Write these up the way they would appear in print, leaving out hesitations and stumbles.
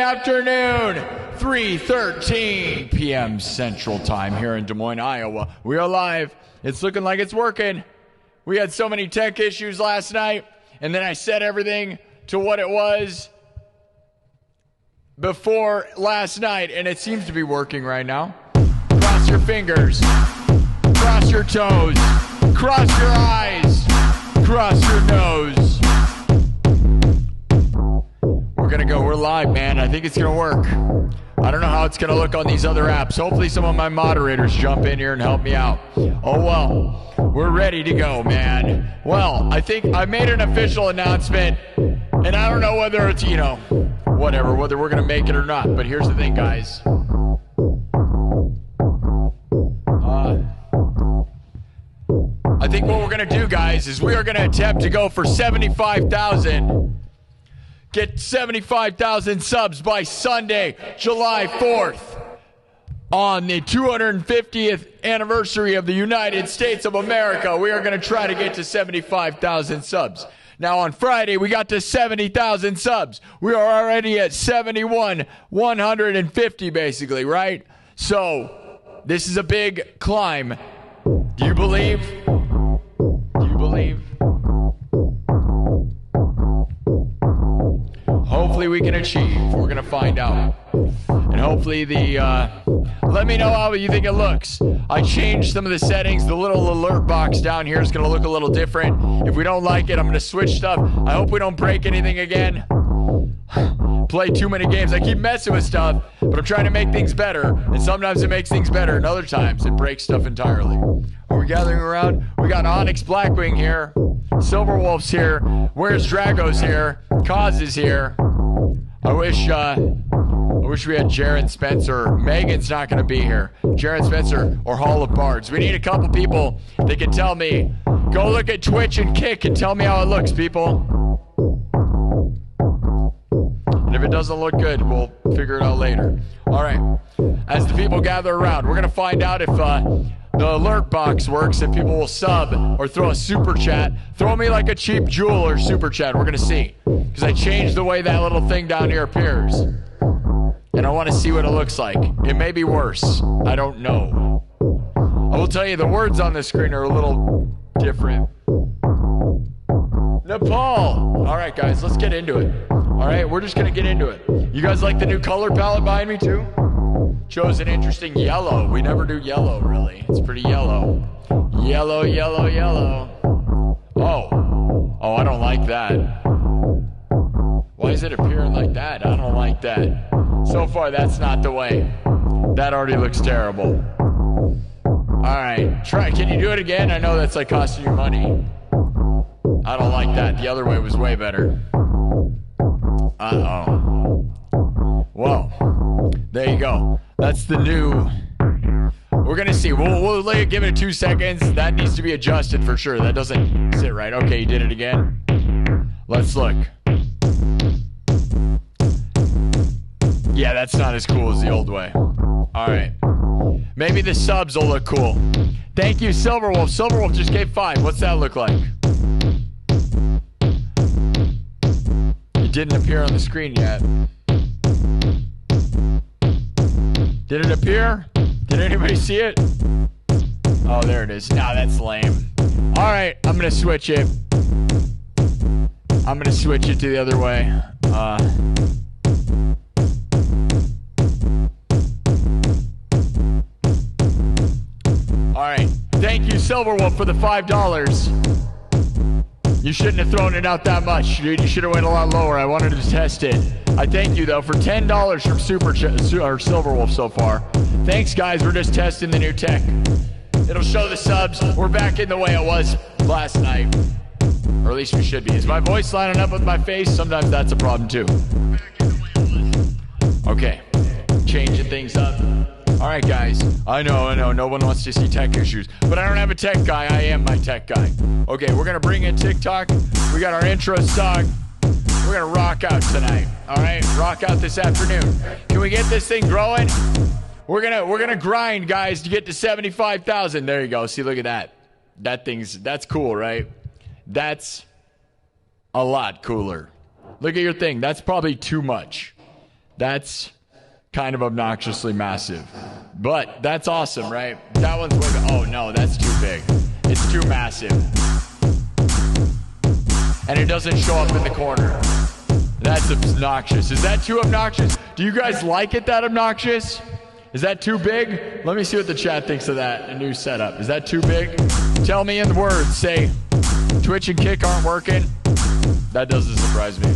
afternoon, 3:13 p.m. Central Time here in Des Moines, Iowa. We are live. It's looking like it's working. We had so many tech issues last night, and then I set everything to what it was before last night, and it seems to be working right now. Cross your fingers, cross your toes, cross your eyes, cross your nose. We're gonna go. We're live, man. I think it's gonna work. I don't know how it's gonna look on these other apps. Hopefully some of my moderators jump in here and help me out. Oh well, we're ready to go, man. Well, I think I made an official announcement, and I don't know whether it's, whatever, whether we're gonna make it or not. But here's the thing, guys. I think what we're gonna do, guys, is we are gonna attempt to go for 75,000. Get 75,000 subs by Sunday, July 4th, on the 250th anniversary of the United States of America. We are going to try to get to 75,000 subs. Now, on Friday, we got to 70,000 subs. We are already at 150, basically, right? So, this is a big climb. Do you believe? Do you believe? Hopefully we can achieve. We're going to find out. And hopefully let me know how you think it looks. I changed some of the settings. The little alert box down here is going to look a little different. If we don't like it, I'm going to switch stuff. I hope we don't break anything again. Play too many games. I keep messing with stuff, but I'm trying to make things better. And sometimes it makes things better, and other times it breaks stuff entirely. Are we gathering around? We got Onyx Blackwing here. Silverwolf's here. Where's Drago's here. Kaz is here. I wish we had Jared Spencer. Megan's not going to be here. Jared Spencer or Hall of Bards. We need a couple people that can tell me. Go look at Twitch and Kick and tell me how it looks, people. And if it doesn't look good, we'll figure it out later. All right. As the people gather around, we're going to find out if the alert box works, if people will sub or throw a super chat. Throw me like a cheap jewel or super chat. We're going to see. Because I changed the way that little thing down here appears. And I want to see what it looks like. It may be worse. I don't know. I will tell you the words on the screen are a little different. Nepal. All right, guys, let's get into it. All right, we're just going to get into it. You guys like the new color palette behind me, too? Chose an interesting yellow. We never do yellow, really. It's pretty yellow. Yellow, yellow, yellow. Oh, I don't like that. Why is it appearing like that? I don't like that. So far, that's not the way. That already looks terrible. All right, try. Can you do it again? I know that's like costing you money. I don't like that. The other way was way better. Uh-oh. Whoa. There you go. That's the new. We're going to see. We'll give it 2 seconds. That needs to be adjusted for sure. That doesn't sit right. Okay, you did it again. Let's look. Yeah, that's not as cool as the old way. All right. Maybe the subs will look cool. Thank you, Silverwolf. Silverwolf just gave 5. What's that look like? It didn't appear on the screen yet. Did it appear? Did anybody see it? Oh, there it is. Nah, that's lame. All right, I'm going to switch it. I'm going to switch it to the other way. All right. Thank you, Silverwolf, for the $5. You shouldn't have thrown it out that much, dude. You should have went a lot lower. I wanted to test it. I thank you, though, for $10 from Silverwolf so far. Thanks, guys. We're just testing the new tech. It'll show the subs. We're back in the way it was last night. Or at least we should be. Is my voice lining up with my face? Sometimes that's a problem, too. Okay. Changing things up. All right, guys. I know. No one wants to see tech issues. But I don't have a tech guy. I am my tech guy. Okay, we're going to bring in TikTok. We got our intro song. We're going to rock out tonight. All right? Rock out this afternoon. Can we get this thing growing? We're gonna grind, guys, to get to 75,000. There you go. See, look at that. That's cool, right? That's a lot cooler. Look at your thing. That's probably too much. That's kind of obnoxiously massive. But that's awesome, right? That one's way oh no, that's too big. It's too massive. And it doesn't show up in the corner. That's obnoxious. Is that too obnoxious? Do you guys like it that obnoxious? Is that too big? Let me see what the chat thinks of that, a new setup. Is that too big? Tell me in the words. Say, Twitch and Kick aren't working. That doesn't surprise me.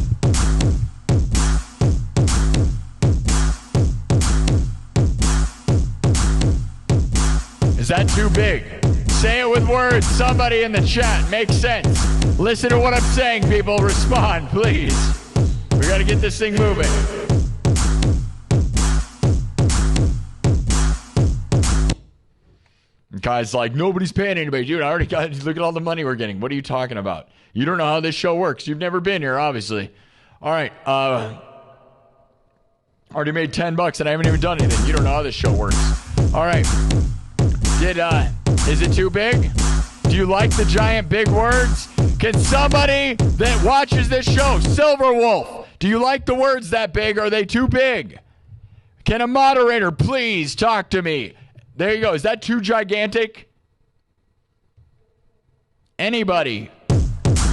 Is that too big? Say it with words. Somebody in the chat. Makes sense. Listen to what I'm saying, people. Respond, please. We got to get this thing moving. And Kai's like, nobody's paying anybody. Dude, I already got, look at all the money we're getting. What are you talking about? You don't know how this show works. You've never been here, obviously. All right. Already made $10 and I haven't even done anything. You don't know how this show works. All right. Is it too big? Do you like the giant big words? Can somebody that watches this show, Silver Wolf, do you like the words that big? Or are they too big? Can a moderator please talk to me? There you go. Is that too gigantic? Anybody?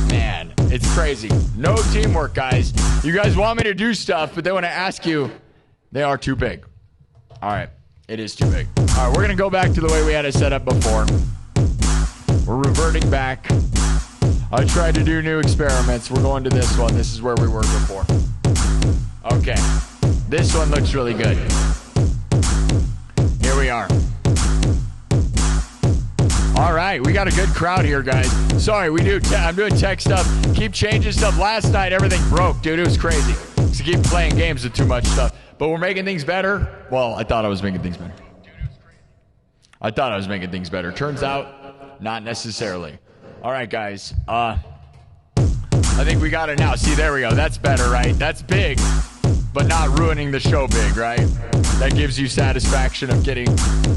Man, it's crazy. No teamwork, guys. You guys want me to do stuff, but then when I ask you, they are too big. All right. It is too big. All right, we're going to go back to the way we had it set up before. We're reverting back. I tried to do new experiments. We're going to this one. This is where we were before. Okay. This one looks really good. Here we are. All right, we got a good crowd here, guys. Sorry, I'm doing tech stuff. Keep changing stuff. Last night, everything broke, dude. It was crazy. So keep playing games with too much stuff. But we're making things better. Well, I thought I was making things better. I thought I was making things better. Turns out, not necessarily. All right, guys. I think we got it now. See, there we go. That's better, right? That's big, but not ruining the show big, right? That gives you satisfaction of getting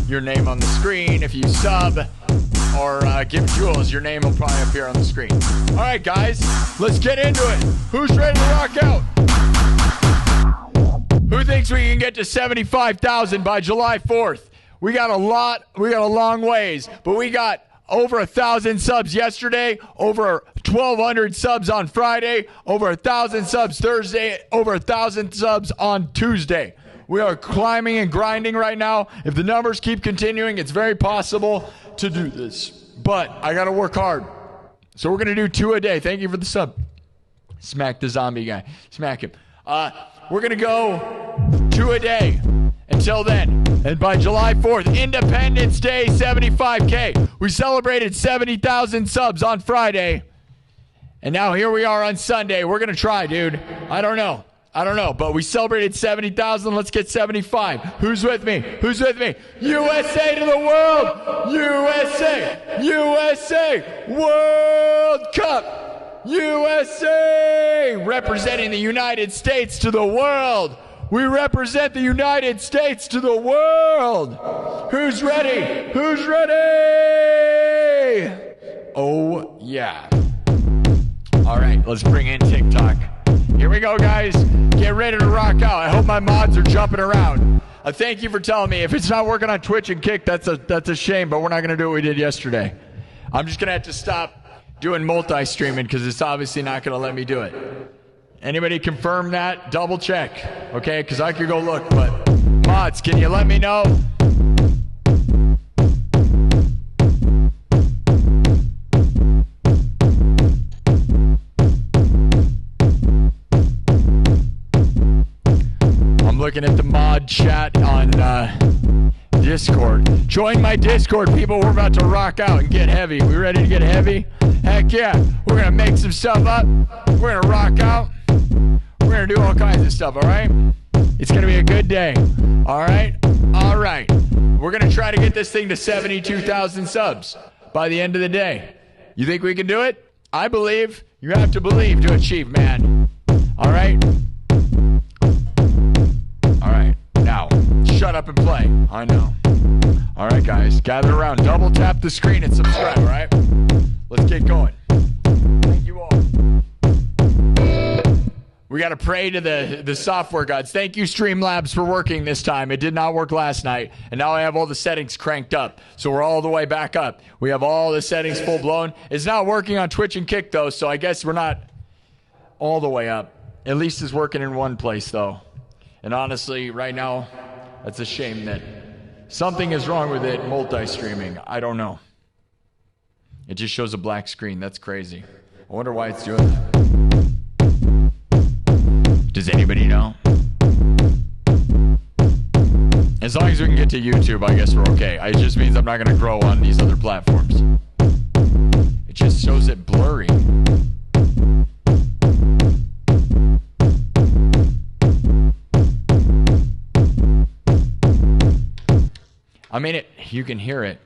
your name on the screen. If you sub or give Jules, your name will probably appear on the screen. All right, guys. Let's get into it. Who's ready to rock out? Who thinks we can get to 75,000 by July 4th? We got a long ways, but we got over 1,000 subs yesterday, over 1,200 subs on Friday, over 1,000 subs Thursday, over 1,000 subs on Tuesday. We are climbing and grinding right now. If the numbers keep continuing, it's very possible to do this, but I got to work hard. So we're going to do 2 a day. Thank you for the sub. Smack the zombie guy. Smack him. We're going to go 2 a day until then. And by July 4th, Independence Day, 75K. We celebrated 70,000 subs on Friday. And now here we are on Sunday. We're going to try, dude. I don't know. But we celebrated 70,000. Let's get 75. Who's with me? USA to the world. USA. World Cup. USA! Representing the United States to the world. We represent the United States to the world. Who's ready? Oh, yeah. All right, let's bring in TikTok. Here we go, guys. Get ready to rock out. I hope my mods are jumping around. Thank you for telling me. If it's not working on Twitch and Kick, that's a shame, but we're not going to do what we did yesterday. I'm just going to have to stop doing multi-streaming because it's obviously not going to let me do it. Anybody confirm that? Double check, okay? Because I could go look, but mods, can you let me know? I'm looking at the mod chat on Discord. Join my Discord, people. We're about to rock out and get heavy. We ready to get heavy? Heck yeah. We're going to make some stuff up. We're going to rock out. We're going to do all kinds of stuff, all right? It's going to be a good day. All right? All right. We're going to try to get this thing to 72,000 subs by the end of the day. You think we can do it? I believe. You have to believe to achieve, man. All right? All right. Now, shut up and play. I know. All right, guys. Gather around. Double tap the screen and subscribe, all right? Let's get going. Thank you all. We got to pray to the software gods. Thank you, Streamlabs, for working this time. It did not work last night, and now I have all the settings cranked up, so we're all the way back up. We have all the settings full blown. It's not working on Twitch and Kick, though, so I guess we're not all the way up. At least it's working in one place, though. And honestly, right now, that's a shame that something is wrong with it multi-streaming. I don't know. It just shows a black screen. That's crazy. I wonder why it's doing that. Does anybody know? As long as we can get to YouTube, I guess we're okay. It just means I'm not going to grow on these other platforms. It just shows it blurry. I mean, you can hear it.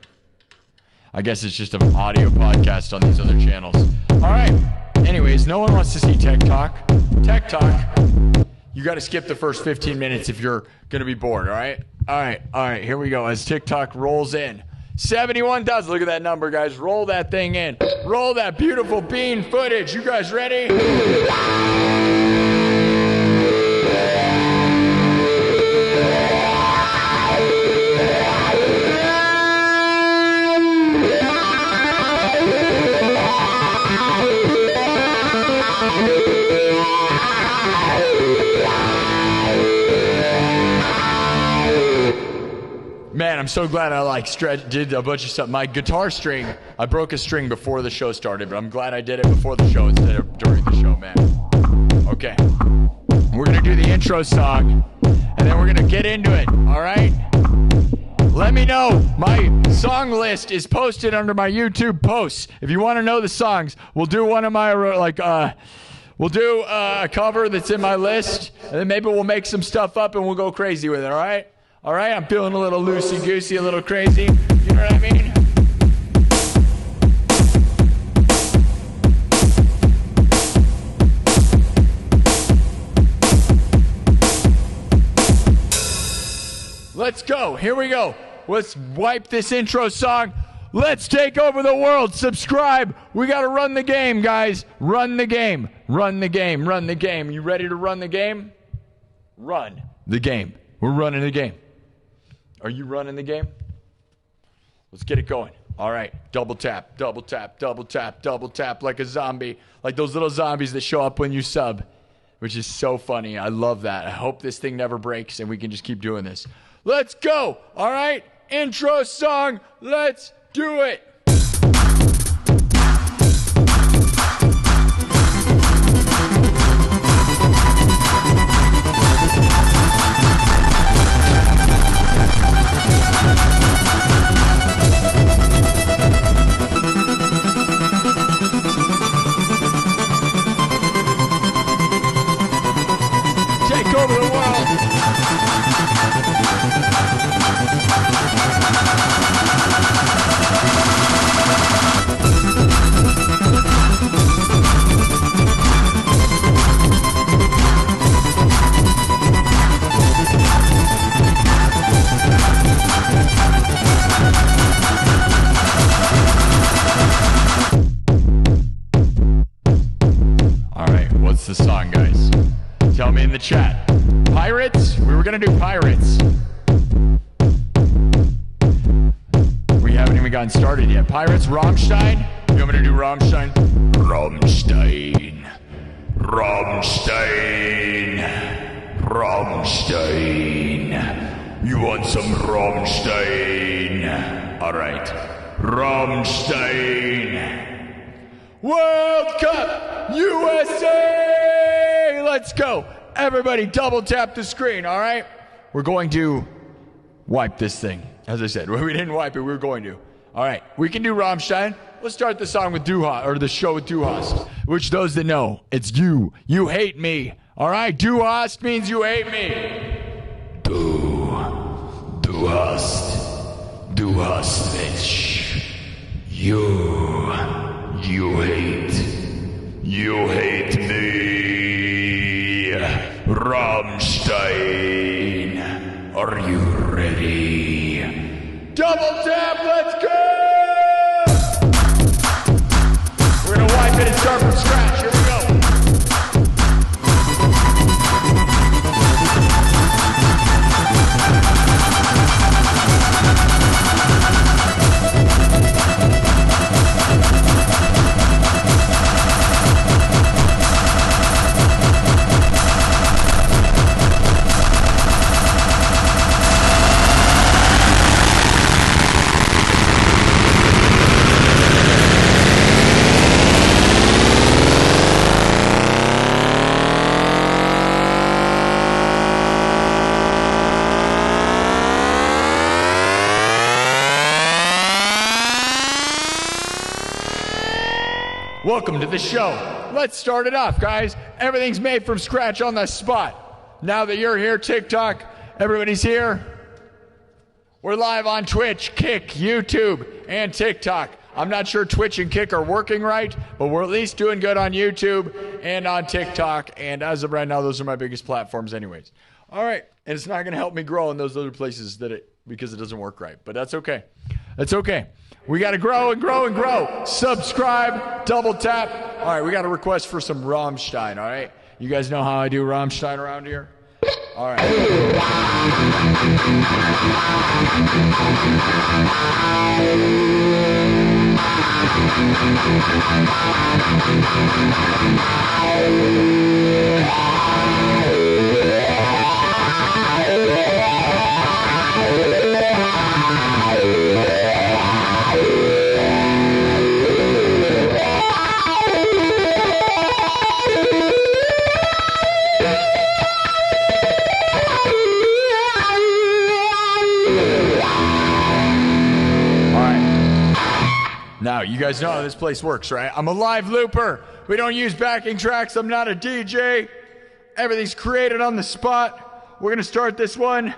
I guess it's just an audio podcast on these other channels. All right. Anyways, no one wants to see Tech Talk. Tech Talk, you got to skip the first 15 minutes if you're going to be bored, all right? All right, here we go. As TikTok rolls in. 71,000. Look at that number, guys. Roll that thing in. Roll that beautiful bean footage. You guys ready? Man, I'm so glad I did a bunch of stuff. My guitar string, I broke a string before the show started, but I'm glad I did it before the show instead of during the show, man. Okay. We're going to do the intro song, and then we're going to get into it, all right? Let me know. My song list is posted under my YouTube posts. If you want to know the songs, we'll do one of my, we'll do a cover that's in my list, and then maybe we'll make some stuff up and we'll go crazy with it, all right? All right, I'm feeling a little loosey-goosey, a little crazy. You know what I mean? Let's go. Here we go. Let's wipe this intro song. Let's take over the world. Subscribe. We got to run the game, guys. Run the game. Run the game. Run the game. You ready to run the game? Run the game. We're running the game. Are you running the game? Let's get it going. All right. Double tap, double tap, double tap, double tap like a zombie. Like those little zombies that show up when you sub, which is so funny. I love that. I hope this thing never breaks and we can just keep doing this. Let's go. All right. Intro song. Let's do it. Over the world. All right, what's the song, guys? Tell me in the chat. Pirates? We were going to do Pirates. We haven't even gotten started yet. Pirates, Rammstein? You want me to do Rammstein? Rammstein. Rammstein. Rammstein. You want some Rammstein? All right. Rammstein. World Cup USA! Let's go. Everybody double tap the screen, all right? We're going to wipe this thing. As I said, we didn't wipe it, we were going to. All right, we can do Rammstein. Let's start the song with Duhast, or the show with Duhast, which those that know, it's you. You hate me. All right, Duhast means you hate me. Duhast, bitch. You hate me. Rammstein, are you ready? Double tap, let's go! We're gonna wipe it and start from scratch. Here we go. welcome to the show. Let's start it off, guys. Everything's made from scratch on the spot. Now that you're here, TikTok, everybody's here. We're live on Twitch, Kick, YouTube, and TikTok. I'm not sure Twitch and Kick are working right, but we're at least doing good on YouTube and on TikTok. And as of right now, those are my biggest platforms anyways. All right. And it's not going to help me grow in those other places because it doesn't work right. But that's okay. That's okay. We got to grow and grow and grow. Subscribe, double tap. All right. We got a request for some Rammstein. All right. You guys know how I do Rammstein around here? All right. Now, you guys know how this place works, right? I'm a live looper. We don't use backing tracks. I'm not a DJ. Everything's created on the spot. We're going to start this one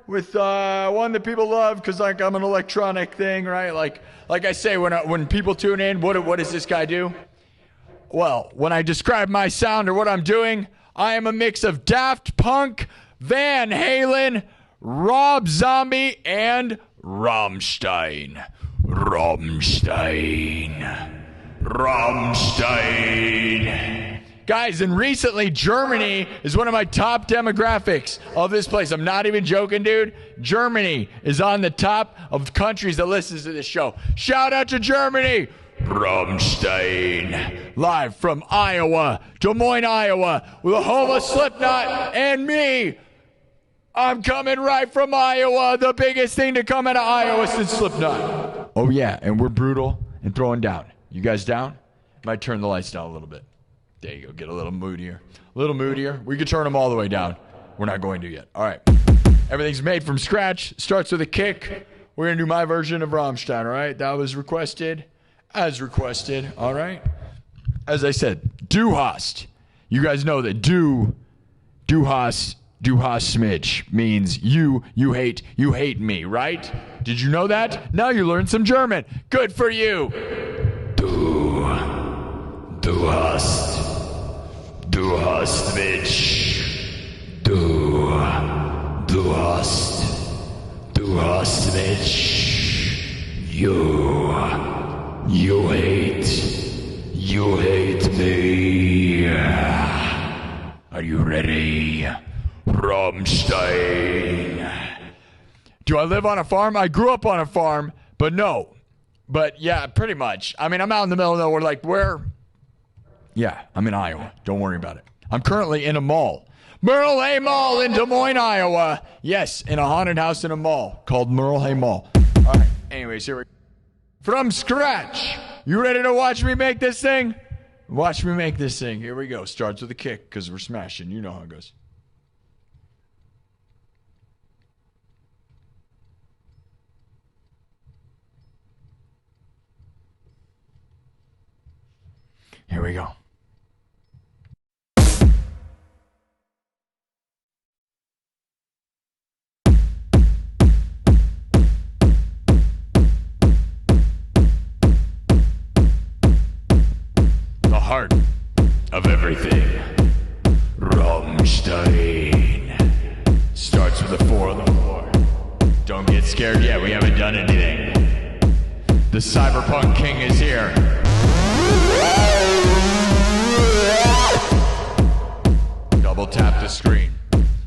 with one that people love because like I'm an electronic thing, right? Like I say, when people tune in, what does this guy do? Well, when I describe my sound or what I'm doing, I am a mix of Daft Punk, Van Halen, Rob Zombie, and Rammstein. Rammstein. Guys, and recently Germany is one of my top demographics of this place. I'm not even joking, dude. Germany is on the top of countries that listens to this show. Shout out to Germany. Rammstein. Live from Iowa, Des Moines, Iowa, with the home of Slipknot and me. I'm coming right from Iowa, the biggest thing to come out of Iowa since Slipknot. Oh, yeah, and we're brutal and throwing down. You guys down? Might turn the lights down a little bit. There you go, get a little moodier. A little moodier. We could turn them all the way down. We're not going to yet. All right. Everything's made from scratch. Starts with a kick. We're going to do my version of Rammstein, all right? That was requested. As requested, all right? As I said, Du hast. You guys know that Du hast smidge means you hate me, right? Did you know that? Now you learned some German. Good for you. Du hast smidge. Du hast smidge. You hate me. Are you ready? Rammstein. Do I live on a farm? I grew up on a farm, but no. But yeah, pretty much. I mean, I'm out in the middle of nowhere. Like where? Yeah, I'm in Iowa. Don't worry about it. I'm currently in a mall. Merle Hay Mall in Des Moines, Iowa. Yes, in a haunted house in a mall called Merle Hay Mall. All right. Anyways, here we go. From scratch. You ready to watch me make this thing? Watch me make this thing. Here we go. Starts with a kick because we're smashing. You know how it goes. Here we go. The heart of everything. Rammstein. Starts with a 4 on the floor. Don't get scared yet. We haven't done anything. The cyberpunk king is here. Double tap the screen.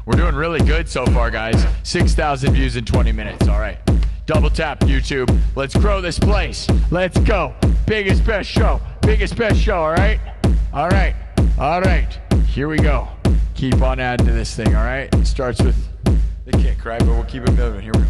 We're doing really good so far, guys. 6,000 views in 20 minutes. All right. Double tap YouTube. Let's grow this place. Let's go. Biggest, best show. Biggest, best show. All right. All right. All right. Here we go. Keep on adding to this thing. All right. It starts with the kick, right? But we'll keep it moving. Here we go.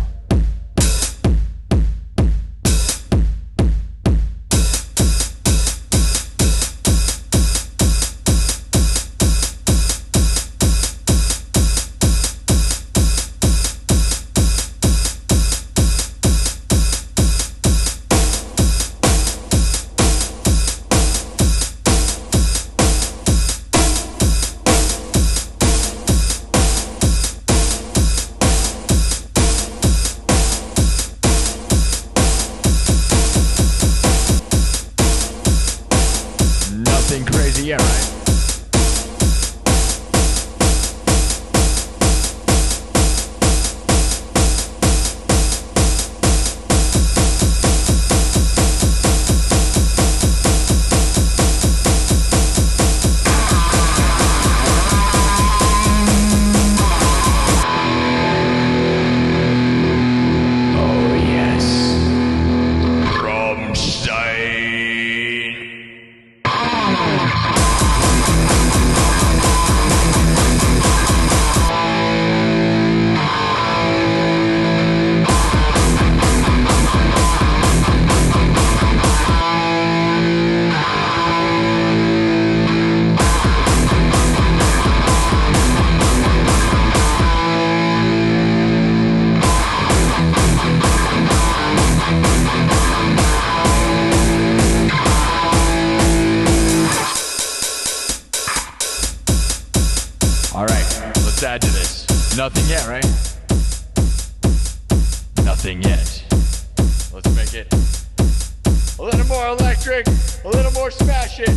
crazy, yeah, right? Add to this. Nothing yet, right? Nothing yet. Let's make it a little more electric, a little more smash it.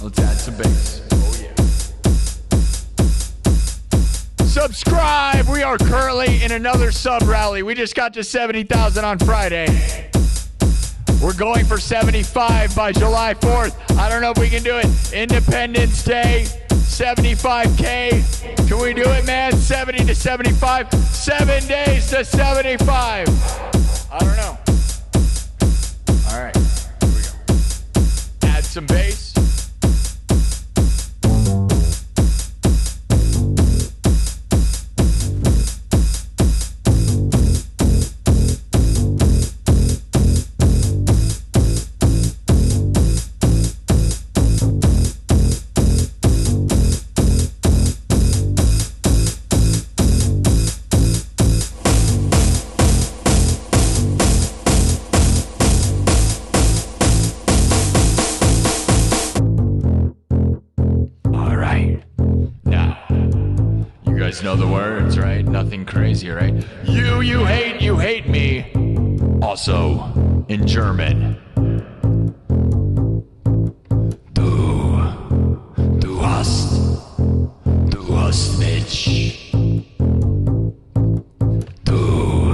Let's add some bass. Oh yeah. Subscribe! We are currently in another sub rally. We just got to 70,000 on Friday. We're going for 75 by July 4th. I don't know if we can do it. Independence Day. 75K. Can we do it, man? 70 to 75? 7 days to 75. I don't know. All right. Here we go. Add some bass. Know the words, right? Nothing crazy, right? You hate me. Also in German. Du hast mich. Du hast mich. Du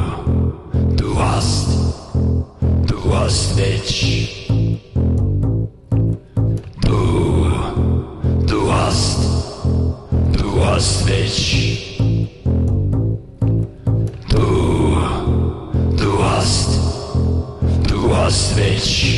hast mich. Du hast mich. Du hast mich. Du hast mich.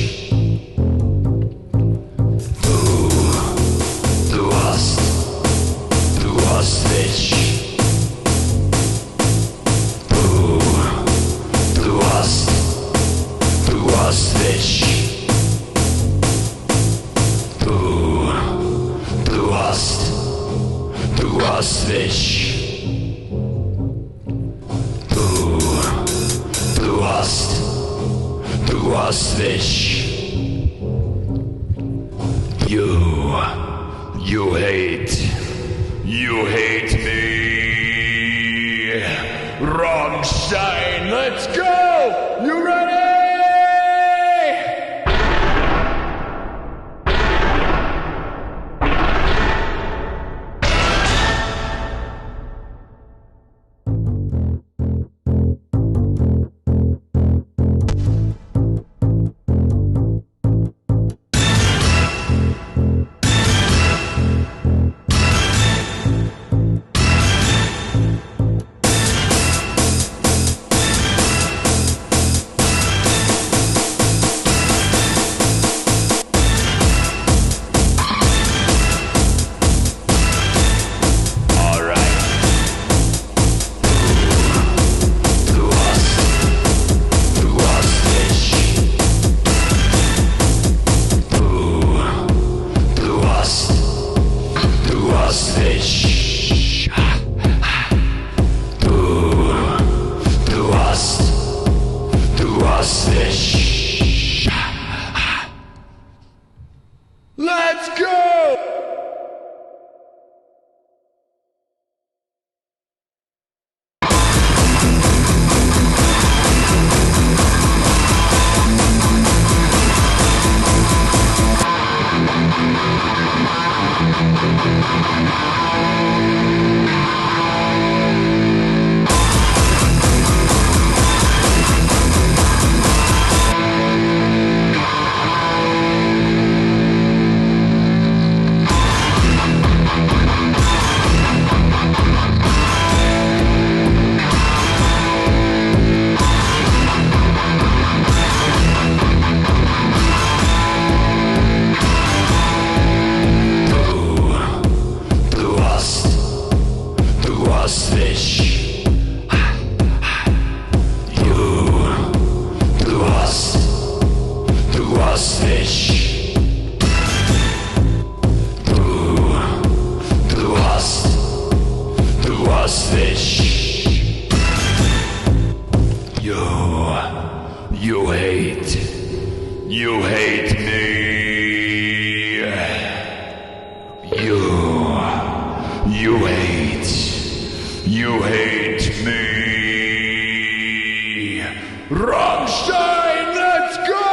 Du hast mich. Du hast mich. You hate me. Rammstein, let's go! You ready? dich. Du hast dich. You hate me. You hate me. Rammstein, let's go!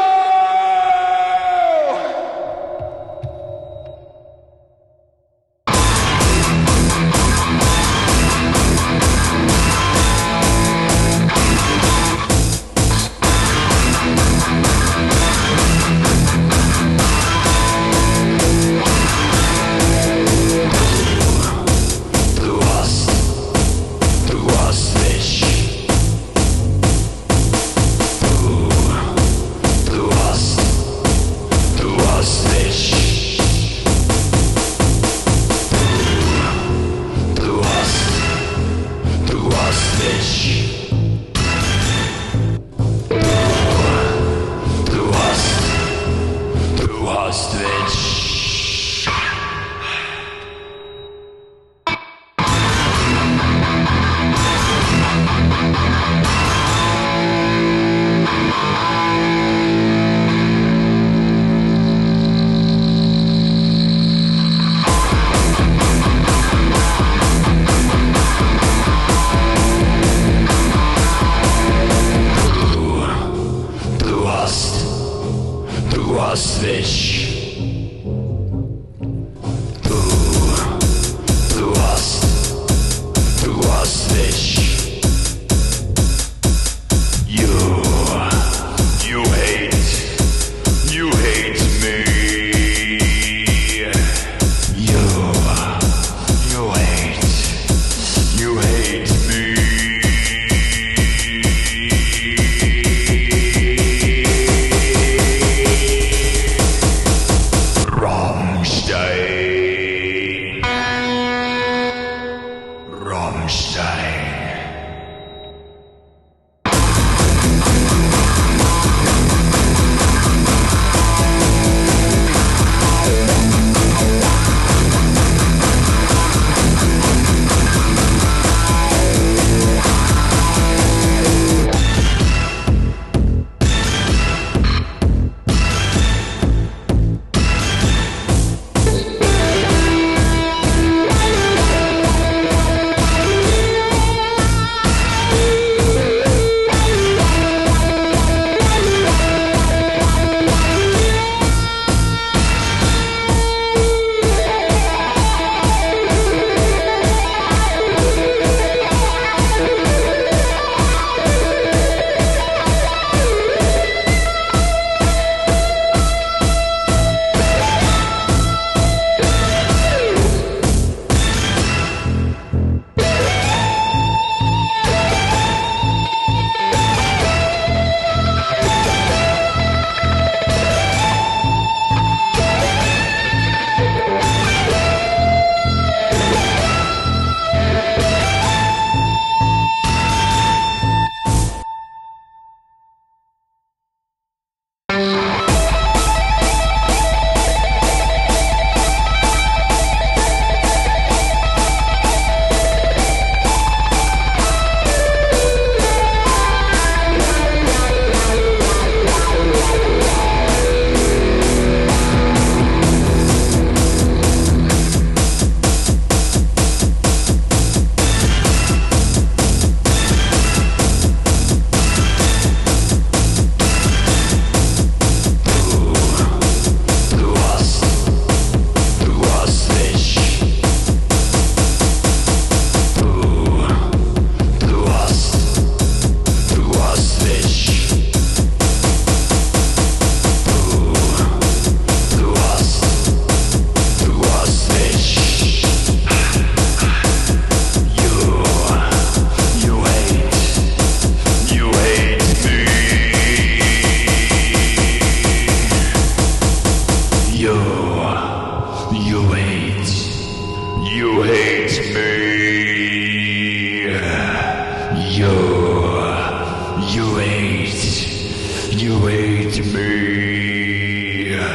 You hate me.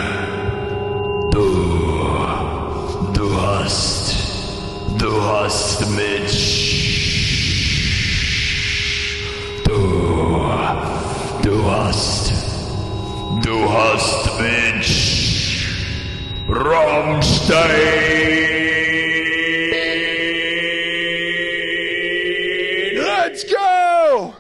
Du hast mich. Du hast mich. Rammstein. Let's go!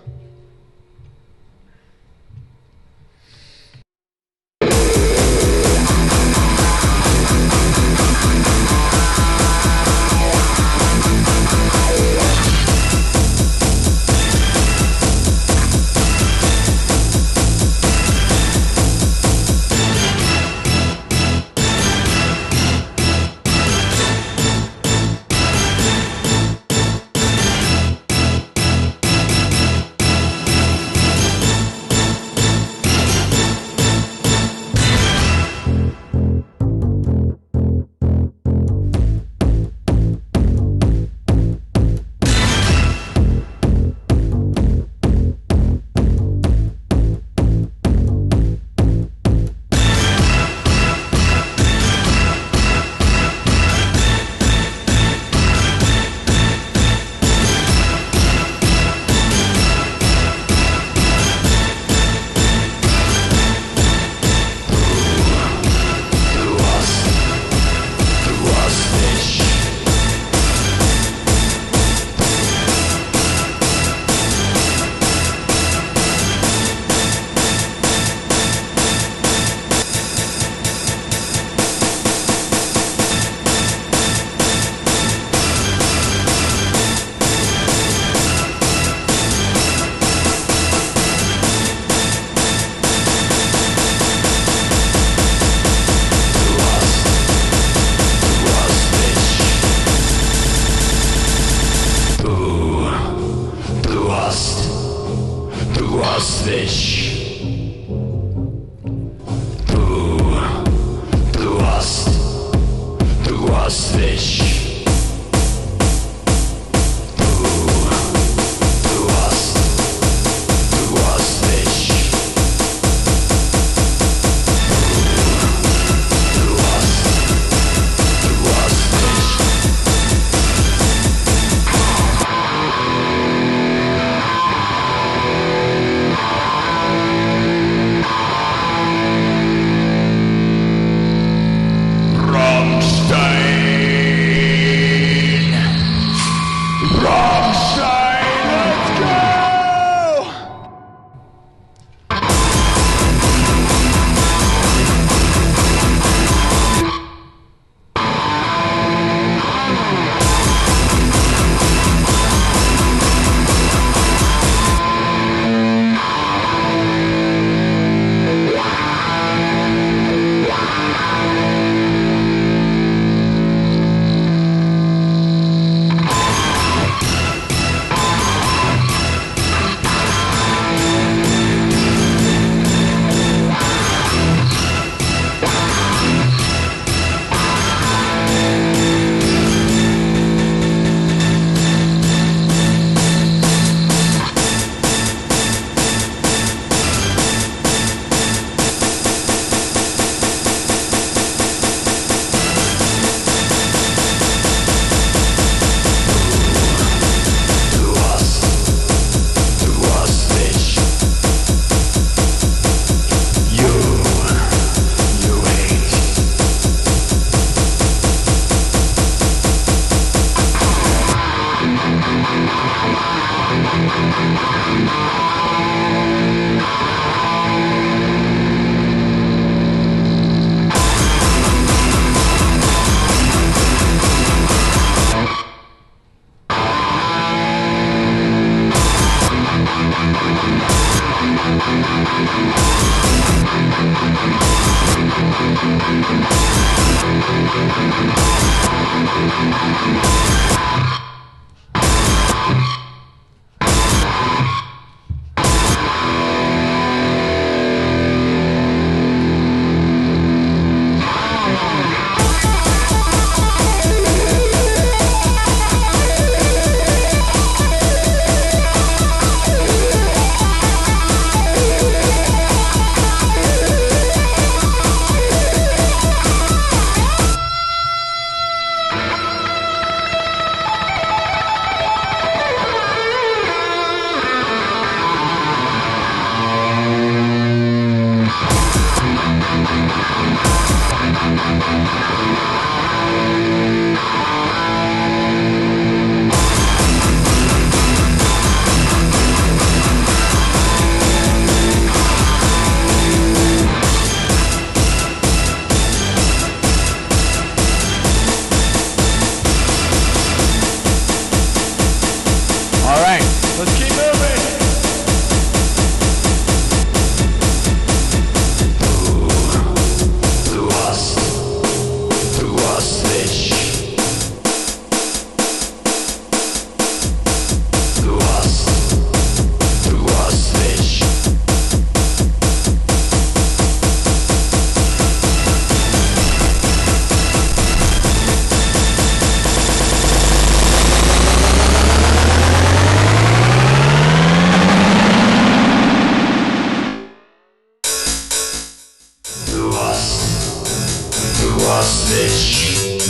was dich.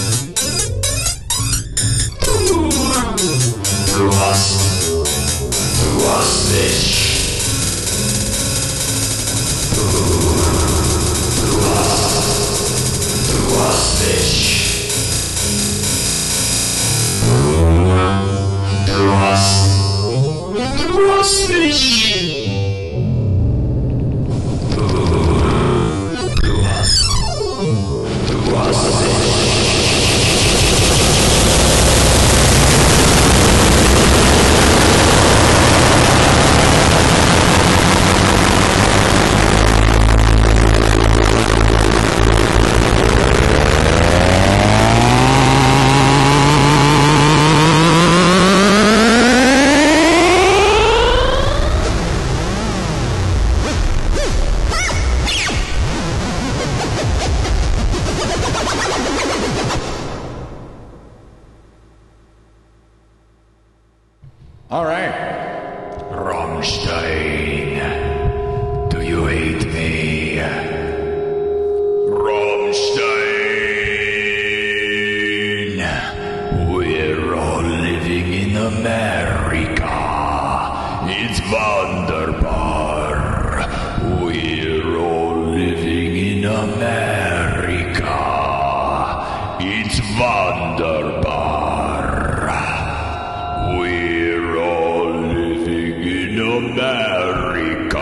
Du hast dich. Du hast dich. Du hast dich. Du hast dich. All right. Rammstein, do you hate me? Rammstein, we're all living in America. It's wunderbar. We're all living in America. It's wunderbar. America,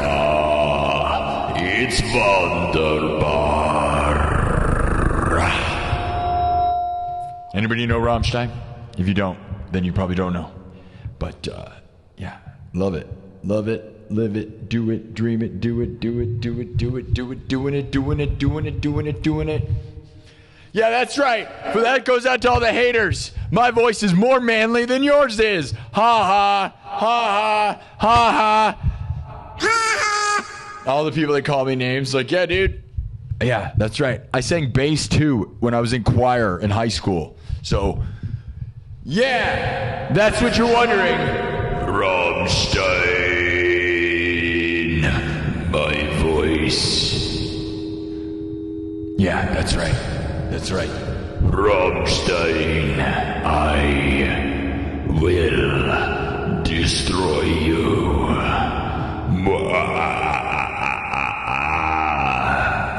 it's wunderbar. Anybody know Rammstein? If you don't, then you probably don't know. But yeah, love it, live it, do it, dream it, do it, doing it. Yeah, that's right. But that goes out to all the haters. My voice is more manly than yours is. Ha ha, ha ha, ha ha. All the people that call me names, like, yeah, dude. Yeah, that's right. I sang bass too when I was in choir in high school. So, yeah, that's what you're wondering. Rammstein, my voice. Yeah, that's right. That's right. Rammstein, I will destroy you.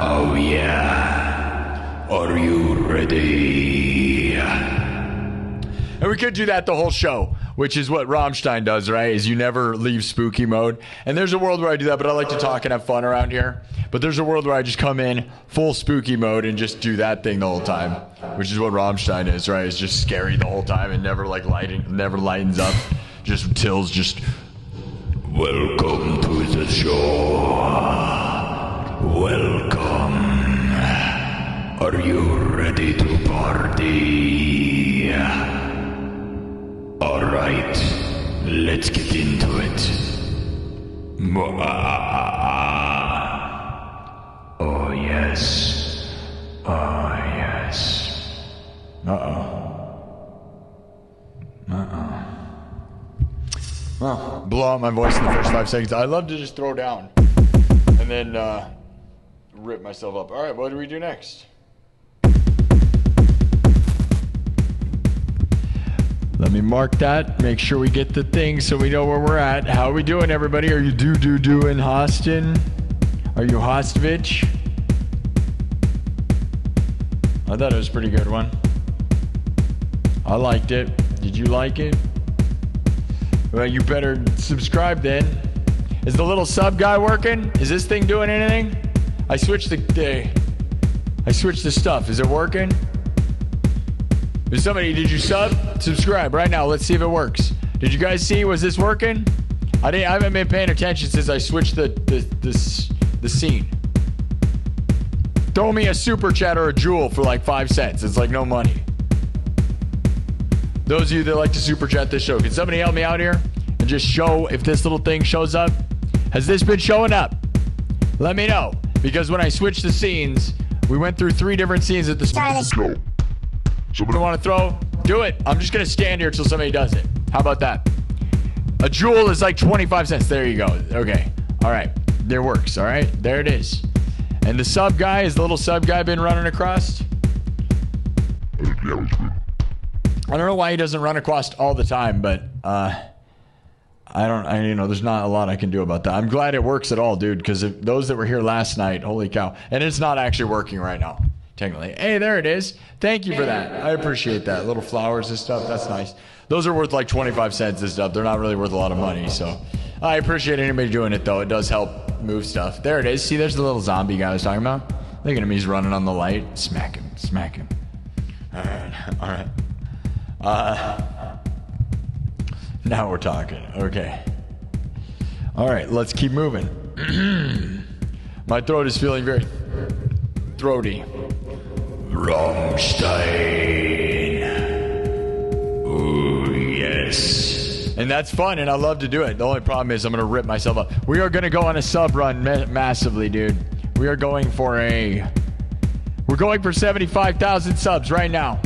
Oh yeah. Are you ready? And we could do that the whole show, which is what Rammstein does, right? Is you never leave spooky mode. And there's a world where I do that, but I like to talk and have fun around here. But there's a world where I just come in full spooky mode and just do that thing the whole time, which is what Rammstein is, right? It's just scary the whole time and never never lightens up. Just Till's just, welcome to the show. Welcome. Are you ready to party? All right, let's get into it. Oh, yes. Oh, yes. Well, blow out my voice in the first 5 seconds. I love to just throw down and then rip myself up. All right, what do we do next? Let me mark that. Make sure we get the thing so we know where we're at. How are we doing, everybody? Are you doing Johnston? Are you Hostovich? I thought it was a pretty good one. I liked it. Did you like it? Well, you better subscribe then. Is the little sub guy working? Is this thing doing anything? I switched the stuff. Is it working? Is somebody, did you subscribe right now? Let's see if it works. Did you guys see? Was this working? I haven't been paying attention since I switched the scene. Throw me a super chat or a jewel for like 5 cents. It's like no money. Those of you that like to super chat this show, can somebody help me out here and just show if this little thing shows up? Has this been showing up? Let me know, because when I switched the scenes, we went through 3 different scenes at the start of the show. Somebody want to throw? Do it. I'm just going to stand here till somebody does it. How about that? A jewel is like 25 cents. There you go. Okay. All right. There works. All right. There it is. And the sub guy, is the little sub guy been running across? I don't know why he doesn't run across all the time, but there's not a lot I can do about that. I'm glad it works at all, dude, because those that were here last night, holy cow. And it's not actually working right now, technically. Hey, there it is. Thank you for that. I appreciate that. Little flowers and stuff, that's nice. Those are worth like 25 cents and stuff. They're not really worth a lot of money, so I appreciate anybody doing it, though. It does help move stuff. There it is. See, there's the little zombie guy I was talking about. Look at him. He's running on the light. Smack him. Smack him. All right. Now we're talking. Okay. All right, let's keep moving. My throat is feeling very throaty. Rammstein. Ooh, yes. And that's fun, and I love to do it. The only problem is I'm going to rip myself up. We are going to go on a sub run massively, dude. We are going for We're going for 75,000 subs right now.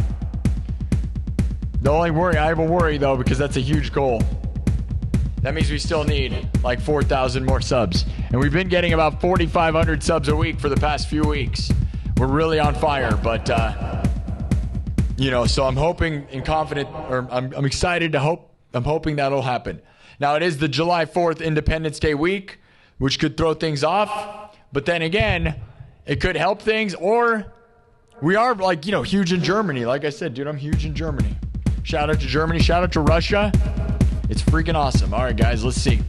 The only worry, I have a worry though, because that's a huge goal. That means we still need like 4,000 more subs. And we've been getting about 4,500 subs a week for the past few weeks. We're really on fire, but so I'm hoping and confident, or I'm excited to hope, I'm hoping that'll happen. Now it is the July 4th Independence Day week, which could throw things off, but then again, it could help things, or we are huge in Germany. Like I said, dude, I'm huge in Germany. Shout out to Germany. Shout out to Russia. It's freaking awesome. All right, guys, let's see.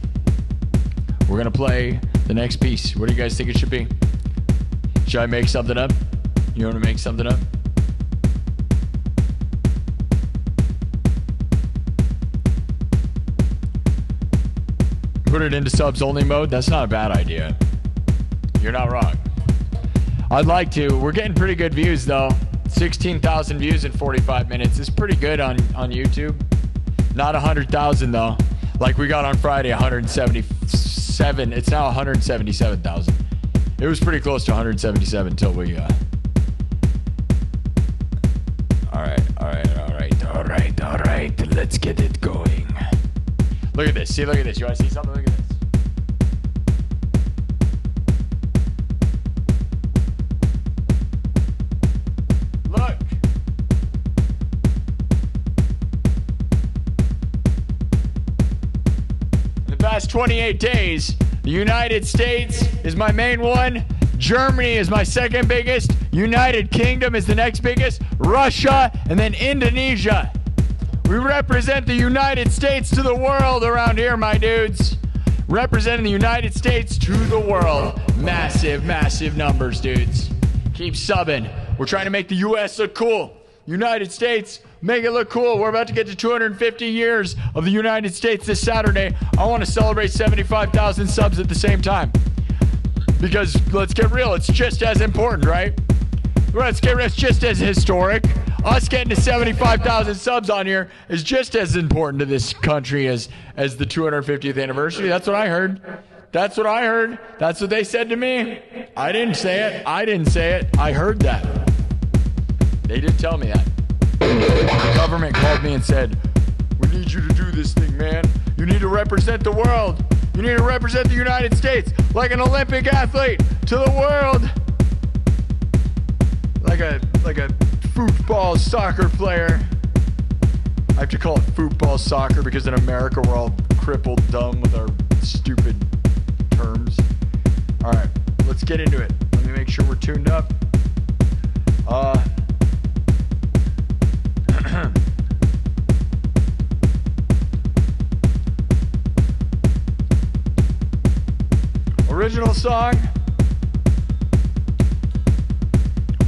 We're going to play the next piece. What do you guys think it should be? Should I make something up? You want to make something up? Put it into subs only mode? That's not a bad idea. You're not wrong. I'd like to. We're getting pretty good views, though. 16,000 views in 45 minutes is pretty good on YouTube. Not 100,000 though. Like we got on Friday, 177. It's now 177,000. It was pretty close to 177 until we. All right. Let's get it going. Look at this. See, look at this. You want to see something? Look at this. Past 28 days, the United States is my main one, Germany is my second biggest, United Kingdom is the next biggest, Russia, and then Indonesia. We represent the United States to the world around here, my dudes. Representing the United States to the world. Massive, massive numbers, dudes. Keep subbing. We're trying to make the U.S. look cool. United States, make it look cool. We're about to get to 250 years of the United States this Saturday. I want to celebrate 75,000 subs at the same time. Because, let's get real, it's just as important, right? It's just as historic. Us getting to 75,000 subs on here is just as important to this country as the 250th anniversary. That's what I heard. That's what I heard. That's what they said to me. I didn't say it. I heard that. They did tell me that. The government called me and said, we need you to do this thing, man. You need to represent the world. You need to represent the United States like an Olympic athlete to the world. Like a football soccer player. I have to call it football soccer because in America we're all crippled dumb with our stupid terms. All right, let's get into it. Let me make sure we're tuned up. Original song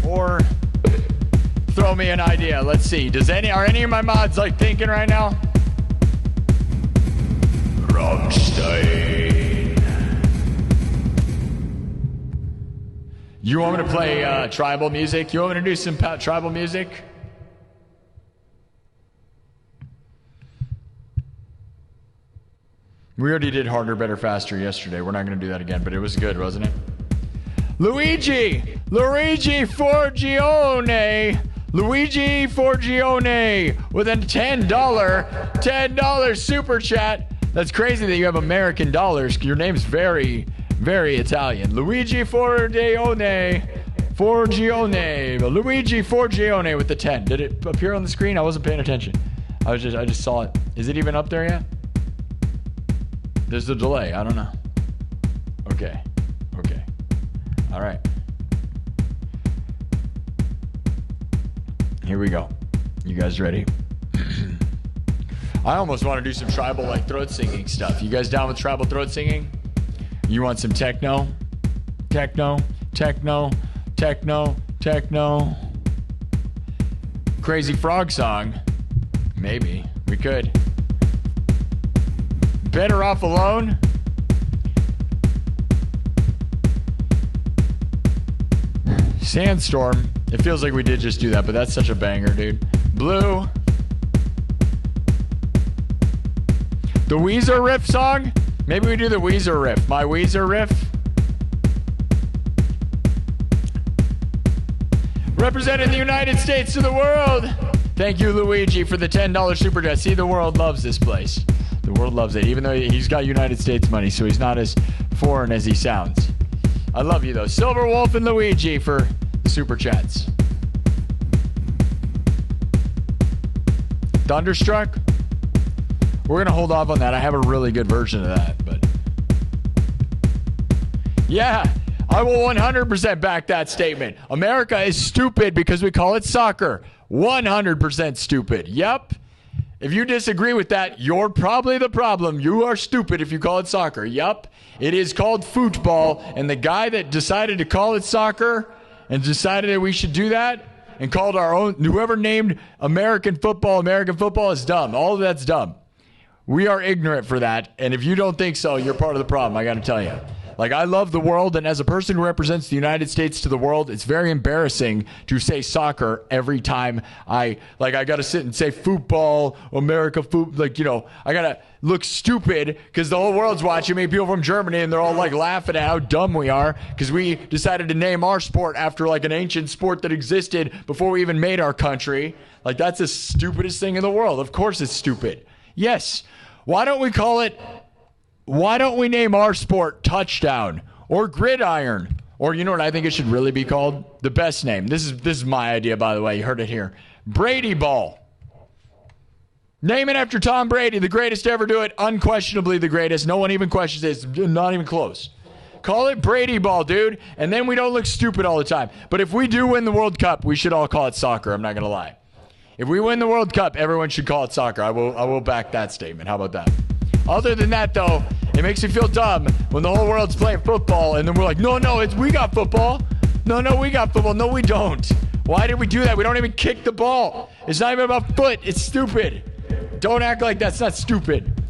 or throw me an idea. Let's see. Are any of my mods thinking right now? Rammstein. You want me to play tribal music? You want me to do some tribal music? We already did Harder, Better, Faster yesterday. We're not going to do that again, but it was good, wasn't it? Luigi Forgione with a $10 super chat. That's crazy that you have American dollars. Your name's very, very Italian. Luigi Forgione Forgione. Luigi Forgione with the 10. Did it appear on the screen? I wasn't paying attention. I just saw it. Is it even up there yet? There's a delay. I don't know. Okay. All right. Here we go. You guys ready? I almost want to do some tribal like throat singing stuff. You guys down with tribal throat singing? You want some techno? Techno. Crazy frog song? Maybe. We could. Better Off Alone? Sandstorm. It feels like we did just do that, but that's such a banger, dude. Blue. The Weezer riff song? Maybe we do the Weezer riff. My Weezer riff. Representing the United States to the world. Thank you, Luigi, for the $10 super chat. See, the world loves this place. The world loves it, even though he's got United States money, so he's not as foreign as he sounds. I love you, though. Silver Wolf and Luigi for the super chats. Thunderstruck? We're going to hold off on that. I have a really good version of that, but... Yeah, I will 100% back that statement. America is stupid because we call it soccer. 100% stupid. Yep. If you disagree with that, you're probably the problem. You are stupid if you call it soccer. Yup. It is called football, and the guy that decided to call it soccer and decided that we should do that and called our own, whoever named American football is dumb. All of that's dumb. We are ignorant for that, and if you don't think so, you're part of the problem, I got to tell you. Like, I love the world, and as a person who represents the United States to the world, it's very embarrassing to say soccer every time I got to sit and say football, America, I got to look stupid because the whole world's watching me, people from Germany, and they're all, laughing at how dumb we are because we decided to name our sport after, an ancient sport that existed before we even made our country. That's the stupidest thing in the world. Of course it's stupid. Yes. Why don't we name our sport touchdown or gridiron? Or you know what I think it should really be called? The best name. This is my idea, by the way. You heard it here. Brady ball. Name it after Tom Brady, the greatest to ever do it. Unquestionably the greatest. No one even questions it. It's not even close. Call it Brady ball, dude. And then we don't look stupid all the time. But if we do win the World Cup, we should all call it soccer. I'm not going to lie. If we win the World Cup, everyone should call it soccer. I will back that statement. How about that? Other than that, though, it makes me feel dumb when the whole world's playing football and then we're like, no, we got football. No, we got football. No, we don't. Why did we do that? We don't even kick the ball. It's not even about foot. It's stupid. Don't act like that's not stupid.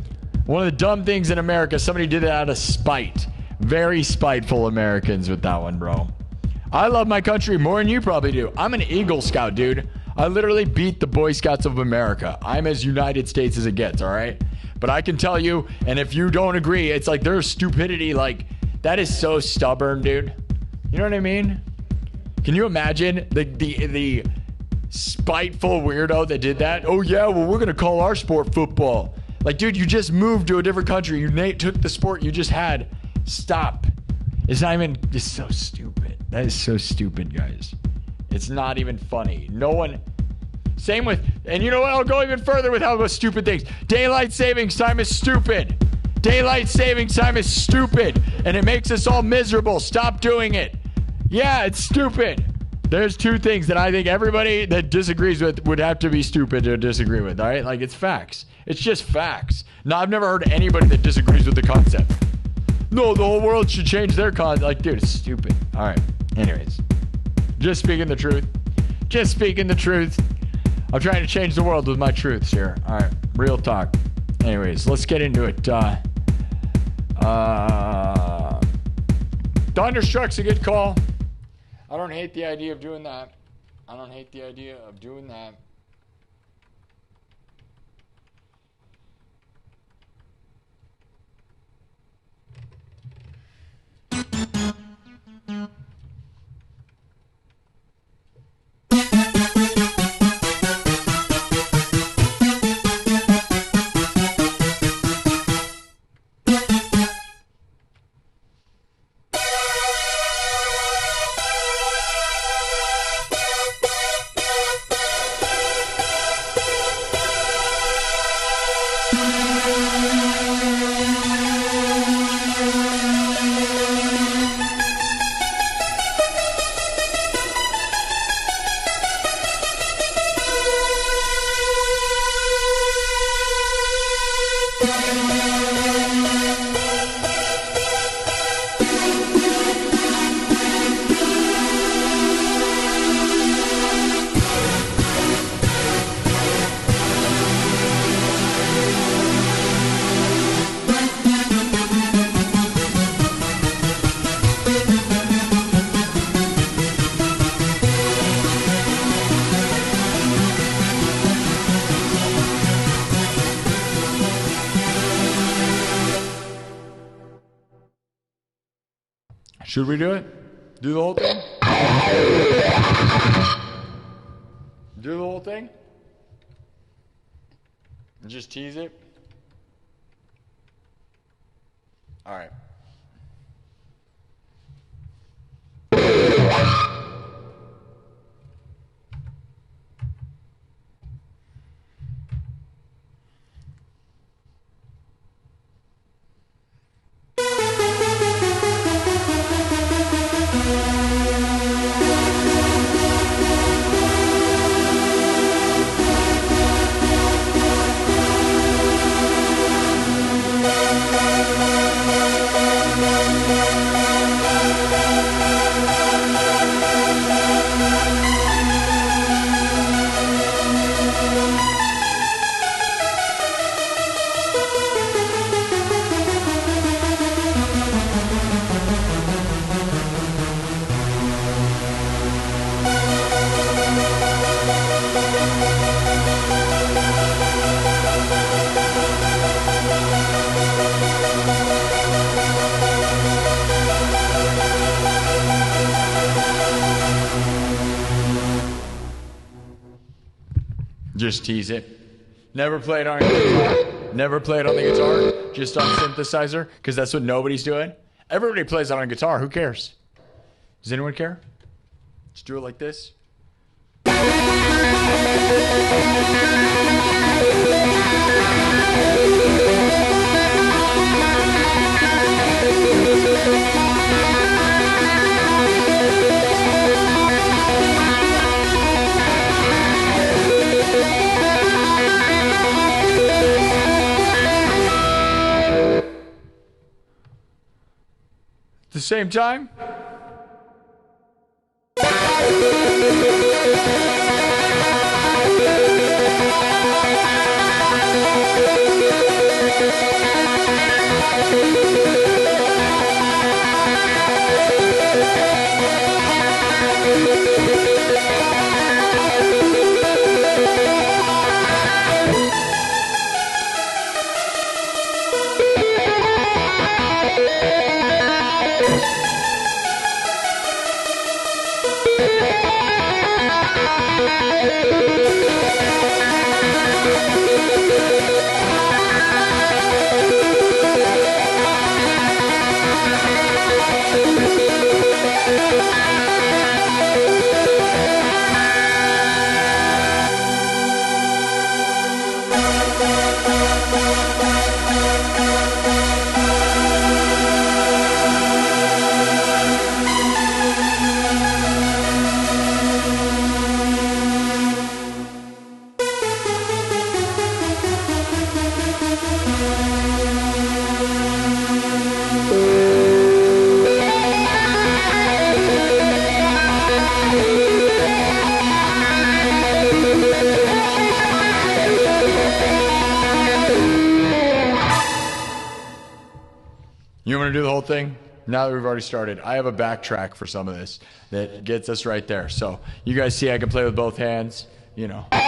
One of the dumb things in America, somebody did it out of spite. Very spiteful Americans with that one, bro. I love my country more than you probably do. I'm an Eagle Scout, dude. I literally beat the Boy Scouts of America. I'm as United States as it gets, all right? But I can tell you, and if you don't agree, it's there's stupidity, that is so stubborn, dude. You know what I mean? Can you imagine the spiteful weirdo that did that? Oh, yeah, well, we're going to call our sport football. Dude, you just moved to a different country. You took the sport you just had. Stop. It's so stupid. That is so stupid, guys. It's not even funny. No one... Same with... And you know what? I'll go even further with how about stupid things. Daylight savings time is stupid. Daylight savings time is stupid. And it makes us all miserable. Stop doing it. Yeah, it's stupid. There's two things that I think everybody that disagrees with would have to be stupid to disagree with, all right? It's facts. It's just facts. No, I've never heard anybody that disagrees with the concept. No, the whole world should change their concept. Dude, it's stupid. All right. Anyways. Just speaking the truth. Just speaking the truth. I'm trying to change the world with my truths here. All right. Real talk. Anyways, let's get into it. Thunderstruck's a good call. I don't hate the idea of doing that. Should we do it? Do the whole thing? Do the whole thing? And just tease it? All right. Just tease it. Never play it on guitar. Never play it on the guitar. Just on synthesizer, because that's what nobody's doing. Everybody plays it on guitar. Who cares? Does anyone care? Just do it like this. At the same time? You want to do the whole thing? Now that we've already started, I have a backtrack for some of this that gets us right there. So you guys see I can play with both hands, you know. You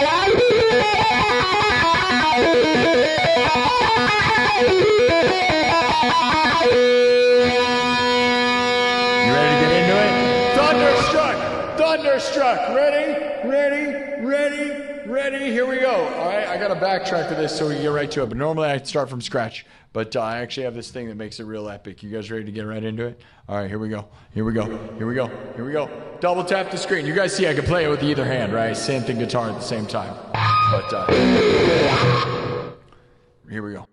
ready to get into it? Thunderstruck! Thunderstruck! Ready? Here we go. All right, I got to backtrack to this so we can get right to it. But normally I start from scratch. But I actually have this thing that makes it real epic. You guys ready to get right into it? All right, here we go. Double tap the screen. You guys see I can play it with either hand, right? Synth and guitar at the same time. But here we go.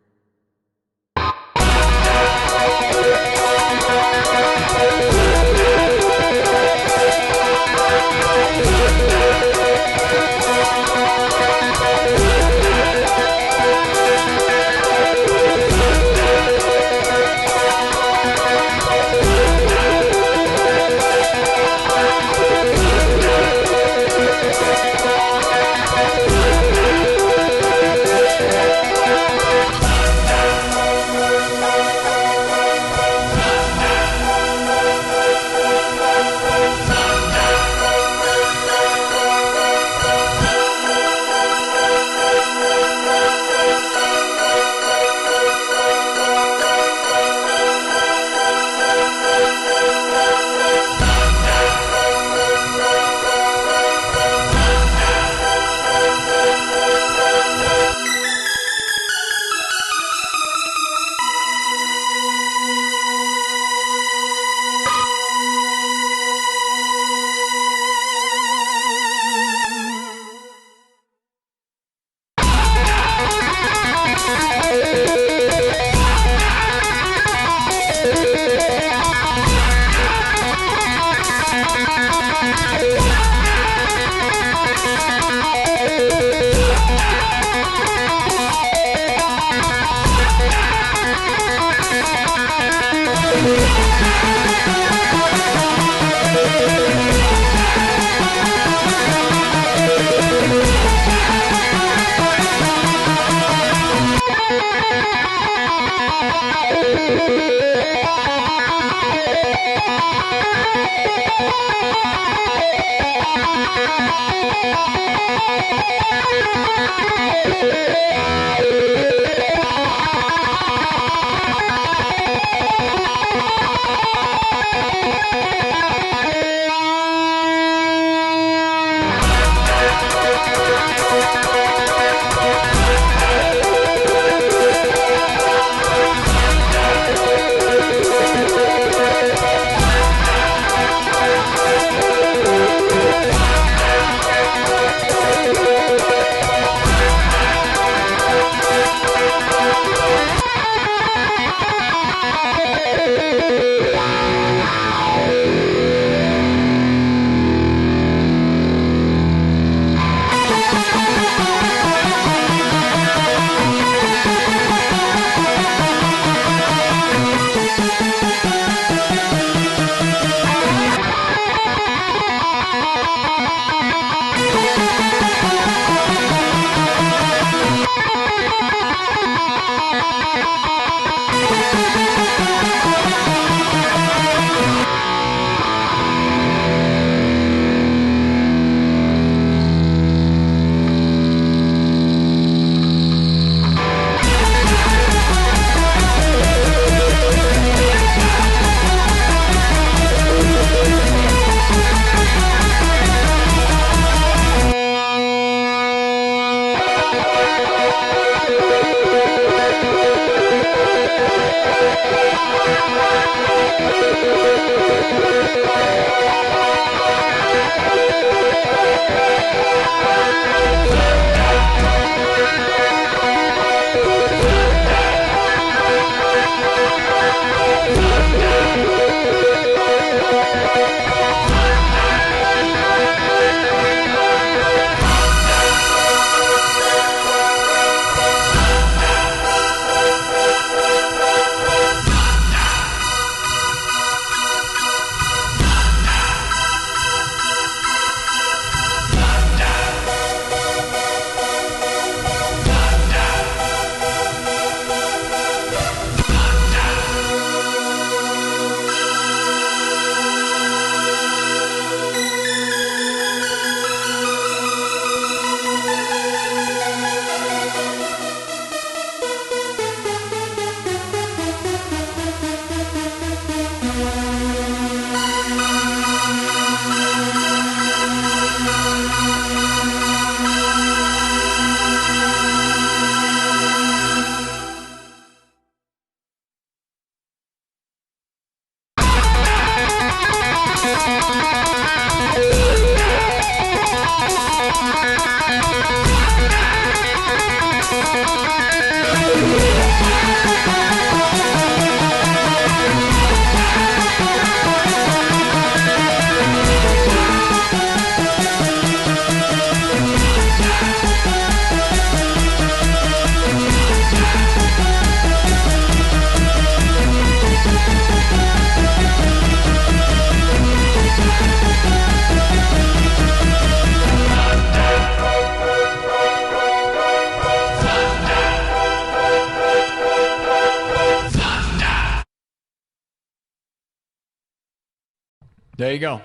There you go.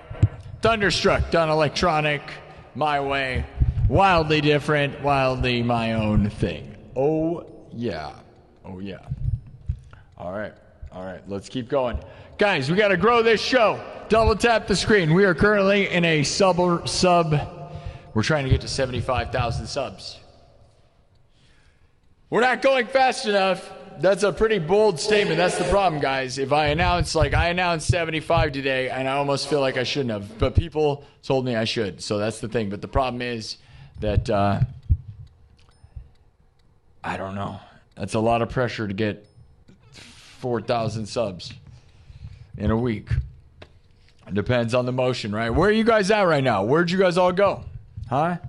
Thunderstruck, done electronic, my way. Wildly different, wildly my own thing. Oh, yeah. Oh, yeah. All right. Let's keep going. Guys, we got to grow this show. Double tap the screen. We are currently in a sub. We're trying to get to 75,000 subs. We're not going fast enough. That's a pretty bold statement. That's the problem, guys. If I announced 75 today, and I almost feel like I shouldn't have, but people told me I should, so that's the thing. But the problem is that, I don't know. That's a lot of pressure to get 4,000 subs in a week. It depends on the motion, right? Where are you guys at right now? Where'd you guys all go? Huh?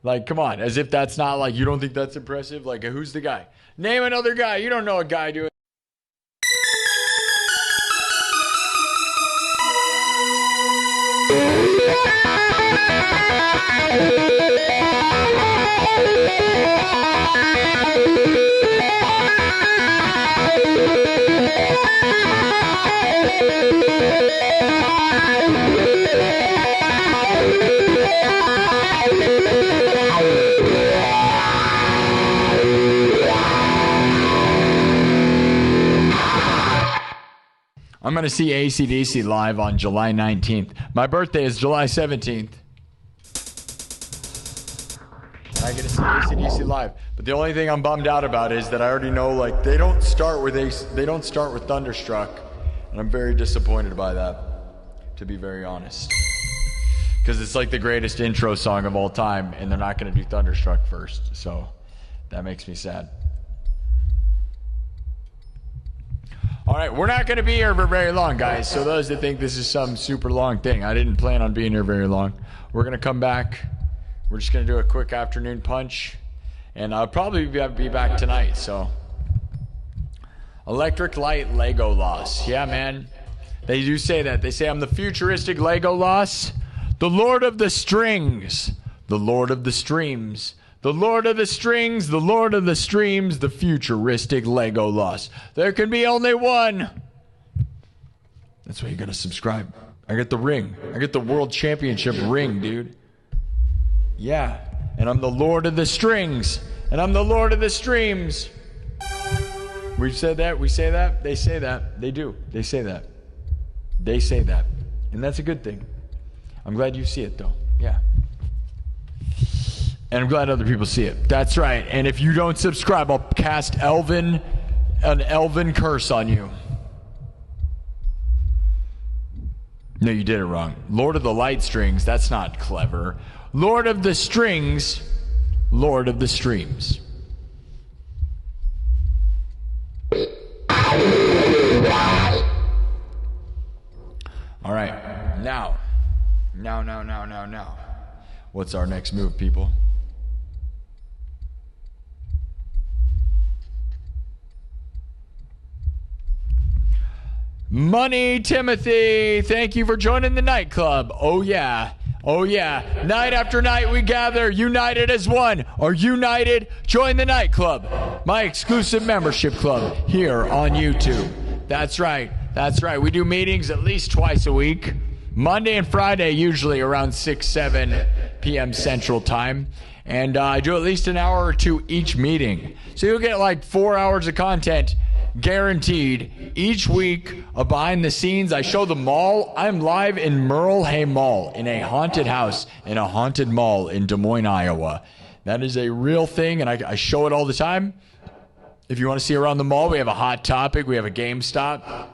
Like, come on. As if that's not, like, you don't think that's impressive? Like, who's the guy? Name another guy. You don't know a guy doing. I'm going to see AC/DC live on July 19th. My birthday is July 17th. I get to see AC/DC live. But the only thing I'm bummed out about is that I already know, like, they don't start with Thunderstruck. And I'm very disappointed by that, to be very honest. Because it's like the greatest intro song of all time, and they're not going to do Thunderstruck first. So that makes me sad. All right, we're not going to be here for very long, guys. So those that think this is some super long thing, I didn't plan on being here very long. We're going to come back. We're just going to do a quick afternoon punch. And I'll probably be back tonight, so. Electric Light Lego Loss. Yeah, man. They do say that. They say I'm the futuristic Lego Loss. The Lord of the Strings. The Lord of the Streams. The Lord of the Strings. The Lord of the Streams. The futuristic Lego Loss. There can be only one. That's why you got to subscribe. I get the ring. I get the World Championship ring, dude. Yeah. And I'm the Lord of the Strings. And I'm the Lord of the Streams. We said that. We say that. They say that. They do. They say that. They say that. And that's a good thing. I'm glad you see it, though. Yeah. And I'm glad other people see it. That's right. And if you don't subscribe, I'll cast an elven curse on you. No, you did it wrong. Lord of the Light Strings. That's not clever. Lord of the Strings, Lord of the Streams. All right, now. What's our next move, people? Money Timothy, thank you for joining the nightclub. Oh yeah. Oh yeah. Night after night we gather, united as one. Are united? Join the nightclub. My exclusive membership club here on YouTube. That's right. That's right. We do meetings at least twice a week. Monday and Friday, usually around 6, 7 p.m. Central Time. And I do at least an hour or two each meeting. So you'll get like 4 hours of content guaranteed each week of behind the scenes. I show the mall. I'm live in Merle Hay Mall in a haunted house in a haunted mall in Des Moines, Iowa. That is a real thing, and I show it all the time. If you want to see around the mall, we have a Hot Topic. We have a GameStop.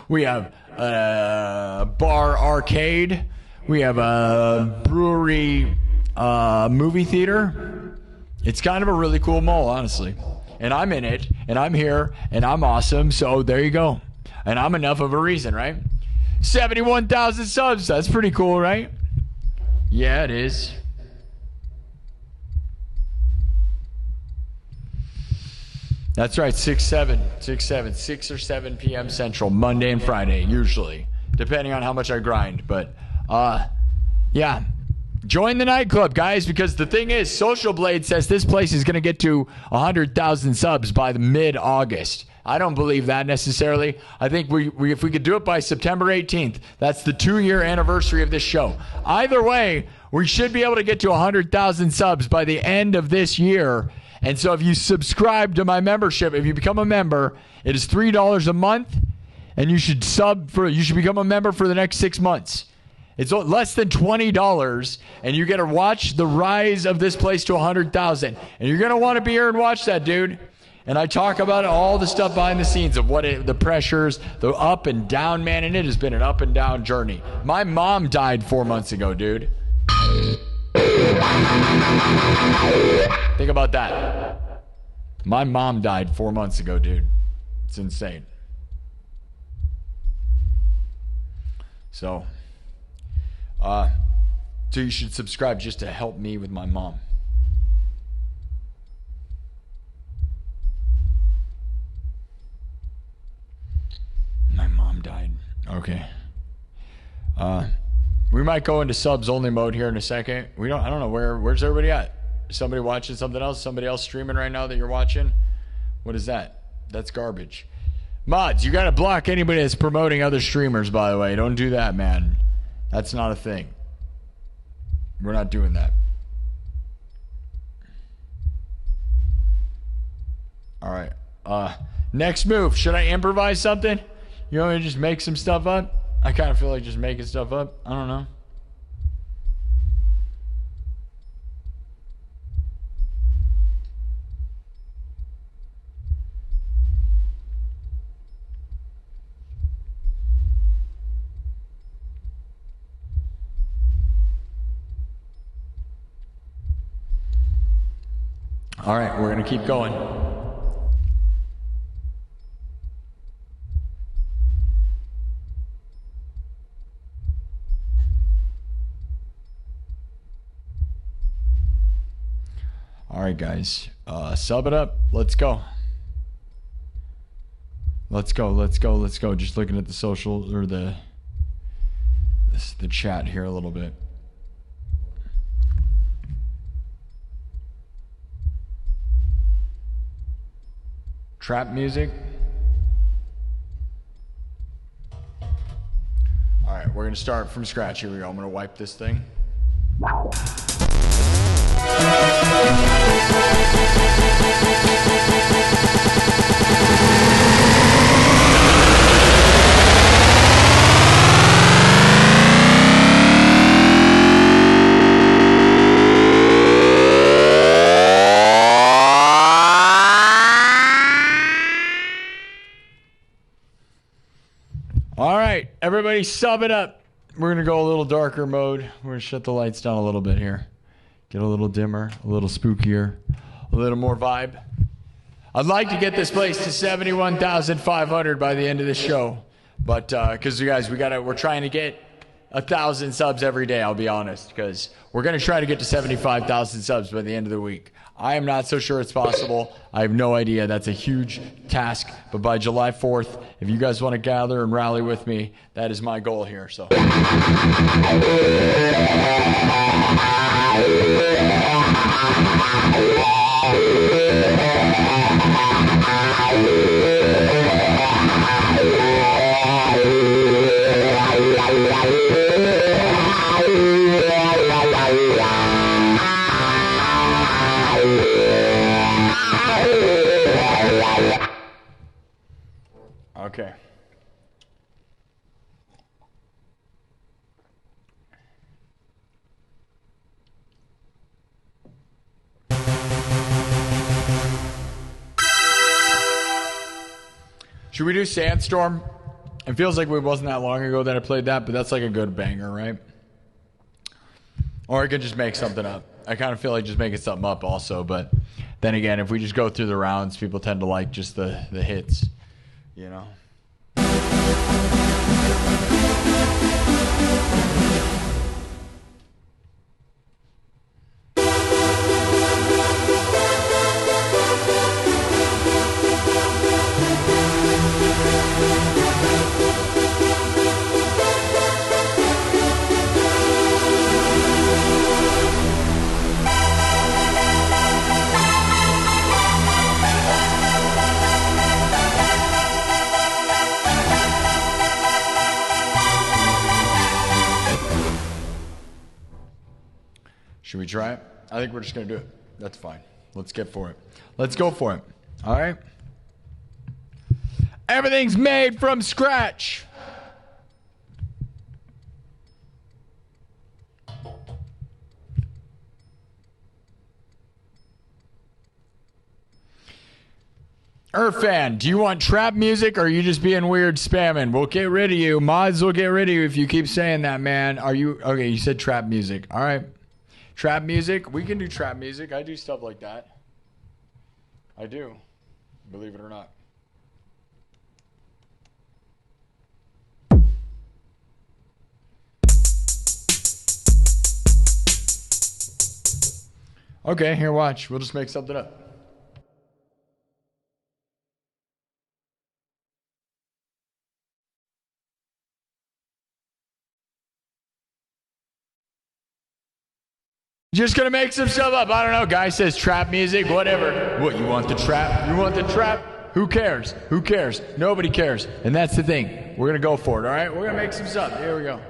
We have a bar arcade. We have a brewery movie theater. It's kind of a really cool mall, honestly. And I'm in it, and I'm here, and I'm awesome, so there you go. And I'm enough of a reason, right? 71,000 subs, that's pretty cool, right? Yeah, it is. That's right, 6 or 7 p.m. Central, Monday and Friday, usually, depending on how much I grind. But, yeah. Join the nightclub, guys, because the thing is, Social Blade says this place is going to get to 100,000 subs by the mid-August. I don't believe that necessarily. I think if we could do it by September 18th, that's the 2-year anniversary of this show. Either way, we should be able to get to 100,000 subs by the end of this year. And so if you subscribe to my membership, if you become a member, it is $3 a month, and you should become a member for the next 6 months. It's less than $20, and you get to watch the rise of this place to 100,000. And you're going to want to be here and watch that, dude. And I talk about all the stuff behind the scenes of the pressures, the up and down, man. And it has been an up and down journey. My mom died 4 months ago, dude. Think about that. My mom died 4 months ago, dude. It's insane. So you should subscribe just to help me with my mom. My mom died. Okay. We might go into subs only mode here in a second. I don't know where's everybody at? Somebody watching something else? Somebody else streaming right now that you're watching? What is that? That's garbage. Mods, you gotta block anybody that's promoting other streamers, by the way. Don't do that, man. That's not a thing. We're not doing that. All right. Next move. Should I improvise something? You want me to just make some stuff up? I kind of feel like just making stuff up. I don't know. All right, we're going to keep going. All right, guys, sub it up. Let's go. Let's go. Let's go. Let's go. Just looking at the social or the chat here a little bit. Trap music. All right, we're gonna start from scratch. Here we go. I'm gonna wipe this thing. All right, everybody sub it up. We're going to go a little darker mode. We're going to shut the lights down a little bit here. Get a little dimmer, a little spookier, a little more vibe. I'd like to get this place to 71,500 by the end of the show. But because you guys, we're trying to get 1,000 subs every day, I'll be honest, because we're going to try to get to 75,000 subs by the end of the week. I am not so sure it's possible. I have no idea. That's a huge task. But by July 4th, if you guys want to gather and rally with me, that is my goal here. So. Okay. Should we do Sandstorm? It feels like it wasn't that long ago that I played that, but that's like a good banger, right? Or I could just make something up. I kind of feel like just making something up also, but then again, if we just go through the rounds, people tend to like just the hits, you know? Should we try it? I think we're just going to do it. That's fine. Let's get for it. Let's go for it. All right? Everything's made from scratch. Irfan, do you want trap music or are you just being weird spamming? We'll get rid of you. Mods will get rid of you if you keep saying that, man. Are you... Okay, you said trap music. All right. Trap music? We can do trap music. I do stuff like that. I do. Believe it or not. Okay, here, watch. We'll just make something up. Just gonna make some stuff up. I don't know. Guy says trap music, whatever. What, you want the trap? You want the trap? Who cares? Who cares? Nobody cares. And that's the thing. We're gonna go for it, all right? We're gonna make some stuff. Here we go.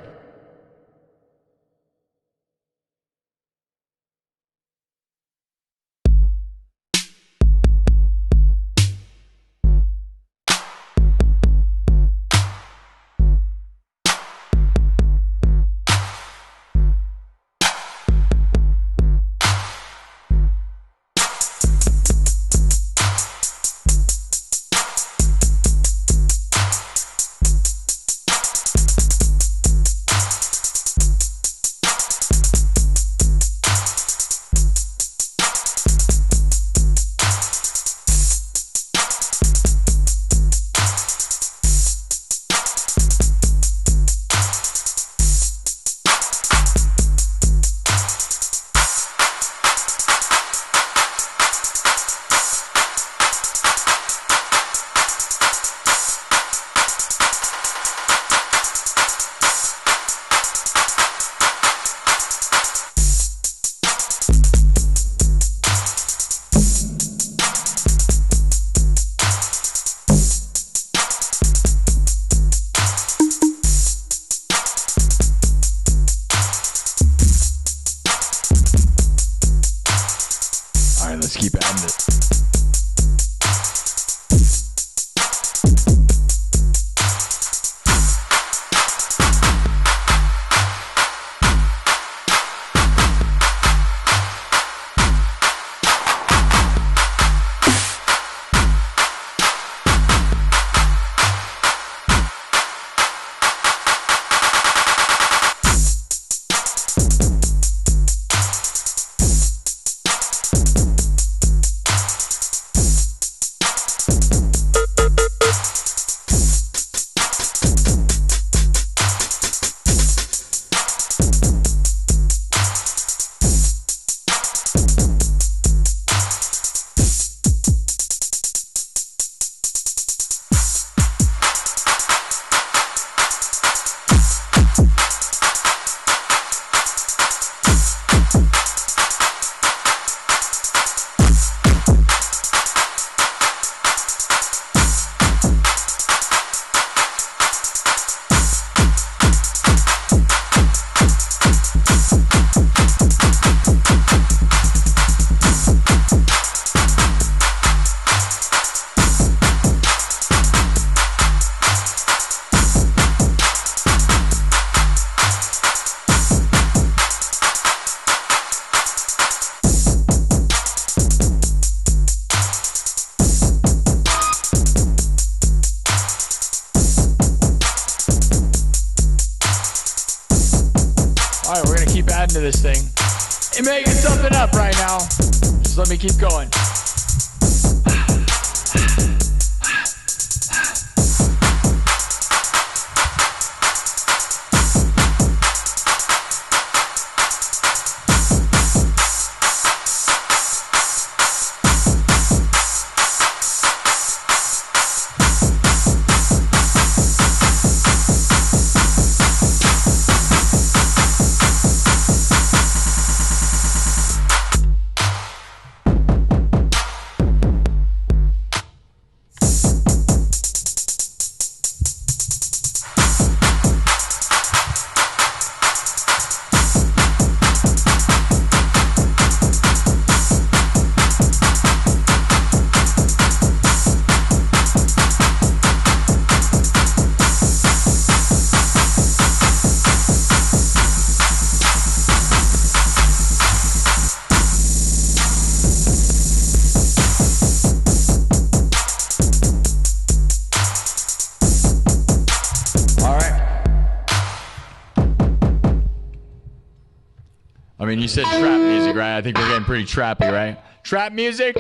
vibe to this thing. You're making something up right now. Just let me keep going. I mean, you said trap music, right? I think we're getting pretty trappy, right? Trap music?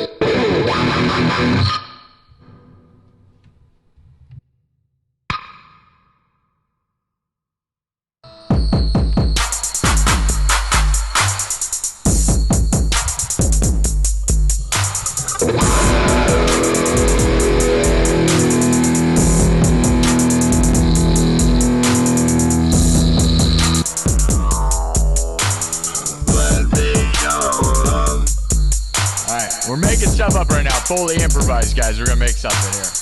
We're making stuff up right now, fully improvised, guys. We're gonna make something here.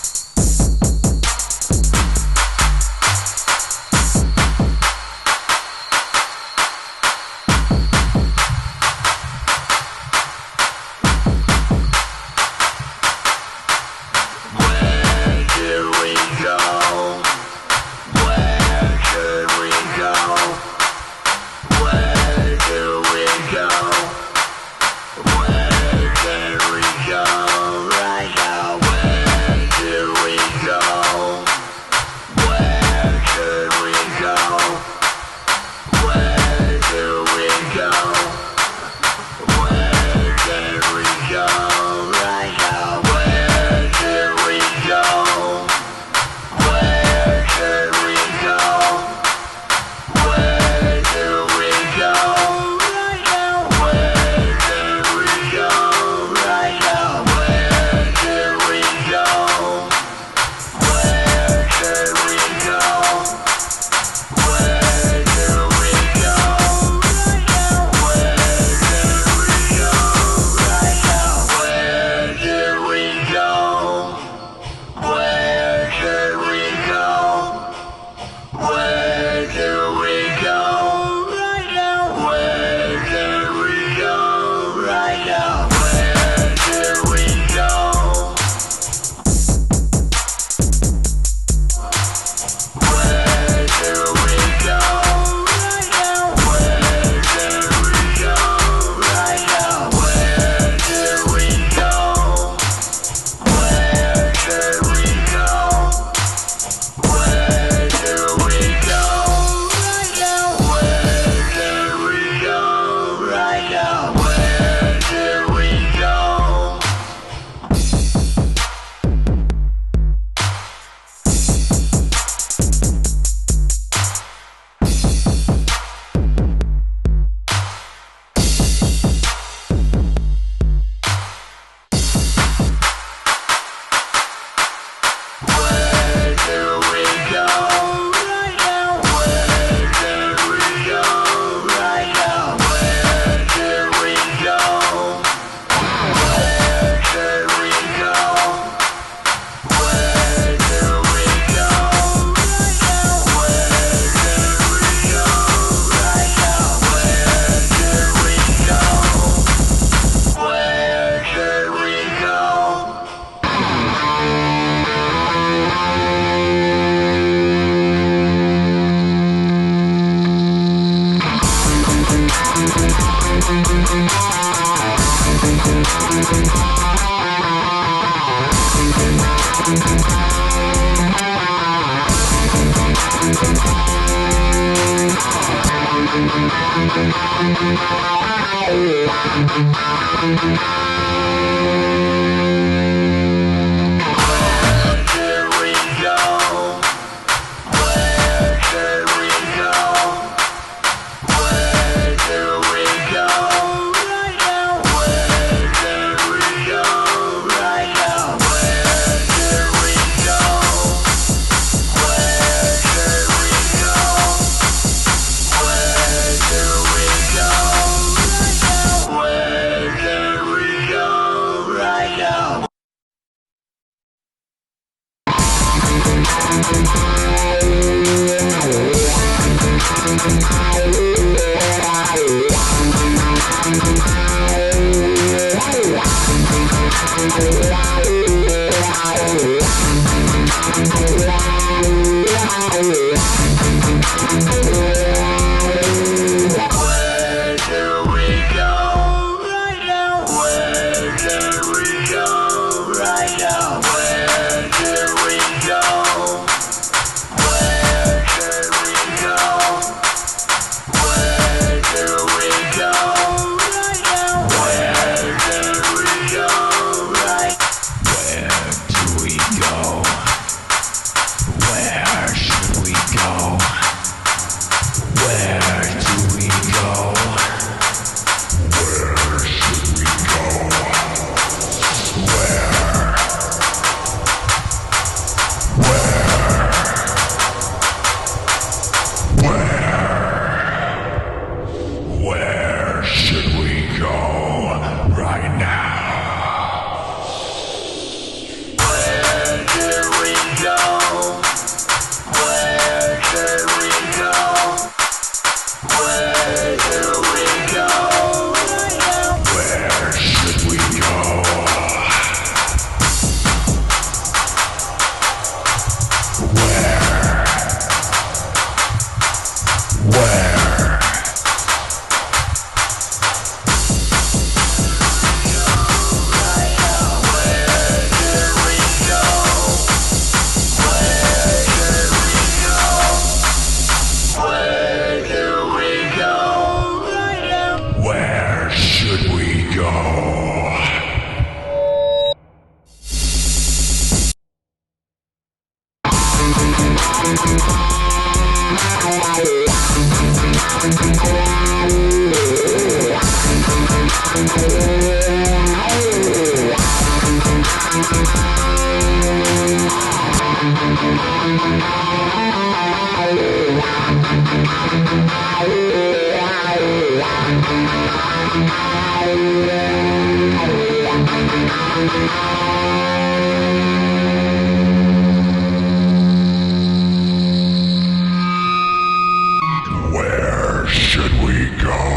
Where should we go?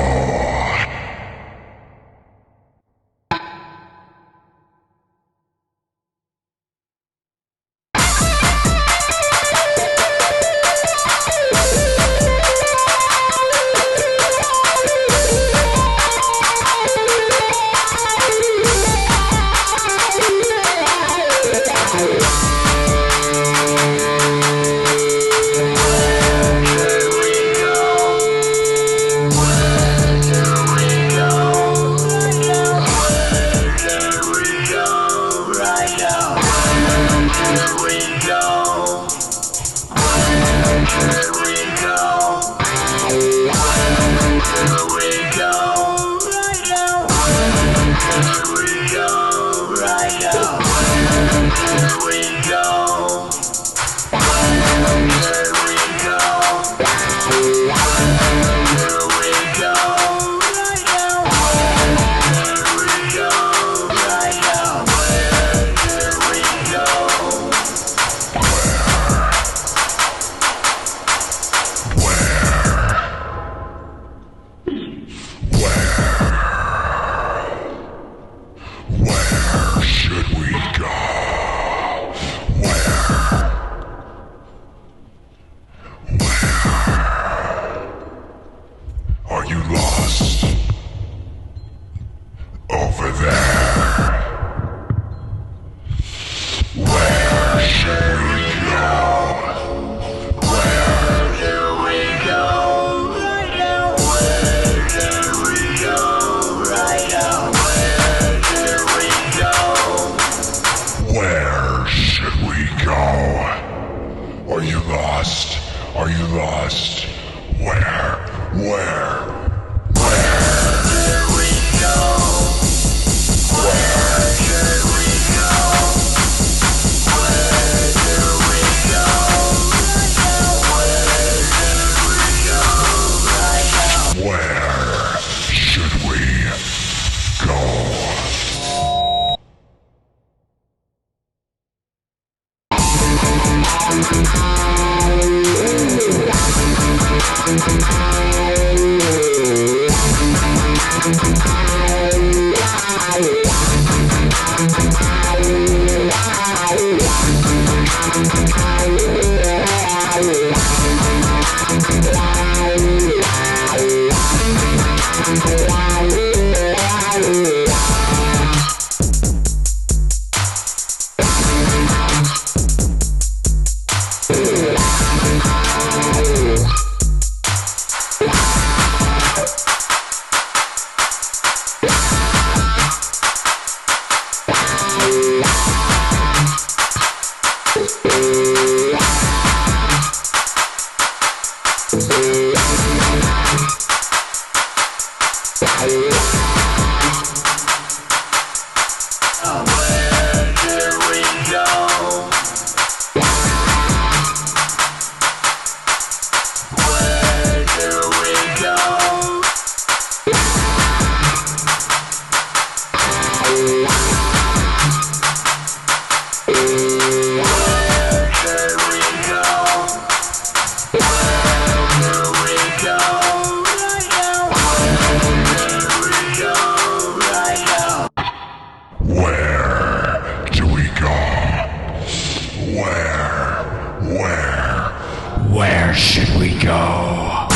just where did we go? Where did we go? Where did we go? Where should we go? Where should we go?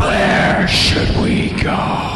Where should we go?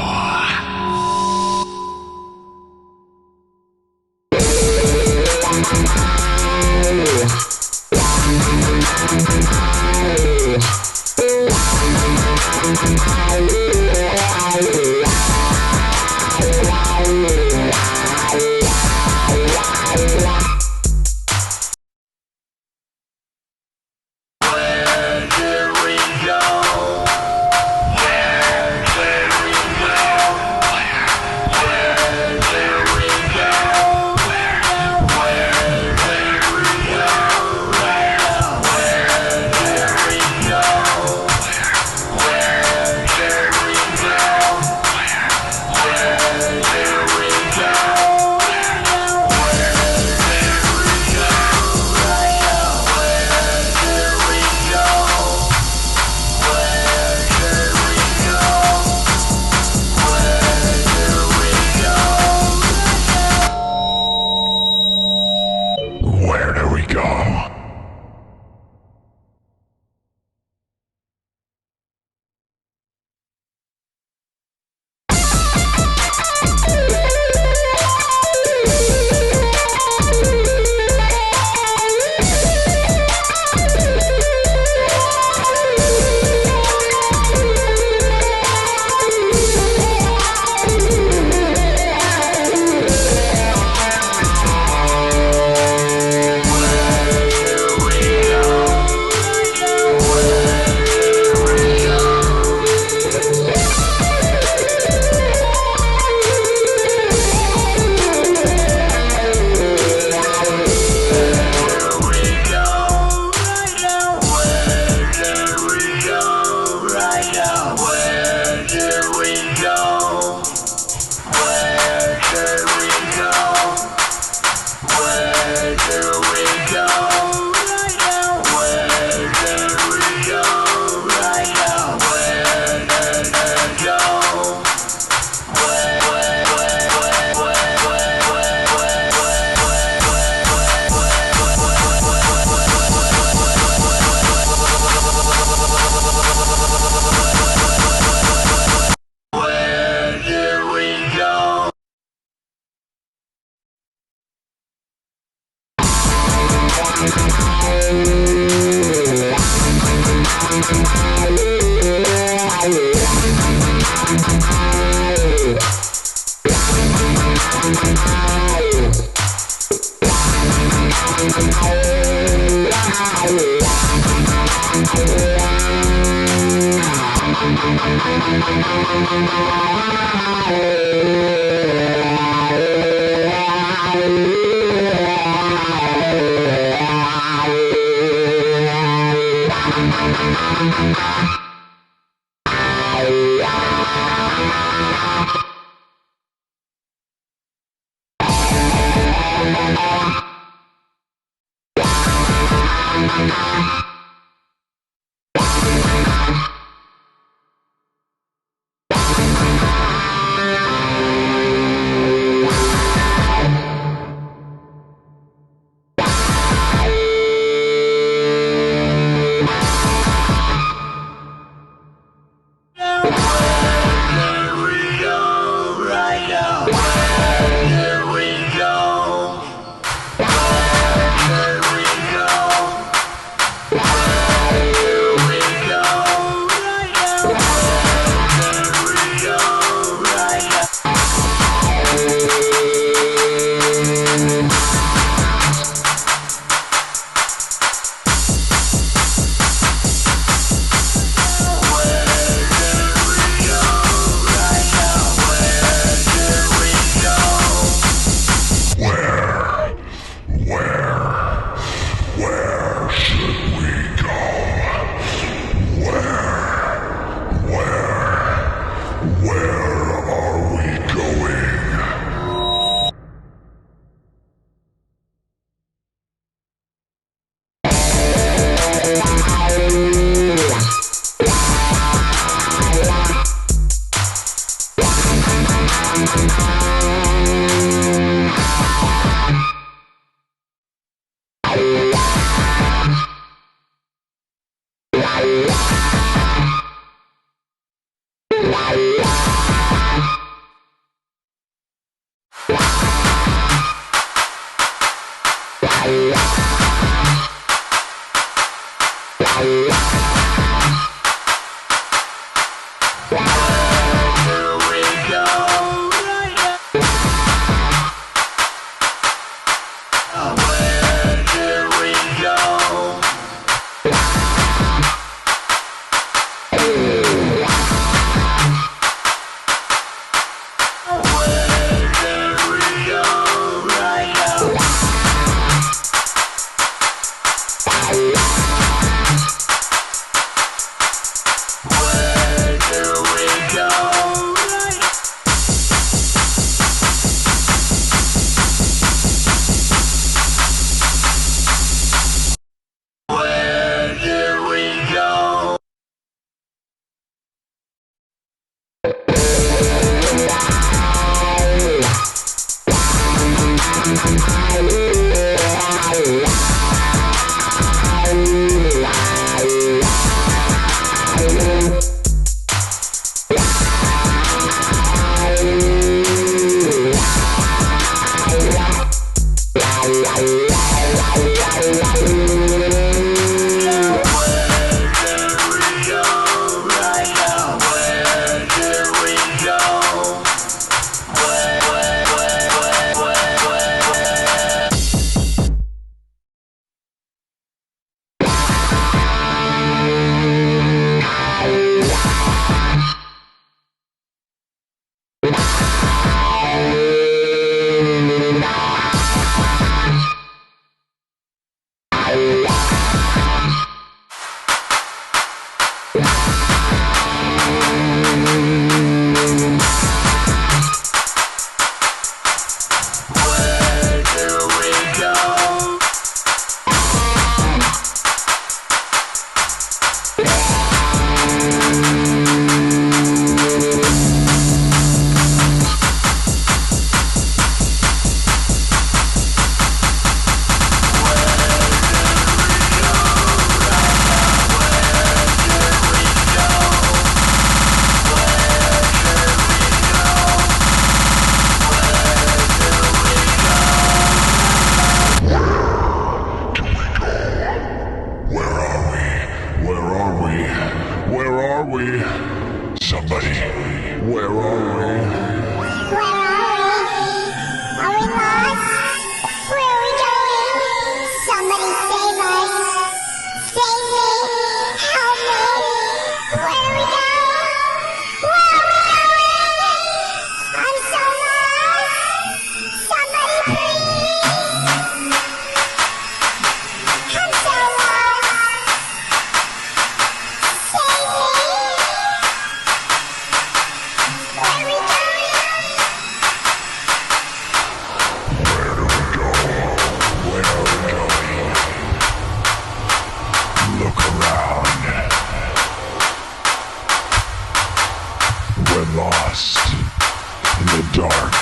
dark,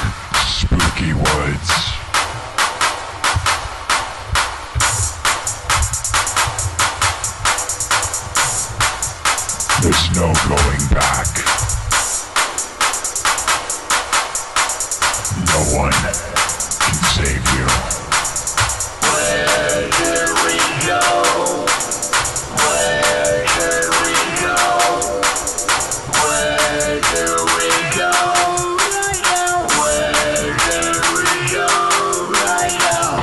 spooky woods. There's no going back. No one can save you. Where should we go? Where should we go? Where should we go right now? Where should we go right now?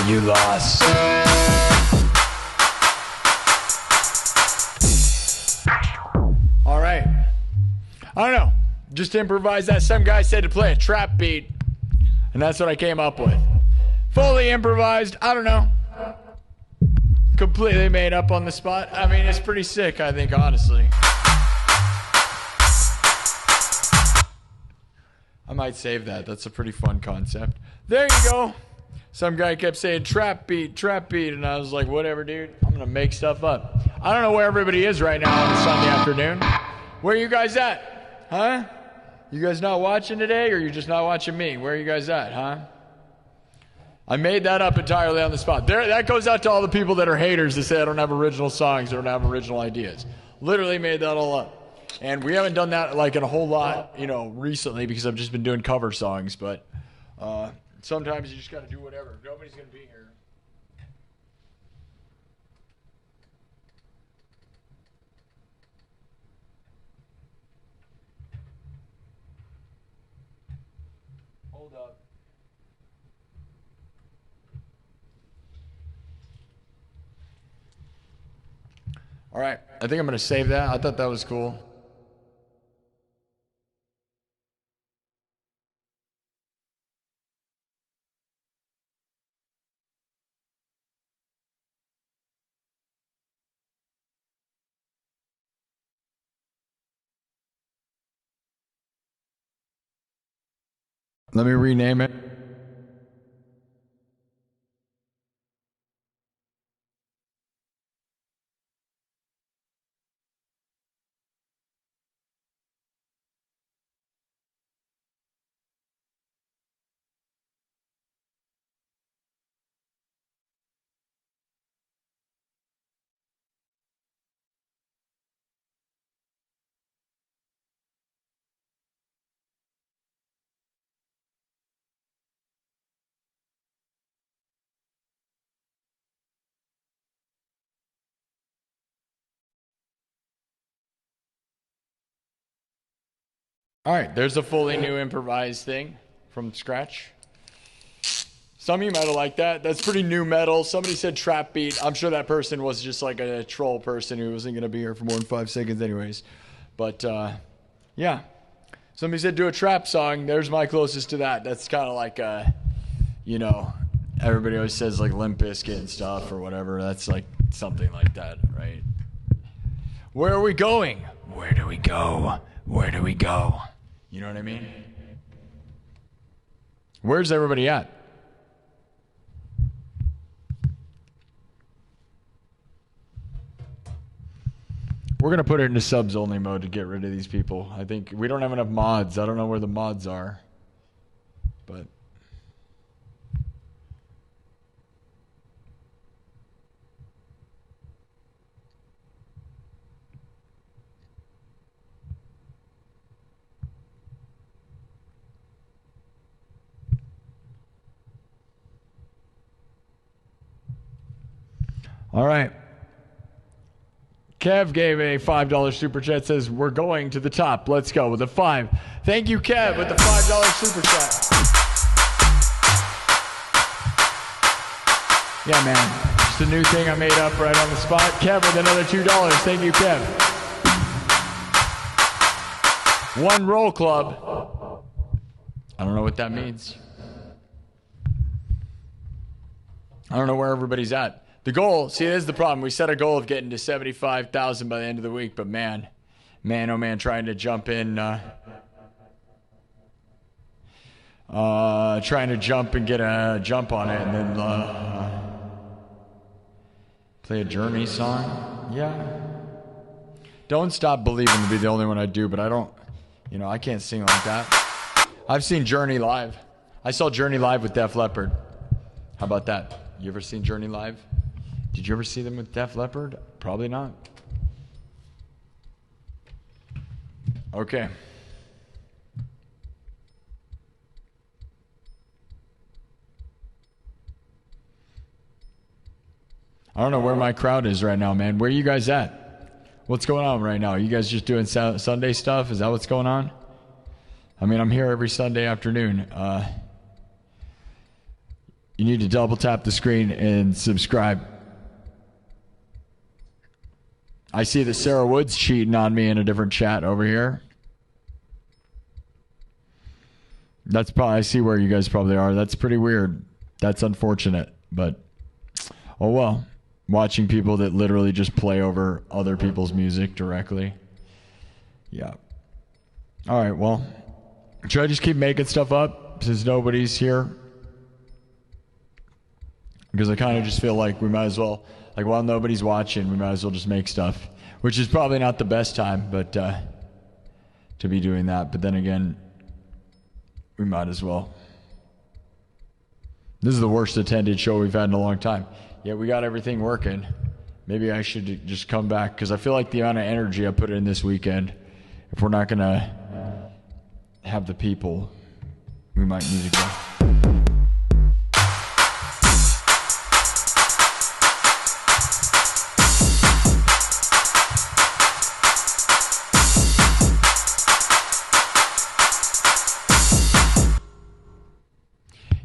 You lost. All right. I don't know. Just improvised that. Some guy said to play a trap beat, and that's what I came up with. Fully improvised. I don't know. Completely made up on the spot. I mean, it's pretty sick, I think, honestly. I might save that. That's a pretty fun concept. There you go. Some guy kept saying trap beat, and I was like, whatever, dude. I'm going to make stuff up. I don't know where everybody is right now on a Sunday afternoon. Where are you guys at? Huh? You guys not watching today, or you're just not watching me? Where are you guys at, huh? I made that up entirely on the spot. That goes out to all the people that are haters that say I don't have original songs, or don't have original ideas. Literally made that all up. And we haven't done that like in a whole lot, recently, because I've just been doing cover songs, but sometimes you just got to do whatever. Nobody's going to be here. Hold up. All right. I think I'm going to save that. I thought that was cool. Let me rename it. All right, there's a fully new improvised thing from scratch. Some of you might have liked that. That's pretty new metal. Somebody said trap beat. I'm sure that person was just like a troll person who wasn't going to be here for more than 5 seconds anyways. But, yeah. Somebody said do a trap song. There's my closest to that. That's kind of like, you know, everybody always says like Limp Bizkit and stuff or whatever. That's like something like that, right? Where are we going? Where do we go? Where do we go? You know what I mean? Where's everybody at? We're going to put it into subs only mode to get rid of these people. I think we don't have enough mods. I don't know where the mods are. But all right. Kev gave a $5 super chat, says, we're going to the top. Let's go with a 5. Thank you, Kev, with the $5 super chat. Yeah, man. Just a new thing I made up right on the spot. Kev with another $2. Thank you, Kev. One roll club. I don't know what that means. I don't know where everybody's at. The goal, see, this is the problem. We set a goal of getting to 75,000 by the end of the week, but man, oh man, trying to jump in, trying to jump and get a jump on it and then play a Journey song. Yeah. Don't Stop Believing to be the only one I do, but I don't, you know, I can't sing like that. I've seen Journey live. I saw Journey live with Def Leppard. How about that? You ever seen Journey live? Did you ever see them with Def Leppard? Probably not. Okay. I don't know where my crowd is right now, man. Where are you guys at? What's going on right now? Are you guys just doing Sunday stuff? Is that what's going on? I mean, I'm here every Sunday afternoon. You need to double tap the screen and subscribe. I see that Sarah Wood's cheating on me in a different chat over here. That's probably, I see where you guys probably are. That's pretty weird. That's unfortunate, but oh well. Watching people that literally just play over other people's music directly. Yeah. All right, well, should I just keep making stuff up since nobody's here? Because I kind of just feel like we might as well, like while nobody's watching, we might as well just make stuff, which is probably not the best time, but to be doing that. But then again, we might as well. This is the worst attended show we've had in a long time. Yeah, we got everything working. Maybe I should just come back because I feel like the amount of energy I put in this weekend, if we're not going to have the people, we might need to go.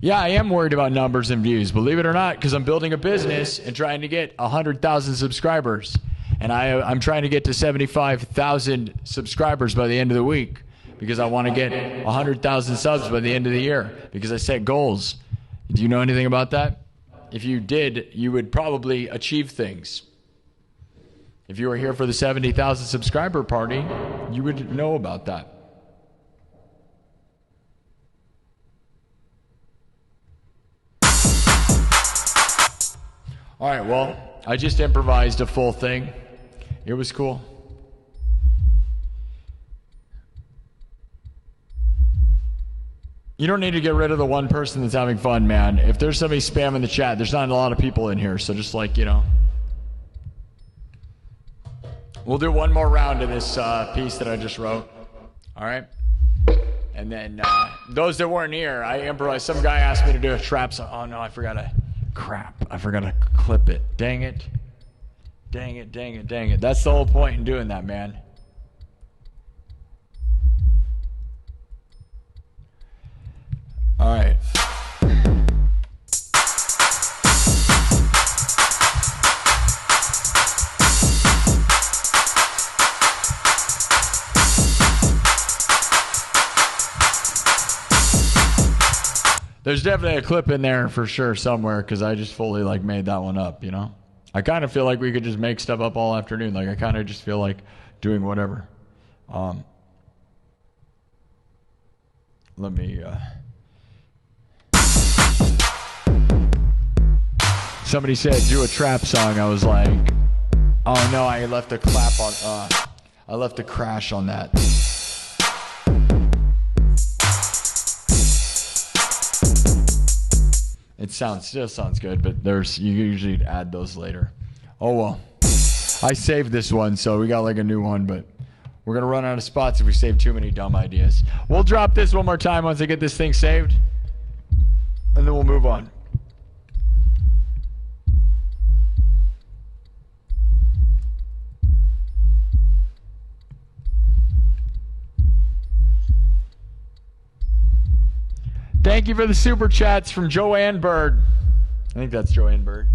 Yeah, I am worried about numbers and views, believe it or not, because I'm building a business and trying to get 100,000 subscribers. And I'm trying to get to 75,000 subscribers by the end of the week because I want to get 100,000 subs by the end of the year because I set goals. Do you know anything about that? If you did, you would probably achieve things. If you were here for the 70,000 subscriber party, you would know about that. All right, well, I just improvised a full thing. It was cool. You don't need to get rid of the one person that's having fun, man. If there's somebody spamming the chat, there's not a lot of people in here, so just like, you know. We'll do one more round of this piece that I just wrote. All right? And then those that weren't here, I improvised. Some guy asked me to do a trap song. Oh, no, I forgot to... Crap, I forgot to clip it. Dang it. Dang it, dang it, dang it. That's the whole point in doing that, man. All right. There's definitely a clip in there for sure somewhere because I just fully like made that one up, you know? I kind of feel like we could just make stuff up all afternoon. Like I kind of just feel like doing whatever. Let me... Somebody said do a trap song. I was like, oh no, I left a clap on... I left a crash on that. It still sounds good, but you usually add those later. Oh well. I saved this one, so we got like a new one, but we're gonna run out of spots if we save too many dumb ideas. We'll drop this one more time once I get this thing saved, and then we'll move on. Thank you for the super chats from Joanne Bird. I think that's Joanne Bird.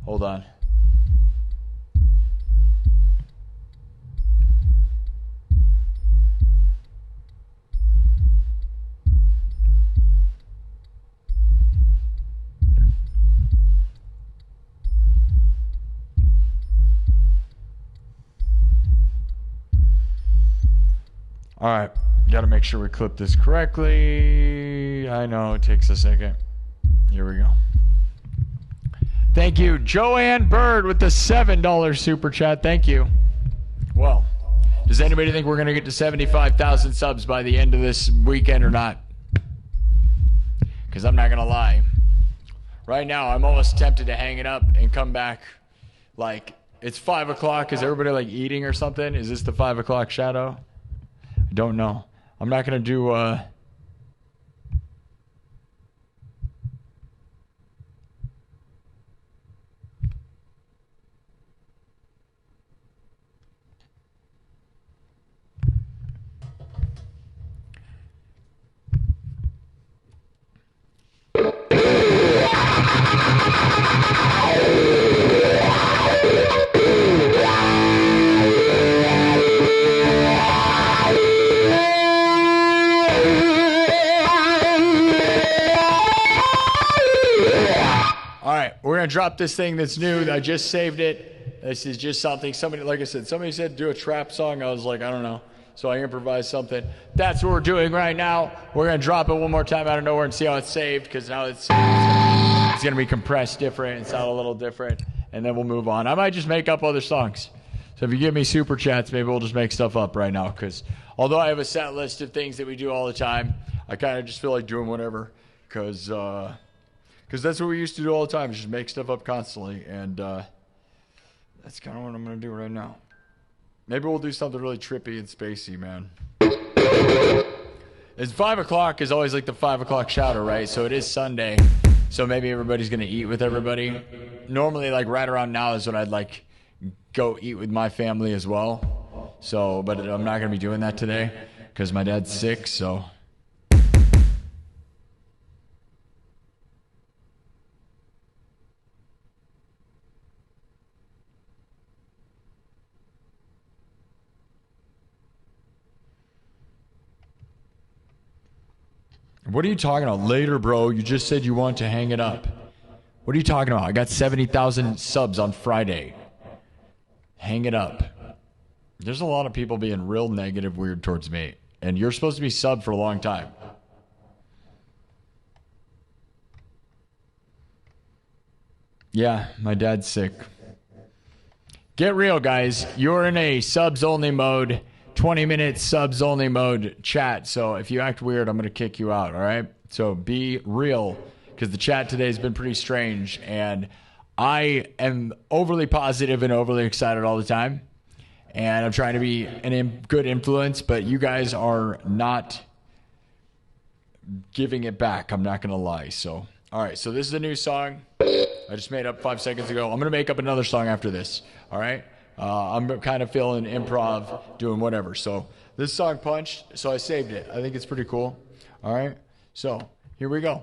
Hold on. All right. Got to make sure we clip this correctly. I know it takes a second. Here we go. Thank you, Joanne Bird, with the $7 super chat. Thank you. Well, does anybody think we're going to get to 75,000 subs by the end of this weekend or not? Because I'm not going to lie. Right now, I'm almost tempted to hang it up and come back. Like, it's 5 o'clock. Is everybody, like, eating or something? Is this the 5 o'clock shadow? I don't know. I'm not going to do... We're going to drop this thing that's new. I just saved it. This is just something. Somebody, like I said, somebody said do a trap song. I was like, I don't know. So I improvised something. That's what we're doing right now. We're going to drop it one more time out of nowhere and see how it's saved, because now it's going to be compressed different. It's not a little different. And then we'll move on. I might just make up other songs. So if you give me super chats, maybe we'll just make stuff up right now, because although I have a set list of things that we do all the time, I kind of just feel like doing whatever, because that's what we used to do all the time, just make stuff up constantly, and that's kind of what I'm going to do right now. Maybe we'll do something really trippy and spacey, man. It's 5 o'clock is always like the 5 o'clock shadow, right? So it is Sunday, so maybe everybody's going to eat with everybody. Normally, like right around now is when I'd like go eat with my family as well. So, but I'm not going to be doing that today because my dad's sick, so... What are you talking about? Later, bro. You just said you want to hang it up. What are you talking about? I got 70,000 subs on Friday. Hang it up. There's a lot of people being real negative, weird towards me. And you're supposed to be subbed for a long time. Yeah, my dad's sick. Get real, guys. You're in a subs-only mode. 20-minute subs-only mode chat. So if you act weird, I'm going to kick you out, all right? So be real, because the chat today has been pretty strange, and I am overly positive and overly excited all the time, and I'm trying to be a good influence, but you guys are not giving it back. I'm not going to lie. So, all right, so this is a new song I just made up 5 seconds ago. I'm going to make up another song after this, all right? I'm kind of feeling improv, doing whatever. So this song punched, so I saved it. I think it's pretty cool. All right? So Here we go.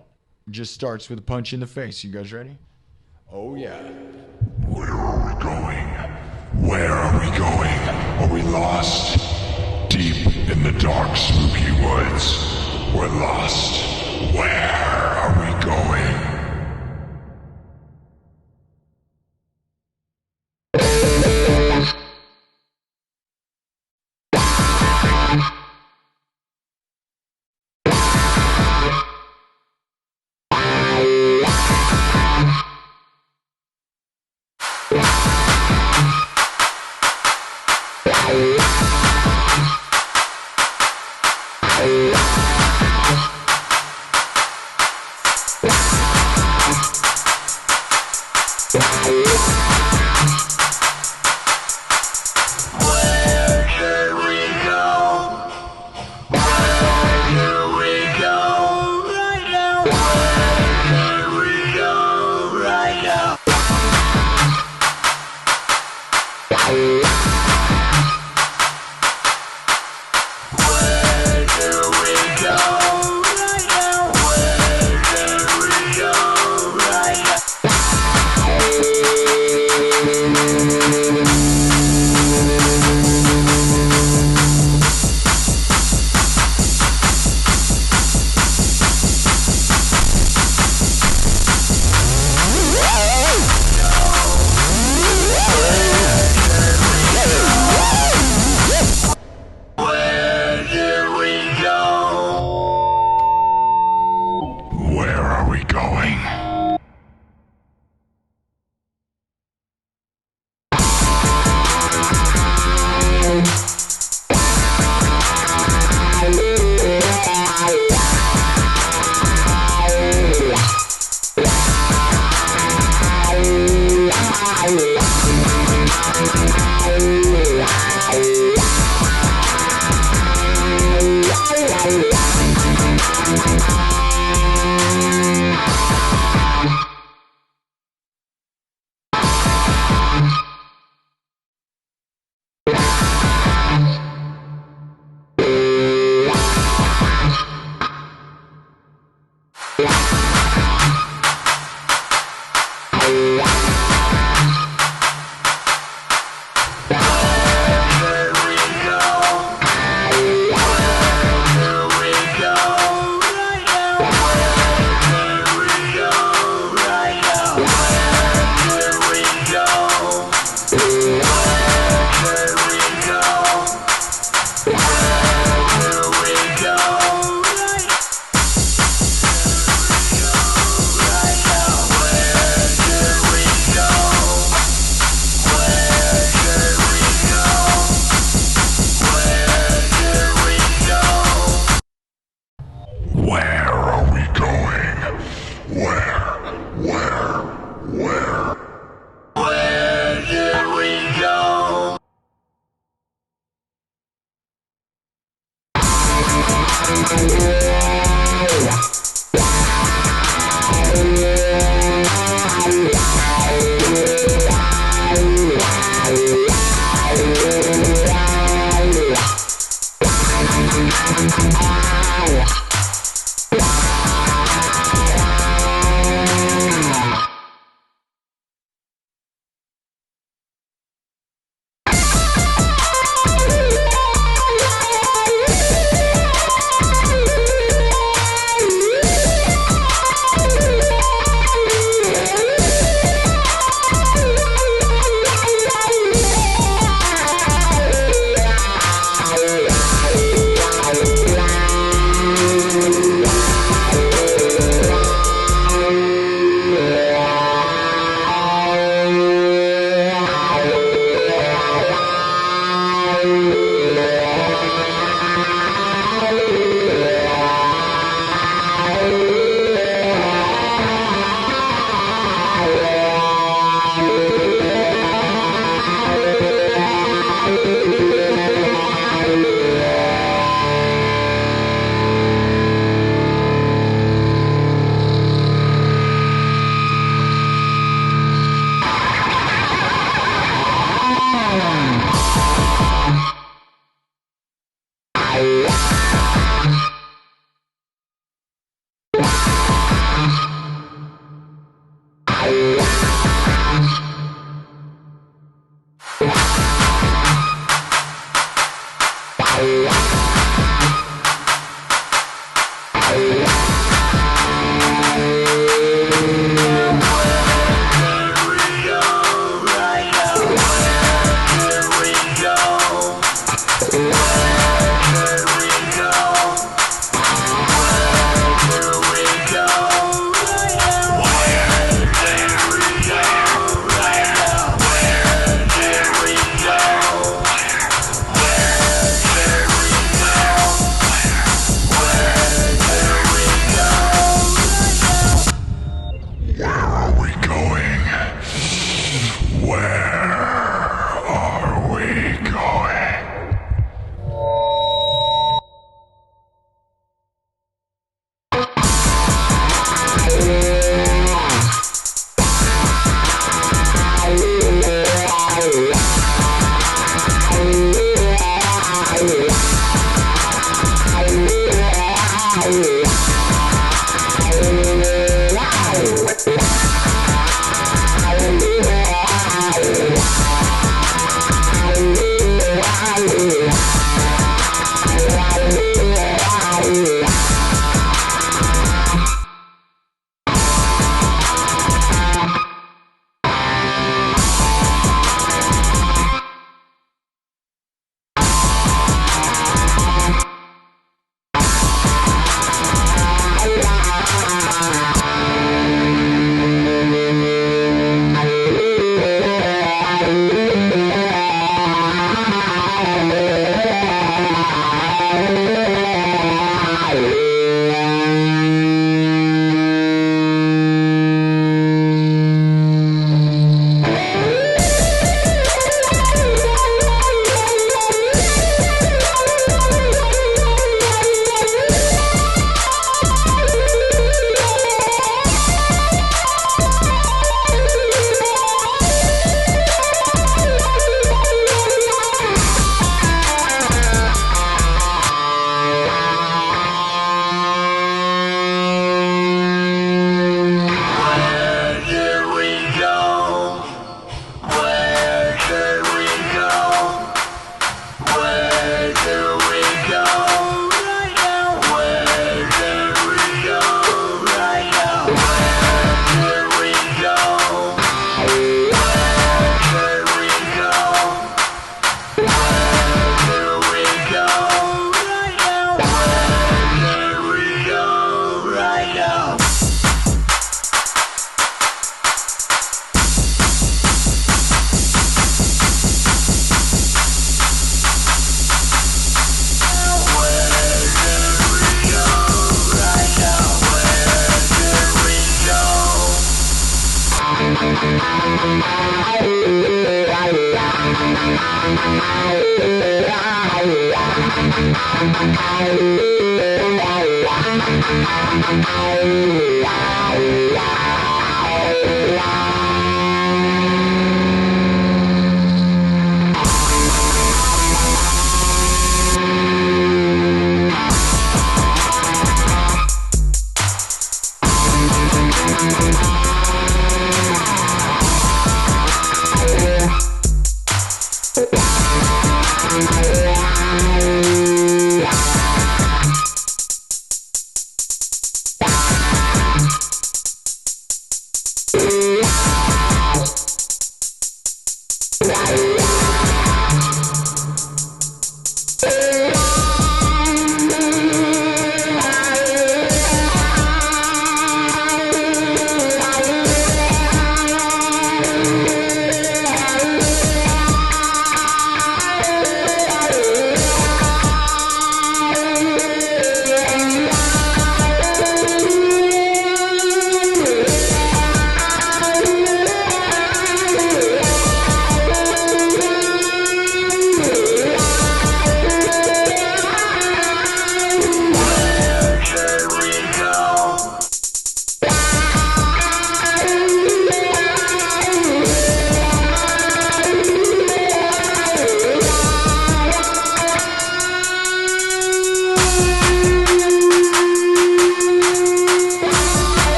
Just starts with a punch in the face. You guys ready? Oh, yeah. Where are we going? Where are we going? Are we lost? Deep in the dark, spooky woods. We're lost. Where are we going?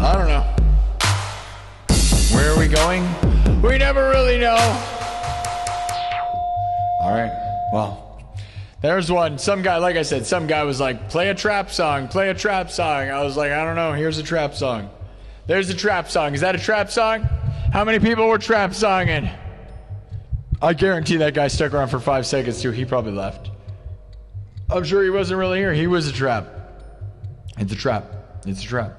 I don't know. Where are we going? We never really know. All right. Well, there's one. Some guy, like I said, some guy was like, play a trap song, play a trap song. I was like, I don't know. Here's a trap song. There's a trap song. Is that a trap song? How many people were trap songing? I guarantee that guy stuck around for 5 seconds too. He probably left. I'm sure he wasn't really here. He was a trap. It's a trap. It's a trap.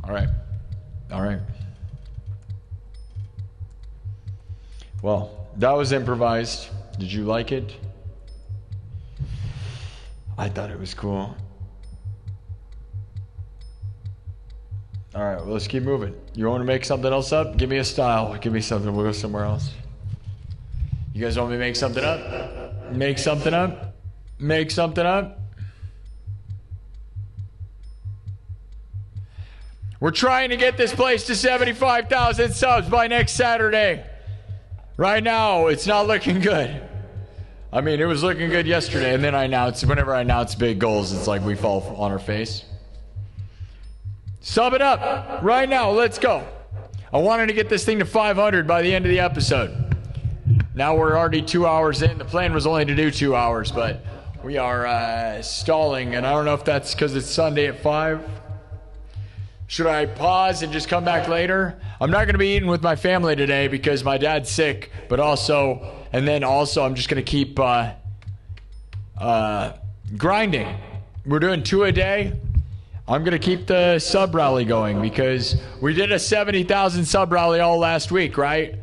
All right. All right. Well, that was improvised. Did you like it? I thought it was cool. All right, well, let's keep moving. You want to make something else up? Give me a style. Give me something. We'll go somewhere else. You guys want me to make something up? Make something up? Make something up? We're trying to get this place to 75,000 subs by next Saturday. Right now, it's not looking good. I mean, it was looking good yesterday, and then whenever I announce big goals, it's like we fall on our face. Sub it up right now. Let's go. I wanted to get this thing to 500 by the end of the episode. Now we're already 2 hours in. The plan was only to do 2 hours, but we are stalling, and I don't know if that's because it's Sunday at 5. Should I pause and just come back later? I'm not going to be eating with my family today because my dad's sick, but also I'm just going to keep grinding. We're doing 2 a day. I'm going to keep the sub rally going because we did a 70,000 sub rally all last week, right?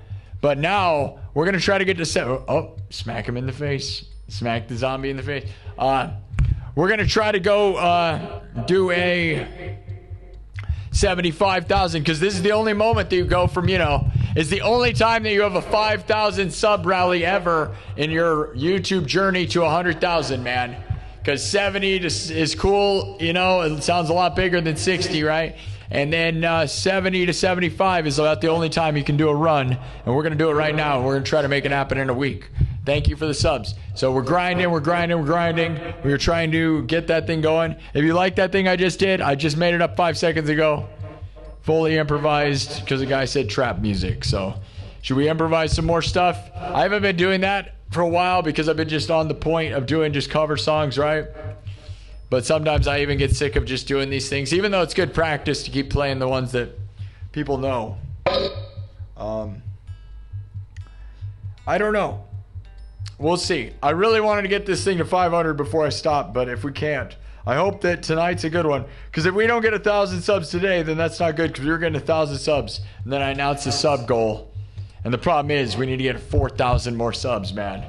But now we're going to try to get to smack him in the face. Smack the zombie in the face. We're going to try to go do a 75,000 because this is the only moment that you go from, it's the only time that you have a 5,000 sub rally ever in your YouTube journey to 100,000, man. Because 70 is cool, it sounds a lot bigger than 60, right? And then 70 to 75 is about the only time you can do a run. And we're going to do it right now. And we're going to try to make it happen in a week. Thank you for the subs. So we're grinding. We're trying to get that thing going. If you like that thing I just did, I just made it up 5 seconds ago. Fully improvised because the guy said trap music. So should we improvise some more stuff? I haven't been doing that for a while because I've been just on the point of doing just cover songs, right? But sometimes I even get sick of just doing these things, even though it's good practice to keep playing the ones that people know. I don't know. We'll see. I really wanted to get this thing to 500 before I stop, but if we can't, I hope that tonight's a good one. Because if we don't get 1,000 subs today, then that's not good because we're getting 1,000 subs. And then I announce the sub goal. And the problem is we need to get 4,000 more subs, man.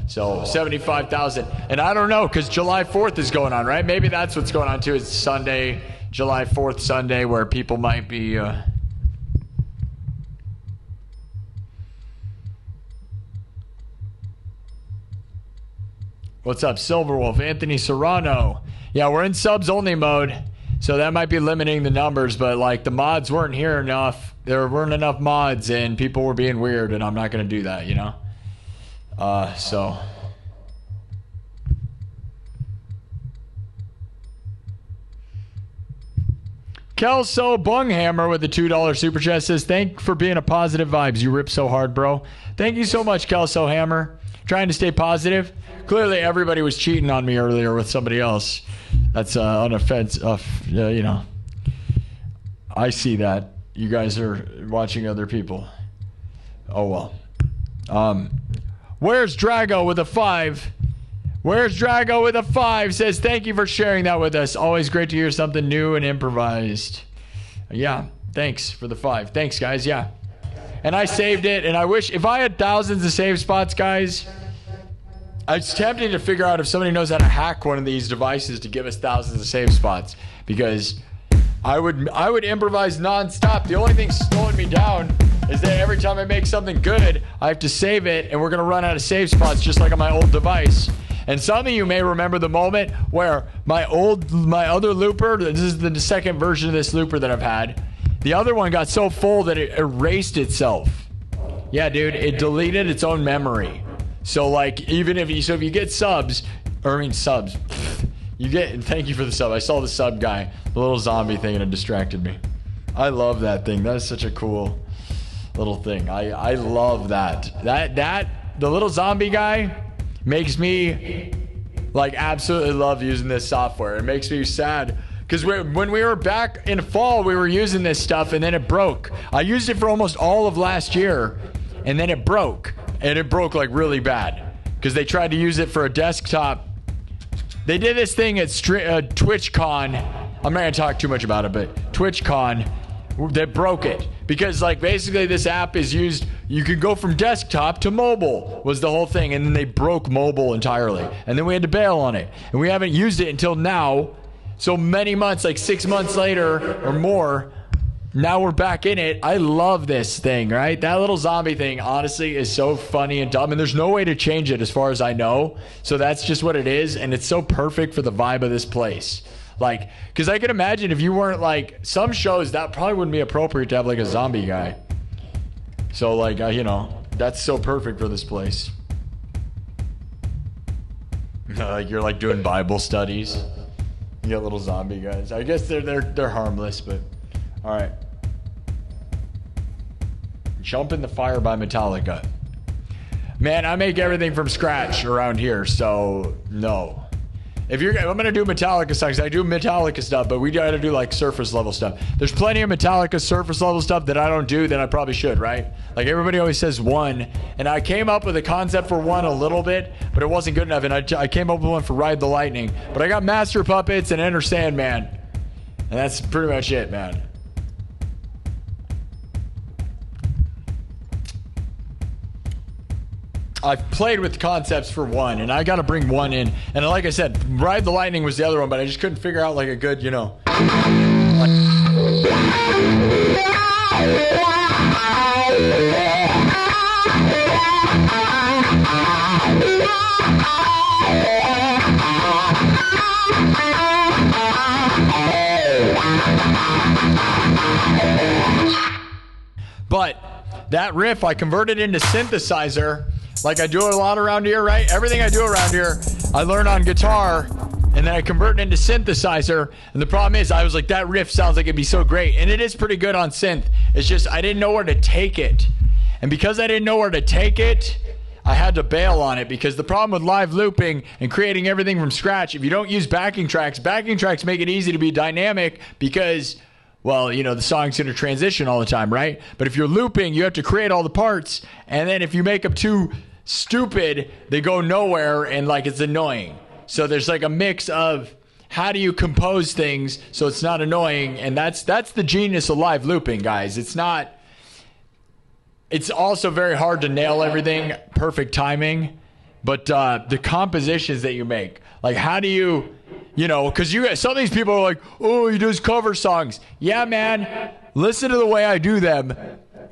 So 75,000. And I don't know because July 4th is going on, right? Maybe that's what's going on too. It's Sunday, July 4th Sunday, where people might be... What's up, Silverwolf? Anthony Serrano. Yeah, we're in subs only mode. So that might be limiting the numbers, but like the mods weren't here enough. There weren't enough mods and people were being weird and I'm not going to do that, so. Kelso Bunghammer with the $2 super chat says, thank for being a positive vibes. You rip so hard, bro. Thank you so much, Kelso Hammer. Trying to stay positive. Clearly everybody was cheating on me earlier with somebody else. That's an offense. I see that. You guys are watching other people. Oh, well. Where's Drago with a 5? Where's Drago with a 5? Says, thank you for sharing that with us. Always great to hear something new and improvised. Yeah, thanks for the 5. Thanks, guys. Yeah. And I saved it, and I wish, if I had thousands of save spots, guys, it's tempting to figure out if somebody knows how to hack one of these devices to give us thousands of save spots, because I would improvise nonstop. The only thing slowing me down is that every time I make something good, I have to save it, and we're going to run out of save spots just like on my old device. And some of you may remember the moment where my other looper, this is the second version of this looper that I've had, the other one got so full that it erased itself. Yeah, dude, it deleted its own memory. So like, even if you get subs, Thank you for the sub. I saw the sub guy, the little zombie thing, and it distracted me. I love that thing. That is such a cool little thing. I love that. The little zombie guy makes me like absolutely love using this software. It makes me sad because when we were back in fall, we were using this stuff and then it broke. I used it for almost all of last year and then it broke. And it broke like really bad because they tried to use it for a desktop. They did this thing at TwitchCon. I'm not going to talk too much about it, but TwitchCon, they broke it because like basically this app is used, you could go from desktop to mobile was the whole thing, and then they broke mobile entirely, and then we had to bail on it, and we haven't used it until now. So many months, like 6 months later or more, now we're back in it. I love this thing, right? That little zombie thing honestly is so funny and dumb, and there's no way to change it as far as I know, so that's just what it is, and it's so perfect for the vibe of this place. Like, because I can imagine if you weren't like, some shows that probably wouldn't be appropriate to have like a zombie guy. So like, you know, that's so perfect for this place. Like you're like doing Bible studies. You got little zombie guys. I guess they're harmless, but all right. Jump in the Fire by Metallica. Man, I make everything from scratch around here, so no. If I'm gonna do Metallica songs, I do Metallica stuff, but we gotta do like surface level stuff. There's plenty of Metallica surface level stuff that I don't do that I probably should, right? Like everybody always says one, and I came up with a concept for one a little bit, but it wasn't good enough, and I came up with one for Ride the Lightning. But I got Master Puppets and Enter Sandman, and that's pretty much it, man. I've played with concepts for one, and I got to bring one in. And like I said, Ride the Lightning was the other one, but I just couldn't figure out like a good, you know. But that riff, I converted into synthesizer. Like I do a lot around here, right? Everything I do around here, I learn on guitar, and then I convert it into synthesizer. And the problem is, I was like, that riff sounds like it'd be so great. And it is pretty good on synth. It's just, I didn't know where to take it. And because I didn't know where to take it, I had to bail on it. Because the problem with live looping and creating everything from scratch, if you don't use backing tracks make it easy to be dynamic because, well, you know, the song's going to transition all the time, right? But if you're looping, you have to create all the parts. And then if you make them too stupid, they go nowhere, and like it's annoying. So there's like a mix of how do you compose things so it's not annoying, and that's the genius of live looping, guys. It's also very hard to nail everything, perfect timing, but the compositions that you make, like how do you know, because some of these people are like, oh, he does cover songs. Yeah, man, listen to the way I do them.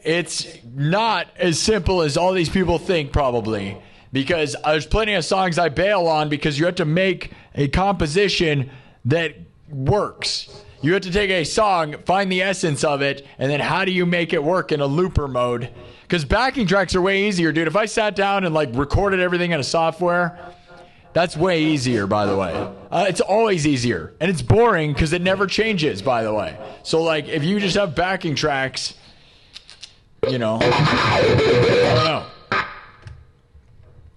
It's not as simple as all these people think, probably, because there's plenty of songs I bail on because you have to make a composition that works. You have to take a song, find the essence of it, and then how do you make it work in a looper mode? Because backing tracks are way easier, dude. If I sat down and like recorded everything in a software, that's way easier, by the way. It's always easier, and it's boring because it never changes, by the way. So like if you just have backing tracks, you know, I don't know.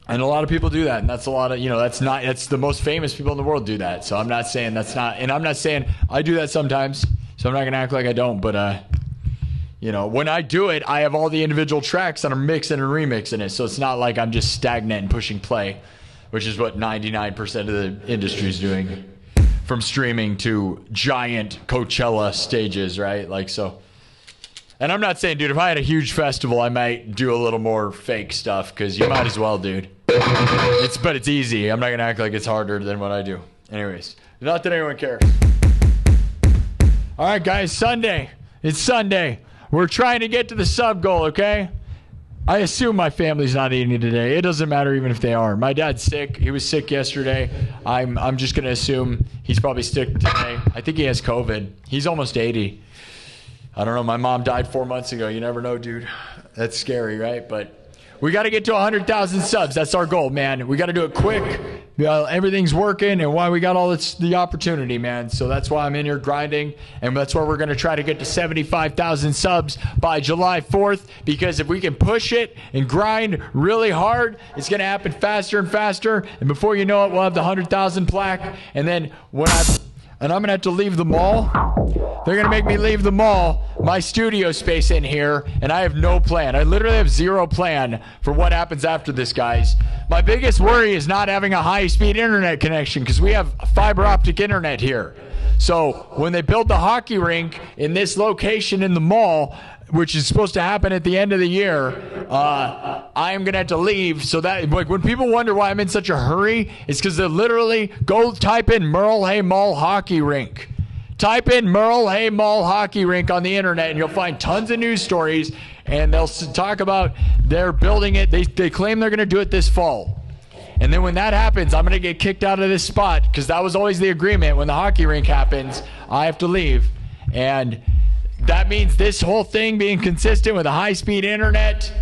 And a lot of people do that, and that's a lot of, you know, that's the most famous people in the world do that. So I'm not saying that's not, and I'm not saying I do that sometimes, so I'm not going to act like I don't, but, you know, when I do it, I have all the individual tracks and I'm mixing and remixing it, so it's not like I'm just stagnant and pushing play, which is what 99% of the industry is doing, from streaming to giant Coachella stages, right? Like, so. And I'm not saying, dude, if I had a huge festival, I might do a little more fake stuff, because you might as well, dude. But it's easy. I'm not going to act like it's harder than what I do. Anyways, not that anyone cares. All right, guys, Sunday. It's Sunday. We're trying to get to the sub goal, okay? I assume my family's not eating today. It doesn't matter even if they are. My dad's sick. He was sick yesterday. I'm just going to assume he's probably sick today. I think he has COVID. He's almost 80. I don't know. My mom died 4 months ago. You never know, dude. That's scary, right? But we got to get to 100,000 subs. That's our goal, man. We got to do it quick. everything's working and why we got all this, the opportunity, man. So that's why I'm in here grinding, and that's why we're going to try to get to 75,000 subs by July 4th, because if we can push it and grind really hard, it's going to happen faster and faster, and before you know it, we'll have the 100,000 plaque, and then I'm going to have to leave the mall. They're going to make me leave the mall, my studio space in here, and I have no plan. I literally have zero plan for what happens after this, guys. My biggest worry is not having a high-speed internet connection, because we have fiber optic internet here. So when they build the hockey rink in this location in the mall, which is supposed to happen at the end of the year, I am going to have to leave. So that, like, when people wonder why I'm in such a hurry, it's because they literally go type in Merle Hay Mall hockey rink. Type in Merle Hay Mall hockey rink on the internet, and you'll find tons of news stories, and they'll talk about they're building it. They claim they're going to do it this fall. And then when that happens, I'm going to get kicked out of this spot, because that was always the agreement. When the hockey rink happens, I have to leave. And that means this whole thing being consistent with a high-speed internet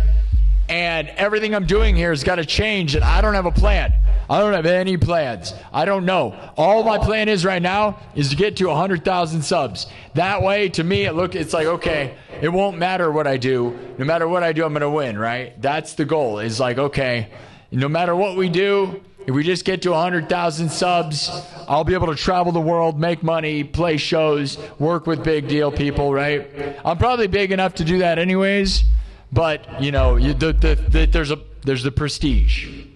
and everything I'm doing here has got to change, and I don't have a plan. I don't have any plans. I don't know. All my plan is right now is to get to 100,000 subs. That way, to me, it's like, okay, it won't matter what I do. No matter what I do, I'm going to win, right? That's the goal. Is like, okay, no matter what we do, if we just get to 100,000 subs, I'll be able to travel the world, make money, play shows, work with big deal people, right? I'm probably big enough to do that anyways, but, you know, there's the prestige.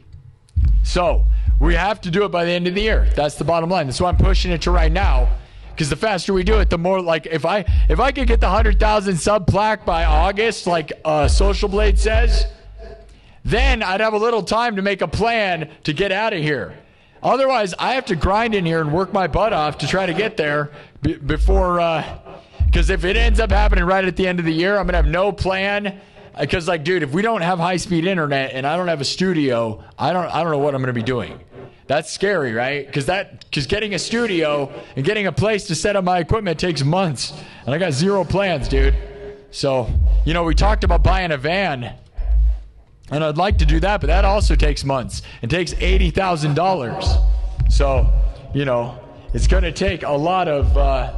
So we have to do it by the end of the year. That's the bottom line. That's why I'm pushing it to right now, because the faster we do it, the more, like, if I could get the 100,000 sub plaque by August, like Social Blade says, then I'd have a little time to make a plan to get out of here. Otherwise, I have to grind in here and work my butt off to try to get there before, because if it ends up happening right at the end of the year, I'm going to have no plan. Because, like, dude, if we don't have high-speed internet and I don't have a studio, I don't know what I'm going to be doing. That's scary, right? Because getting a studio and getting a place to set up my equipment takes months, and I got zero plans, dude. So, you know, we talked about buying a van. And I'd like to do that, but that also takes months. It takes $80,000. So, you know, it's going to take a lot of, a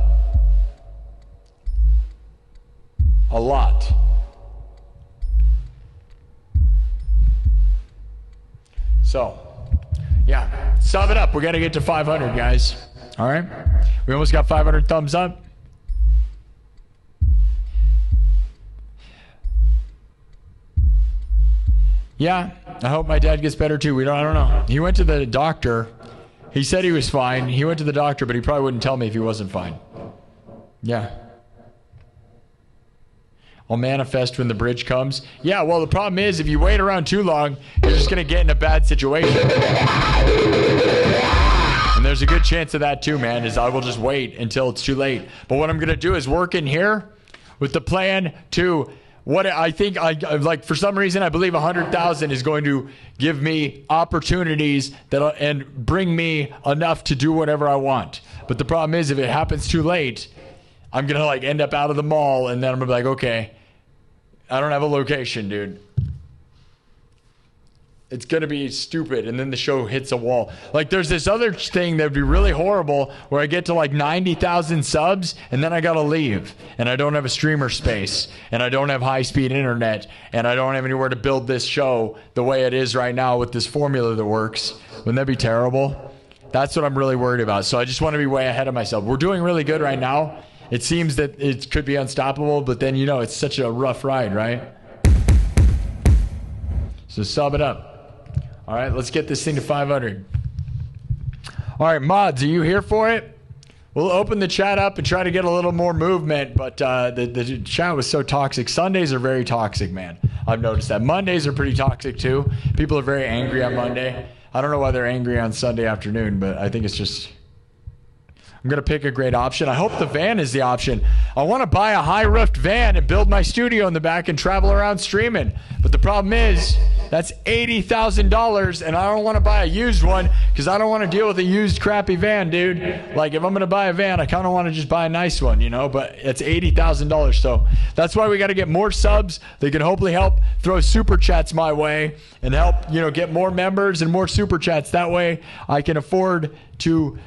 lot. So, yeah, sum it up. We're going to get to 500, guys. All right? We almost got 500 thumbs up. Yeah, I hope my dad gets better too. I don't know. He went to the doctor. He said he was fine. He went to the doctor, but he probably wouldn't tell me if he wasn't fine. Yeah. I'll manifest when the bridge comes. Yeah, well, the problem is if you wait around too long, you're just going to get in a bad situation. And there's a good chance of that too, man, is I will just wait until it's too late. But what I'm going to do is work in here with the plan to... What I think, like, for some reason, I believe 100,000 is going to give me opportunities and bring me enough to do whatever I want. But the problem is, if it happens too late, I'm going to, like, end up out of the mall, and then I'm going to be like, okay, I don't have a location, dude. It's going to be stupid, and then the show hits a wall. Like, there's this other thing that would be really horrible where I get to, like, 90,000 subs, and then I got to leave, and I don't have a streamer space, and I don't have high-speed internet, and I don't have anywhere to build this show the way it is right now with this formula that works. Wouldn't that be terrible? That's what I'm really worried about. So I just want to be way ahead of myself. We're doing really good right now. It seems that it could be unstoppable, but then, you know, it's such a rough ride, right? So sub it up. All right, let's get this thing to 500. All right, mods, are you here for it? We'll open the chat up and try to get a little more movement, but the chat was so toxic. Sundays are very toxic, man. I've noticed that. Mondays are pretty toxic, too. People are very angry on Monday. I don't know why they're angry on Sunday afternoon, but I think it's just... I'm going to pick a great option. I hope the van is the option. I want to buy a high-roofed van and build my studio in the back and travel around streaming. But the problem is That's $80,000, and I don't want to buy a used one because I don't want to deal with a used crappy van, dude. Like, if I'm going to buy a van, I kind of want to just buy a nice one, you know, but it's $80,000. So that's why we got to get more subs. They can hopefully help throw super chats my way and help, you know, get more members and more super chats. That way I can afford to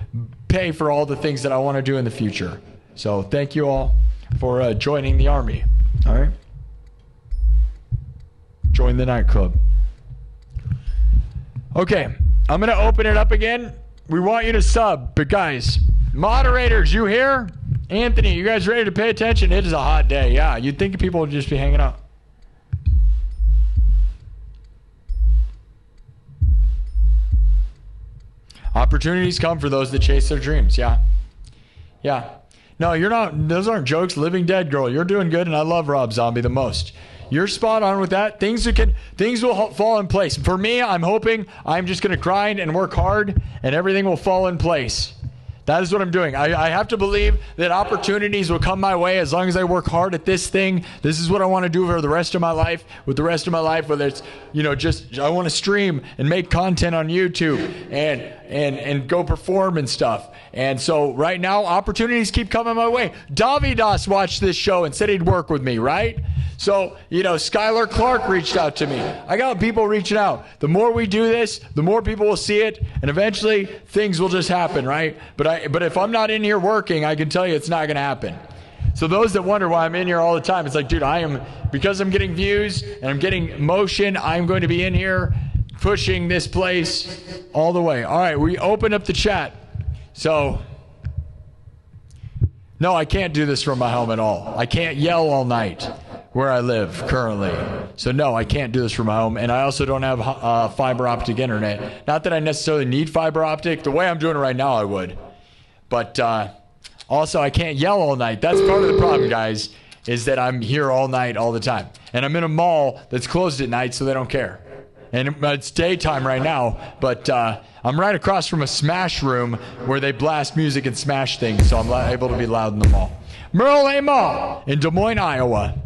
pay for all the things that I want to do in the future. So thank you all for joining the army. All right. Join the nightclub. Okay, I'm going to open it up again. We want you to sub, but guys, moderators, you here? Anthony, you guys ready to pay attention? It is a hot day. Yeah, you'd think people would just be hanging out. Opportunities come for those that chase their dreams. Yeah. Yeah. No, you're not. Those aren't jokes. Living Dead girl, you're doing good, and I love Rob Zombie the most. You're spot on with that. Things will fall in place. For me, I'm hoping I'm just going to grind and work hard, and everything will fall in place. That is what I'm doing. I have to believe that opportunities will come my way as long as I work hard at this thing. This is what I want to do for the rest of my life. With the rest of my life, whether it's, you know, just I want to stream and make content on YouTube and go perform and stuff. And so right now, opportunities keep coming my way. Davidas watched this show and said he'd work with me, right? So, you know, Skylar Clark reached out to me. I got people reaching out. The more we do this, the more people will see it, and eventually things will just happen, right? But if I'm not in here working, I can tell you it's not going to happen. So those that wonder why I'm in here all the time, it's like, dude, because I'm getting views and I'm getting motion, I'm going to be in here pushing this place all the way. All right, we open up the chat. So, no, I can't do this from my home at all. I can't yell all night where I live currently. So no, I can't do this from my home. And I also don't have fiber optic internet. Not that I necessarily need fiber optic. The way I'm doing it right now, I would. But also, I can't yell all night. That's part of the problem, guys, is that I'm here all night, all the time. And I'm in a mall that's closed at night, so they don't care. And it's daytime right now, but I'm right across from a Smash room where they blast music and smash things, so I'm able to be loud in the mall. Merle A. Mall in Des Moines, Iowa.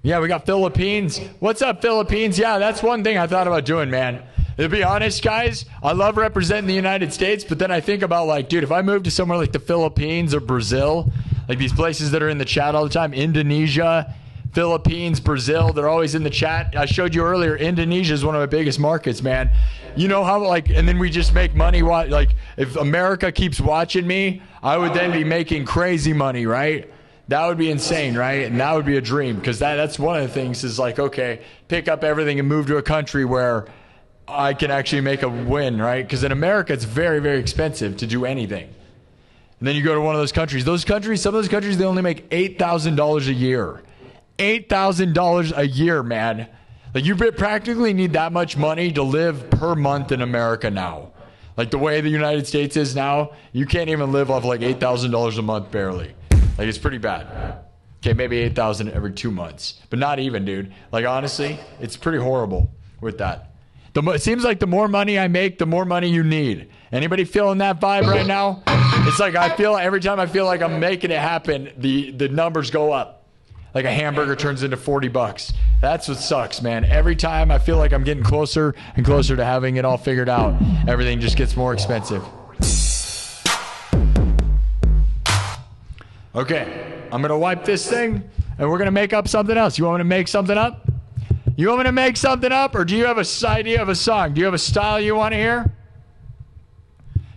Yeah, we got Philippines. What's up, Philippines? Yeah, that's one thing I thought about doing, man. To be honest, guys, I love representing the United States, but then I think about, like, dude, if I move to somewhere like the Philippines or Brazil, like these places that are in the chat all the time, Indonesia, Philippines, Brazil, they're always in the chat. I showed you earlier, Indonesia is one of my biggest markets, man. You know how, like, and then we just make money. Like, if America keeps watching me, I would then be making crazy money, right? That would be insane, right? And that would be a dream, because that's one of the things is like, okay, pick up everything and move to a country where I can actually make a win, right? Because in America, it's very, very expensive to do anything. And then you go to one of those countries. Some of those countries, they only make $8,000 a year. $8,000 a year, man. Like, you practically need that much money to live per month in America now. Like, the way the United States is now, you can't even live off like $8,000 a month barely. Like, it's pretty bad. Okay, maybe $8,000 every 2 months. But not even, dude. Like, honestly, it's pretty horrible with that. It seems like the more money I make, the more money you need. Anybody feeling that vibe right now? It's like every time I feel like I'm making it happen, the numbers go up. Like a hamburger turns into $40. That's what sucks, man. Every time I feel like I'm getting closer and closer to having it all figured out, everything just gets more expensive. Okay, I'm going to wipe this thing, and we're going to make up something else. You want me to make something up? You want me to make something up, or do you have an idea of a song? Do you have a style you want to hear?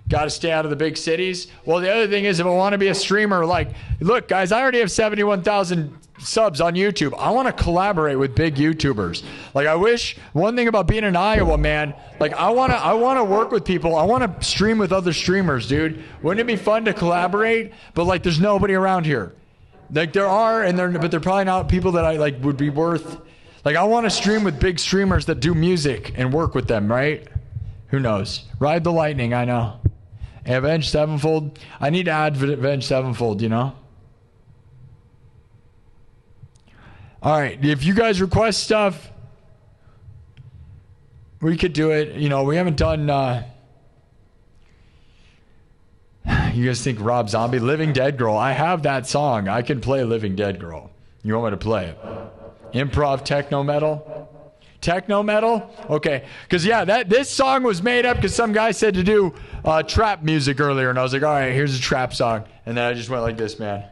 Got to stay out of the big cities. Well, the other thing is, if I want to be a streamer, like, look, guys, I already have 71,000 subs on YouTube. I want to collaborate with big YouTubers. Like, I wish, one thing about being in Iowa, man, like, I want to work with people. I want to stream with other streamers, dude. Wouldn't it be fun to collaborate? But, like, there's nobody around here. Like, there are, but they're probably not people that I, like, would be worth. Like, I want to stream with big streamers that do music and work with them, right? Who knows? Ride the lightning, I know. Avenged Sevenfold. I need to add Avenged Sevenfold, you know? All right, if you guys request stuff, we could do it. You know, we haven't done You guys think Rob Zombie? Living Dead Girl. I have that song. I can play Living Dead Girl. You want me to play it? Improv techno metal? Techno metal? Okay. Because, yeah, this song was made up because some guy said to do trap music earlier. And I was like, all right, here's a trap song. And then I just went like this, man.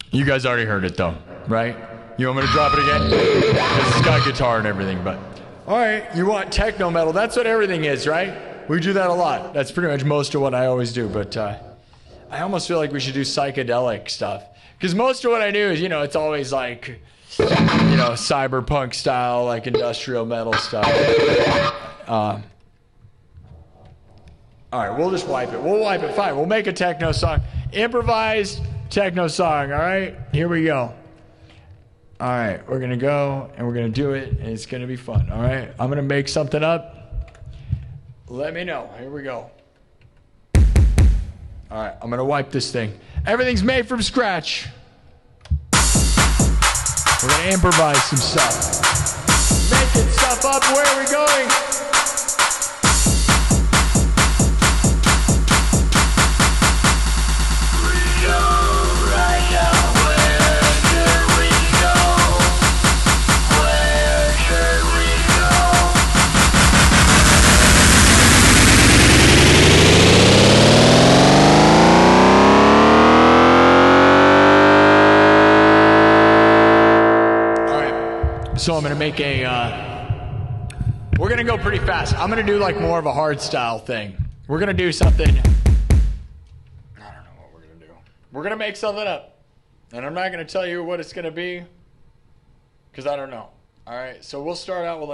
You guys already heard it though, right? You want me to drop it again? It's got guitar and everything, but... All right, you want techno metal. That's what everything is, right? We do that a lot. That's pretty much most of what I always do, but I almost feel like we should do psychedelic stuff. Because most of what I do is, it's always like, cyberpunk style, like industrial metal stuff. All right, we'll just wipe it. We'll wipe it, fine. We'll make a techno song. Improvised techno song, all right? Here we go. All right, we're going to go, and we're going to do it, and it's going to be fun, all right? I'm going to make something up. Let me know. Here we go. All right, I'm going to wipe this thing. Everything's made from scratch. We're going to improvise some stuff. Making stuff up. Where are we going? So I'm going to make we're going to go pretty fast. I'm going to do like more of a hard style thing. We're going to do something. I don't know what we're going to do. We're going to make something up. And I'm not going to tell you what it's going to be because I don't know. All right. So we'll start out with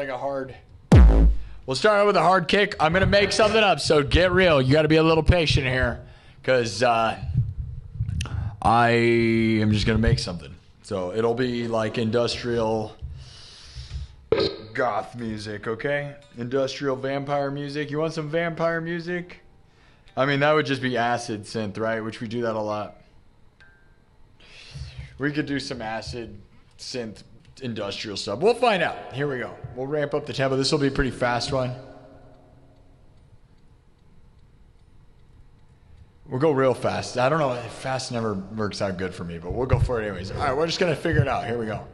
we'll start out with a hard kick. I'm going to make something up. So get real. You got to be a little patient here because I am just going to make something. So it'll be like industrial goth music, okay? Industrial vampire music. You want some vampire music? I mean, that would just be acid synth, right? Which we do that a lot. We could do some acid synth industrial stuff. We'll find out. Here we go. We'll ramp up the tempo. This will be a pretty fast one. We'll go real fast. I don't know. Fast never works out good for me, but we'll go for it anyways. All right, we're just going to figure it out. Here we go.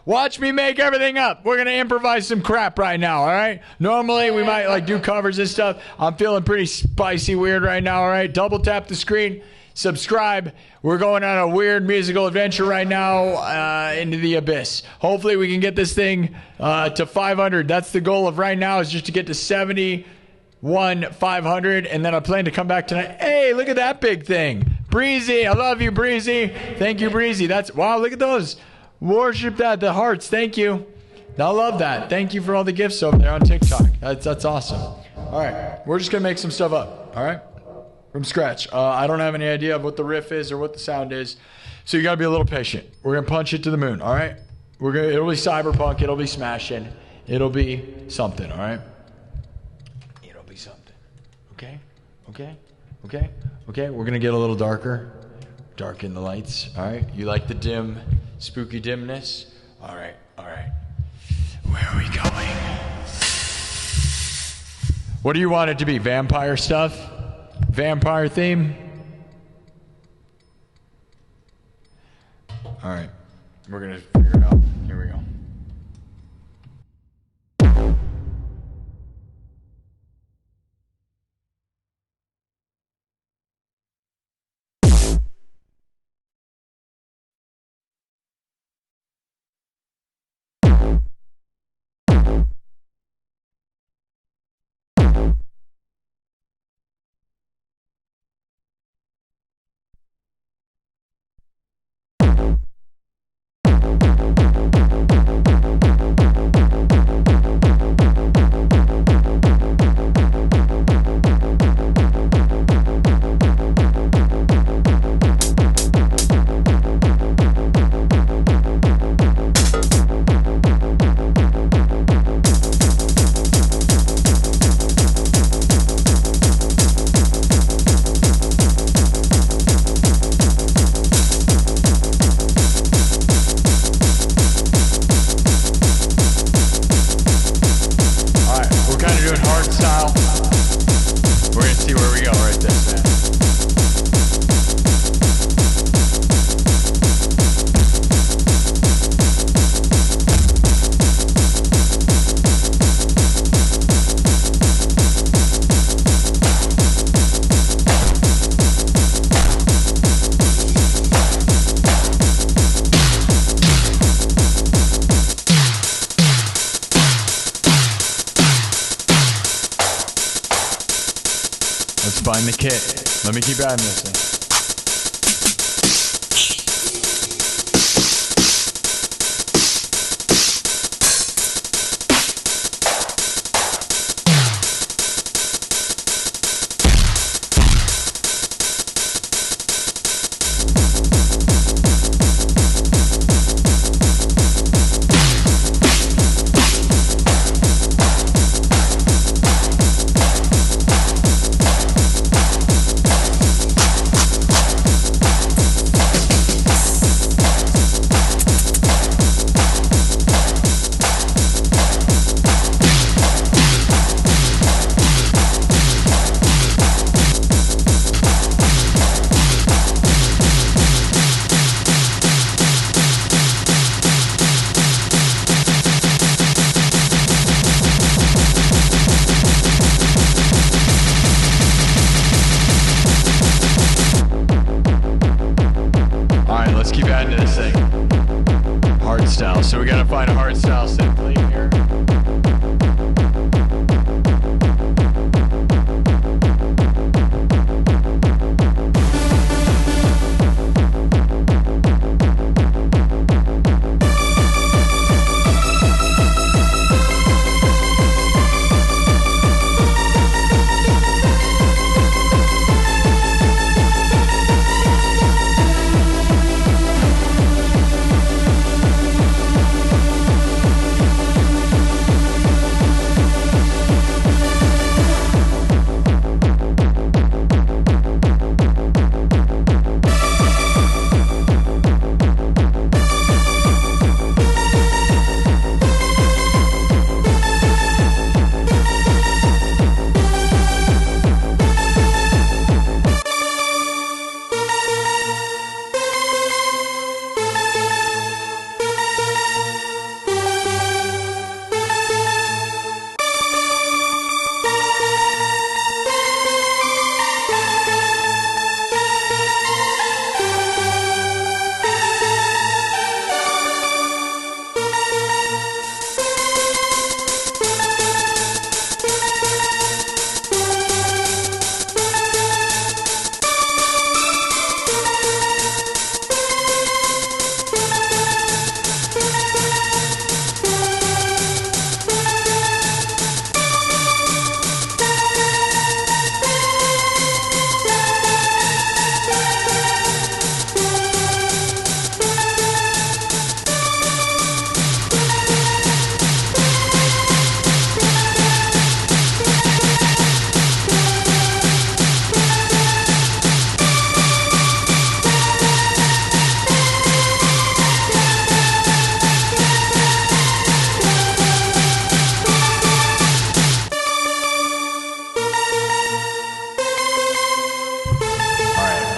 Watch me make everything up. We're going to improvise some crap right now, all right? Normally, we might like do covers and stuff. I'm feeling pretty spicy weird right now, all right? Double tap the screen. Subscribe. We're going on a weird musical adventure right now into the abyss. Hopefully, we can get this thing to 500. That's the goal of right now is just to get to 71,500, and then I plan to come back tonight. Hey, look at that big thing. Breezy. I love you, Breezy. Thank you, Breezy. Wow, look at those. Worship that, the hearts. Thank you. I love that. Thank you for all the gifts over there on TikTok. That's awesome. All right. We're just going to make some stuff up. All right. From scratch. I don't have any idea of what the riff is or what the sound is. So you got to be a little patient. We're going to punch it to the moon. All right. It'll be cyberpunk. It'll be smashing. It'll be something. All right. It'll be something. Okay. Okay. Okay. Okay. We're going to get a little darker. Darken the lights. All right. You like the dim, spooky dimness? All right. All right. Where are we going? What do you want it to be? Vampire stuff? Vampire theme? All right. We're going to figure it out. Here we go. Let's find the kit. Let me keep adding this thing. So we gotta find a hard style synth lead here.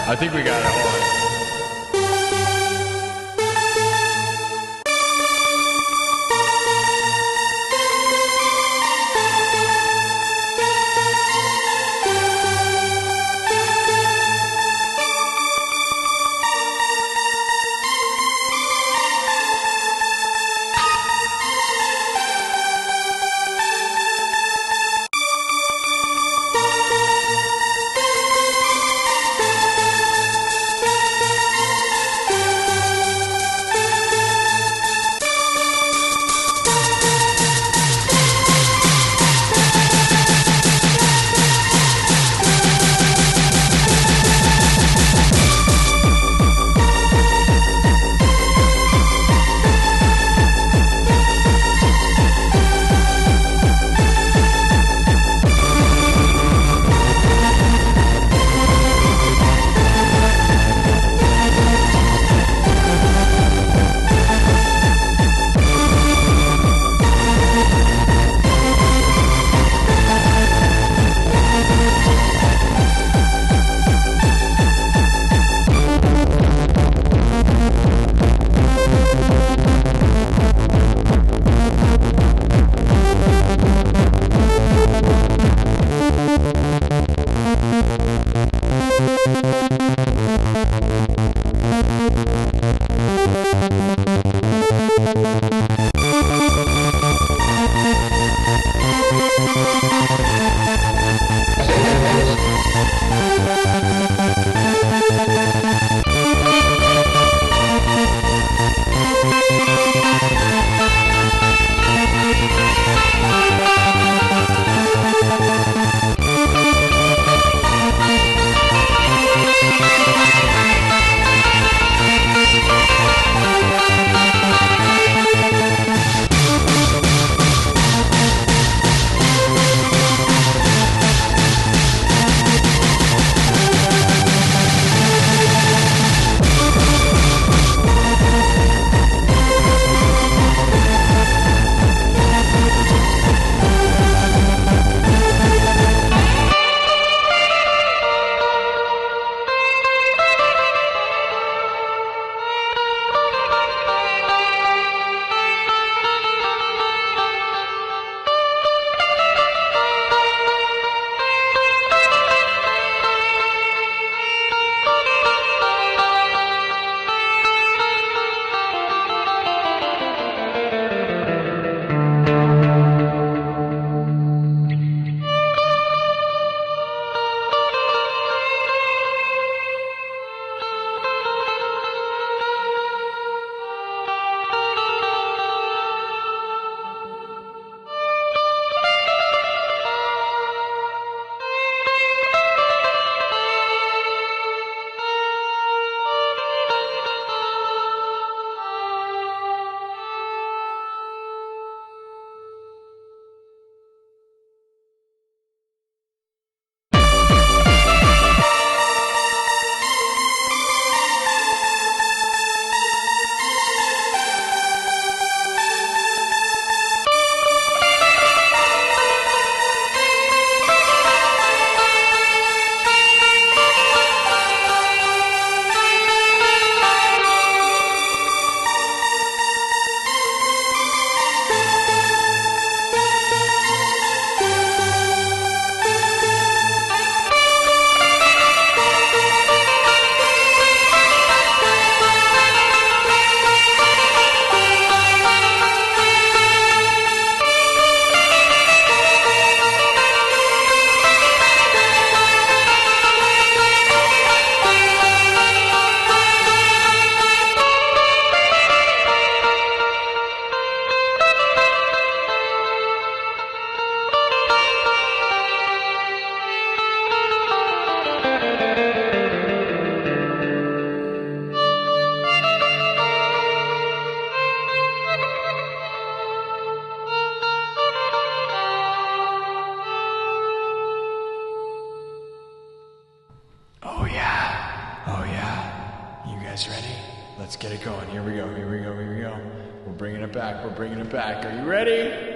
I think we got it. Hold on. guys ready? Let's get it going. Here we go. We're bringing it back. Are you ready?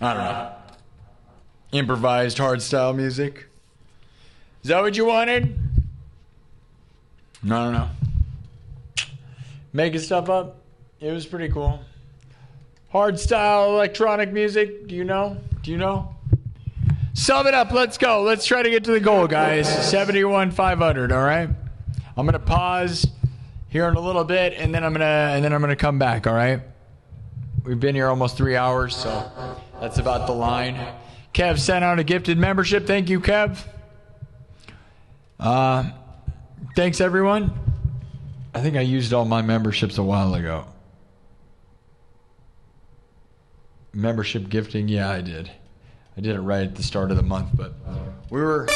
I don't know. Improvised hardstyle music. Is that what you wanted? I don't know. Making stuff up. It was pretty cool. Hardstyle electronic music. Do you know? Do you know? Sum it up. Let's go. Let's try to get to the goal, guys. 71,500. All right. I'm gonna pause here in a little bit, and then I'm gonna come back. All right. We've been here almost 3 hours, so that's about the line. Kev sent out a gifted membership. Thank you, Kev. Thanks, everyone. I think I used all my memberships a while ago. Membership gifting, yeah, I did. I did it right at the start of the month, but we were...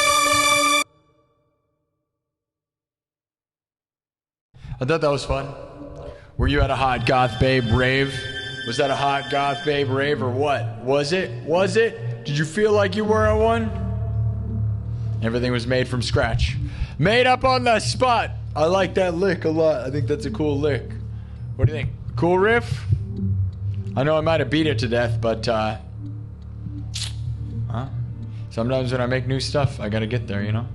I thought that was fun. Were you at a hot goth babe rave? Was that a hot goth babe rave or what? Was it? Was it? Did you feel like you were at one? Everything was made from scratch. Made up on the spot. I like that lick a lot. I think that's a cool lick. What do you think? Cool riff? I know I might have beat it to death, but sometimes when I make new stuff, I gotta get there, you know?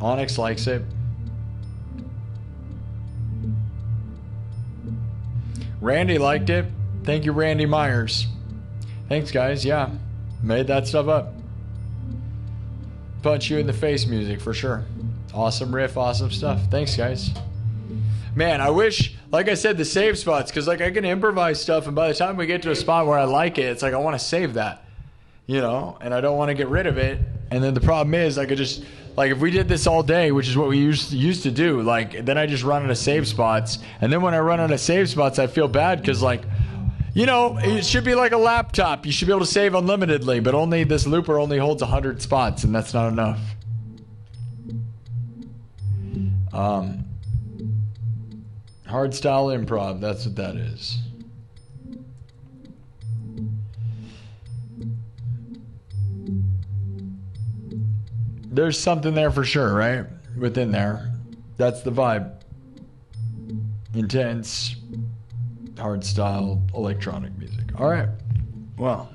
Onyx likes it. Randy liked it. Thank you, Randy Myers. Thanks, guys. Yeah, made that stuff up. Punch you in the face music for sure. Awesome riff, awesome stuff. Thanks, guys. Man, I wish, like I said, the save spots, because like I can improvise stuff, and by the time we get to a spot where I like it, it's like I want to save that, you know, and I don't want to get rid of it. And then the problem is, I could just, like, if we did this all day, which is what we used to do, like, then I just run out of save spots. And then when I run out of save spots, I feel bad because, like, you know, it should be like a laptop. You should be able to save unlimitedly, but only this looper only holds 100 spots, and that's not enough. Hardstyle improv, that's what that is. There's something there for sure, right? Within there. That's the vibe. Intense, hardstyle, electronic music. All right. Well.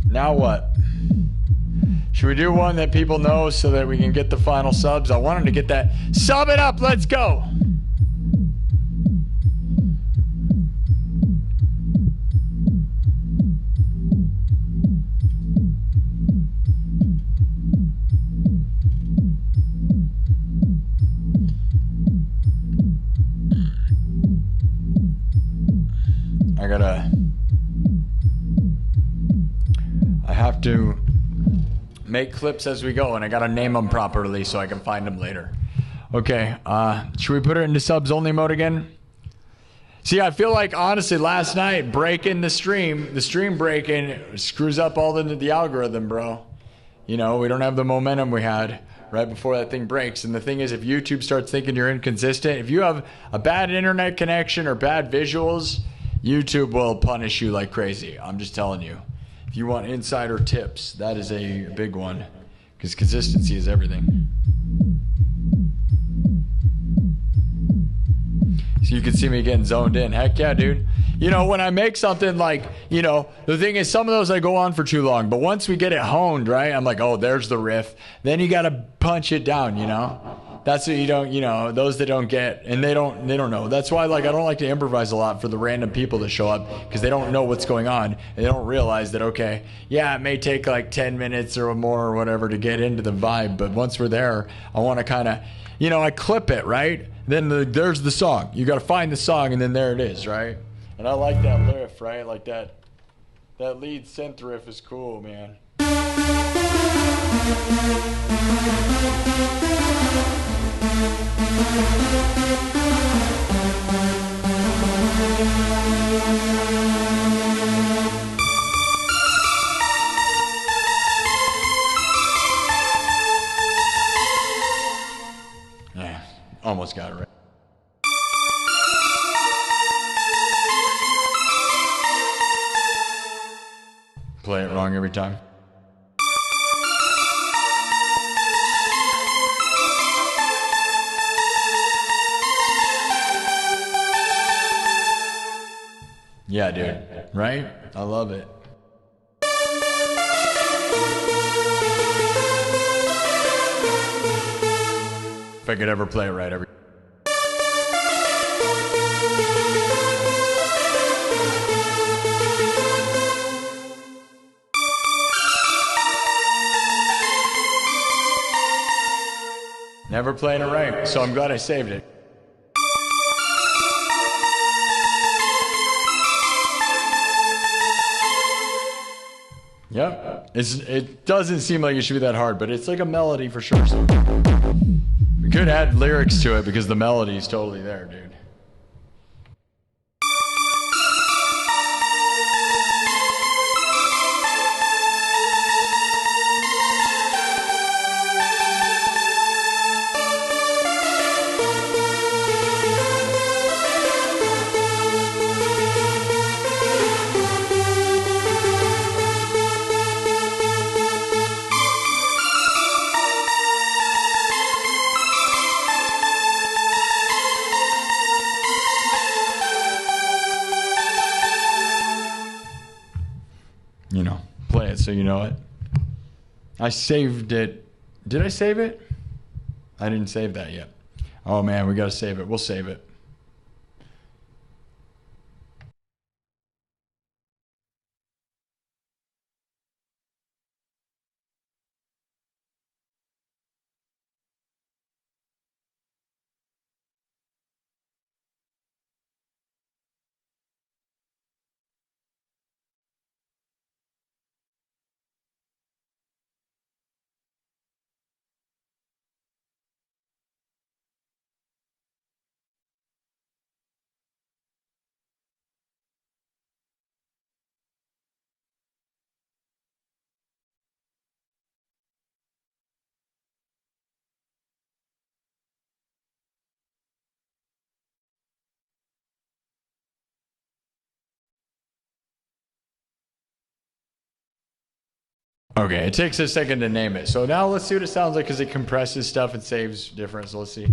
Now what? Should we do one that people know so that we can get the final subs? I wanted to get that. Sub it up. Let's go. I have to make clips as we go, and I gotta name them properly so I can find them later. Okay, should we put it into subs only mode again? See, I feel like, honestly, last night, breaking the stream breaking screws up all the algorithm, bro. You know, we don't have the momentum we had right before that thing breaks. And the thing is, if YouTube starts thinking you're inconsistent, if you have a bad internet connection or bad visuals, YouTube will punish you like crazy. I'm just telling you. If you want insider tips, that is a big one, because consistency is everything. So you can see me getting zoned in. Heck yeah, dude. You know, when I make something like, you know, the thing is, some of those I go on for too long, but once we get it honed, right, I'm like, oh, there's the riff. Then you got to punch it down, you know? That's what you don't, you know, those that don't get, and they don't know. That's why, like, I don't like to improvise a lot for the random people that show up, because they don't know what's going on, and they don't realize that, okay, yeah, it may take like 10 minutes or more or whatever to get into the vibe, but once we're there, I want to kind of, you know, I clip it, right? Then there's the song. You got to find the song, and then there it is, right? And I like that riff, right? Like that lead synth riff is cool, man. Yeah, almost got it right. Play it wrong every time. Yeah, dude. Right? I love it. If I could ever play it right every. Never playing it right, so I'm glad I saved it. Yep. It doesn't seem like it should be that hard, but it's like a melody for sure. So we could add lyrics to it because the melody is totally there, dude. so you know it. I saved it. Did I save it? I didn't save that yet. Oh man, we gotta save it. We'll save it. Okay, it takes a second to name it. So now let's see what it sounds like because it compresses stuff and saves different. So let's see.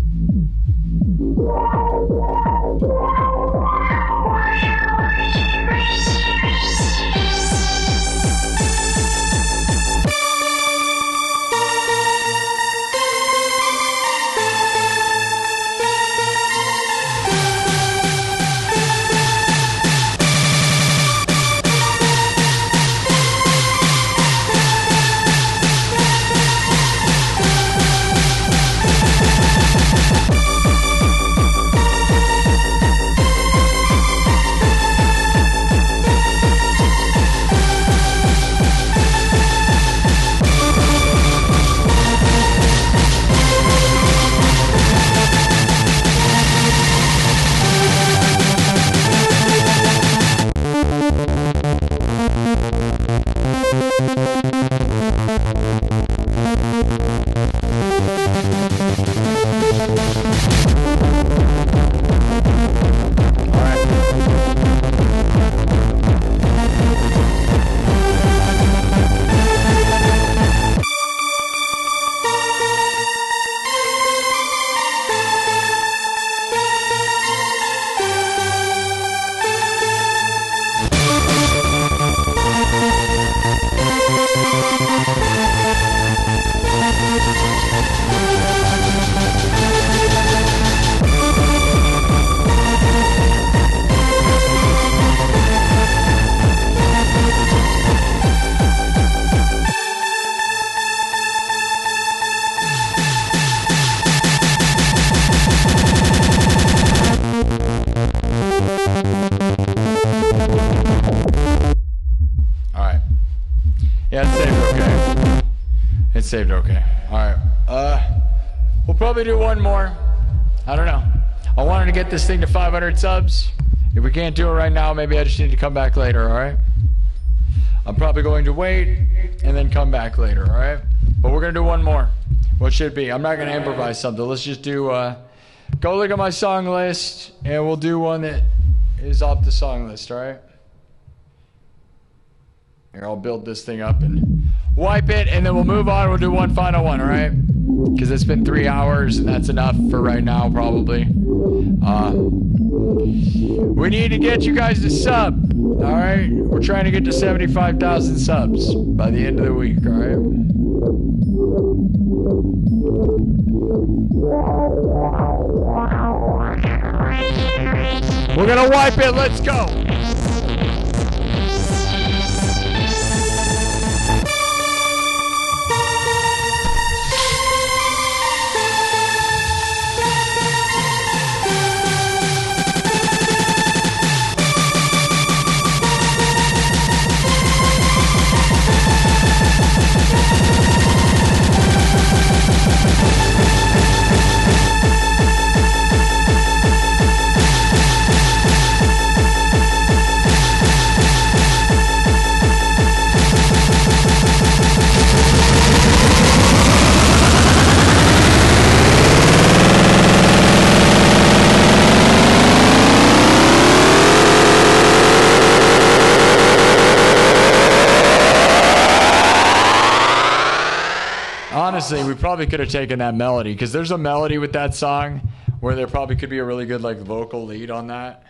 Saved okay. All right. We'll probably do one more. I don't know. I wanted to get this thing to 500 subs. If we can't do it right now, maybe I just need to come back later, all right? I'm probably going to wait and then come back later, all right? But we're going to do one more. What should it be? I'm not going to improvise something. Let's just do, go look at my song list, and we'll do one that is off the song list, all right? Here, I'll build this thing up and wipe it, and then we'll move on. We'll do one final one, all right? Because it's been 3 hours, and that's enough for right now, probably. We need to get you guys to sub, all right? We're trying to get to 75,000 subs by the end of the week, all right? We're gonna wipe it. Let's go. Honestly, we probably could have taken that melody because there's a melody with that song where there probably could be a really good like vocal lead on that.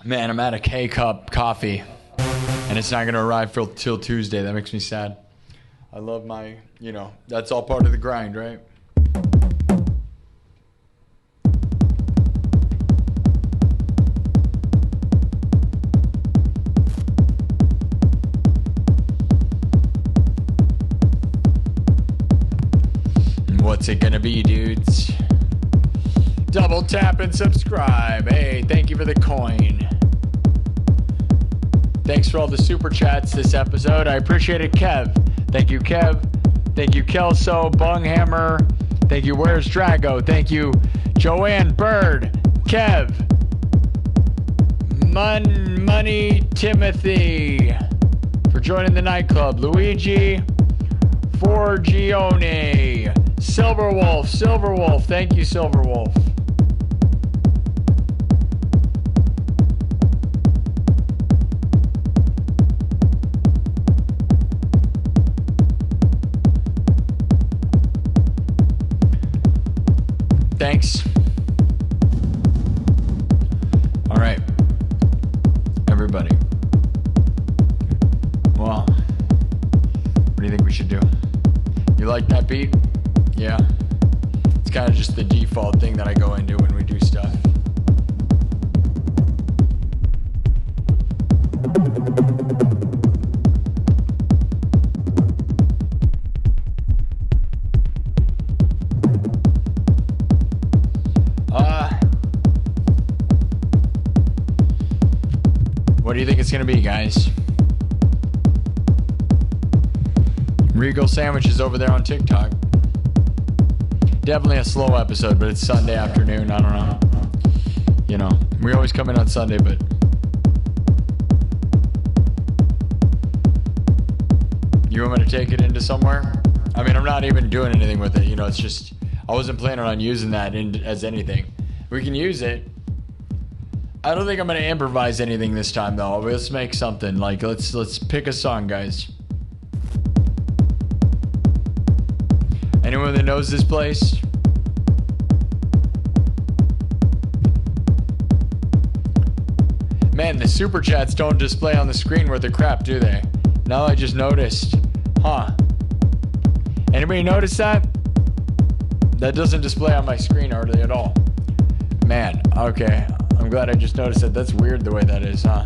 Man, I'm at a K-cup coffee, and it's not going to arrive till Tuesday. That makes me sad. I love my, that's all part of the grind, right? What's it gonna be, dudes? Double tap and subscribe. Hey, thank you for the coin. Thanks for all the super chats this episode. I appreciate it, Kev. Thank you, Kev. Thank you, Kelso, Bunghammer. Thank you, Where's Drago. Thank you, Joanne Bird, Kev, Money Timothy for joining the nightclub. Luigi Forgione. Silverwolf. Thank you, Silverwolf. Thanks. All right, everybody. Well, what do you think we should do? You like that beat? Yeah. It's kind of just the default thing that I go into when we do stuff. What do you think it's gonna be, guys? Regal Sandwiches over there on TikTok. Definitely a slow episode, but it's Sunday afternoon. I don't know. We always come in on Sunday, but you want me to take it into somewhere? I mean, I'm not even doing anything with it. It's just I wasn't planning on using that as anything. We can use it. I don't think I'm gonna improvise anything this time, though. Let's make something. Like let's pick a song, guys. Anyone that knows this place? Man, the super chats don't display on the screen worth of crap, do they? Now I just noticed. Huh. Anybody notice that? That doesn't display on my screen hardly at all. Man, okay. I'm glad I just noticed it. That's weird the way that is, huh?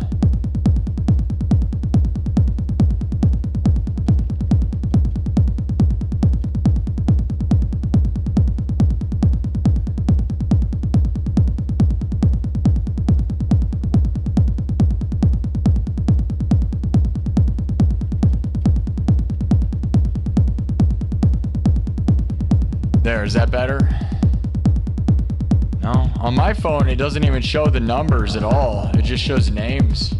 There, is that better? No, on my phone it doesn't even show the numbers at all. It just shows names.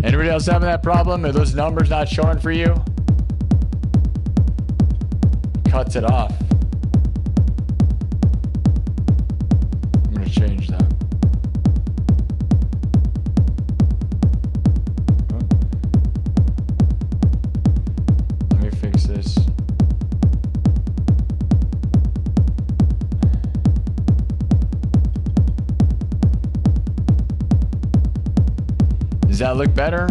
Anybody else having that problem? Are those numbers not showing for you? Cuts it off. I'm gonna change that. Let me fix this. Does that look better?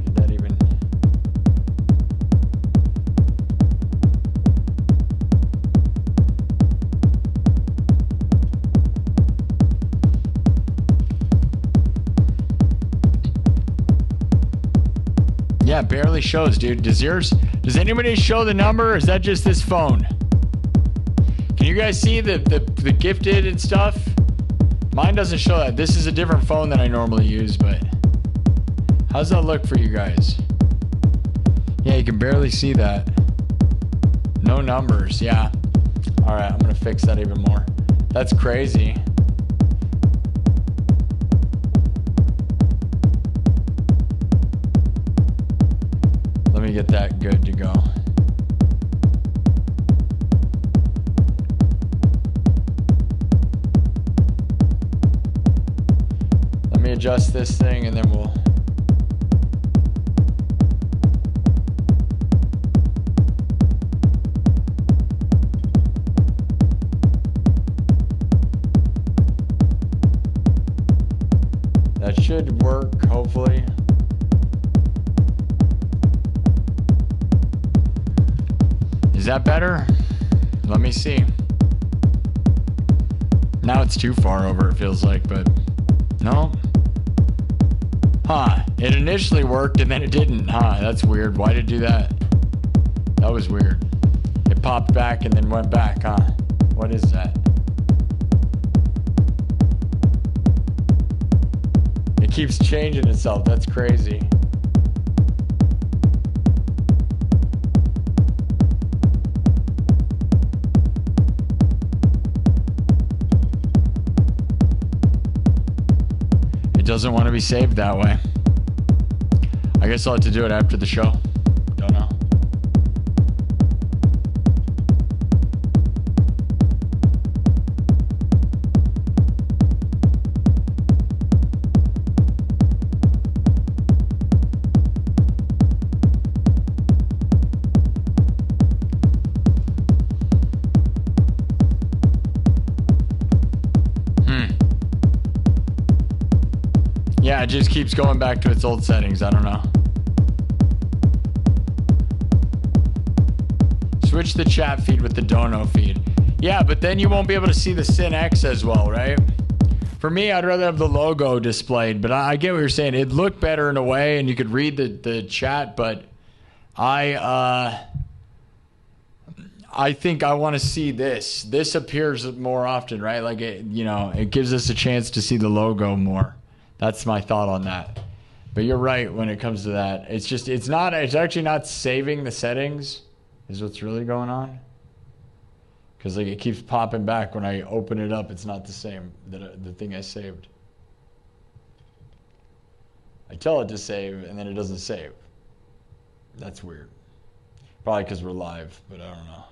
Did that even... Yeah, it barely shows, dude. Does anybody show the number, or is that just this phone? Can you guys see the gifted and stuff? Mine doesn't show that. This is a different phone than I normally use, but how's that look for you guys? Yeah, you can barely see that. No numbers, yeah. All right, I'm gonna fix that even more. That's crazy. Let me get that good to go. Let me adjust this thing and then we'll... work, hopefully. Is that better? Let me see. Now it's too far over, it feels like, but no. Huh, it initially worked and then it didn't. Huh, that's weird. Why did it do that? That was weird. It popped back and then went back, huh? What is that? It keeps changing itself. That's crazy. It doesn't want to be saved that way. I guess I'll have to do it after the show. Don't know. Yeah, it just keeps going back to its old settings. I don't know. Switch the chat feed with the Dono feed. Yeah, but then you won't be able to see the SYNN as well, right? For me, I'd rather have the logo displayed, but I get what you're saying. It'd look better in a way, and you could read the chat, but I think I want to see this. This appears more often, right? Like, it gives us a chance to see the logo more. That's my thought on that. But you're right when it comes to that. It's actually not saving the settings is what's really going on. Because like it keeps popping back when I open it up. It's not the same, the thing I saved. I tell it to save and then it doesn't save. That's weird. Probably because we're live, but I don't know.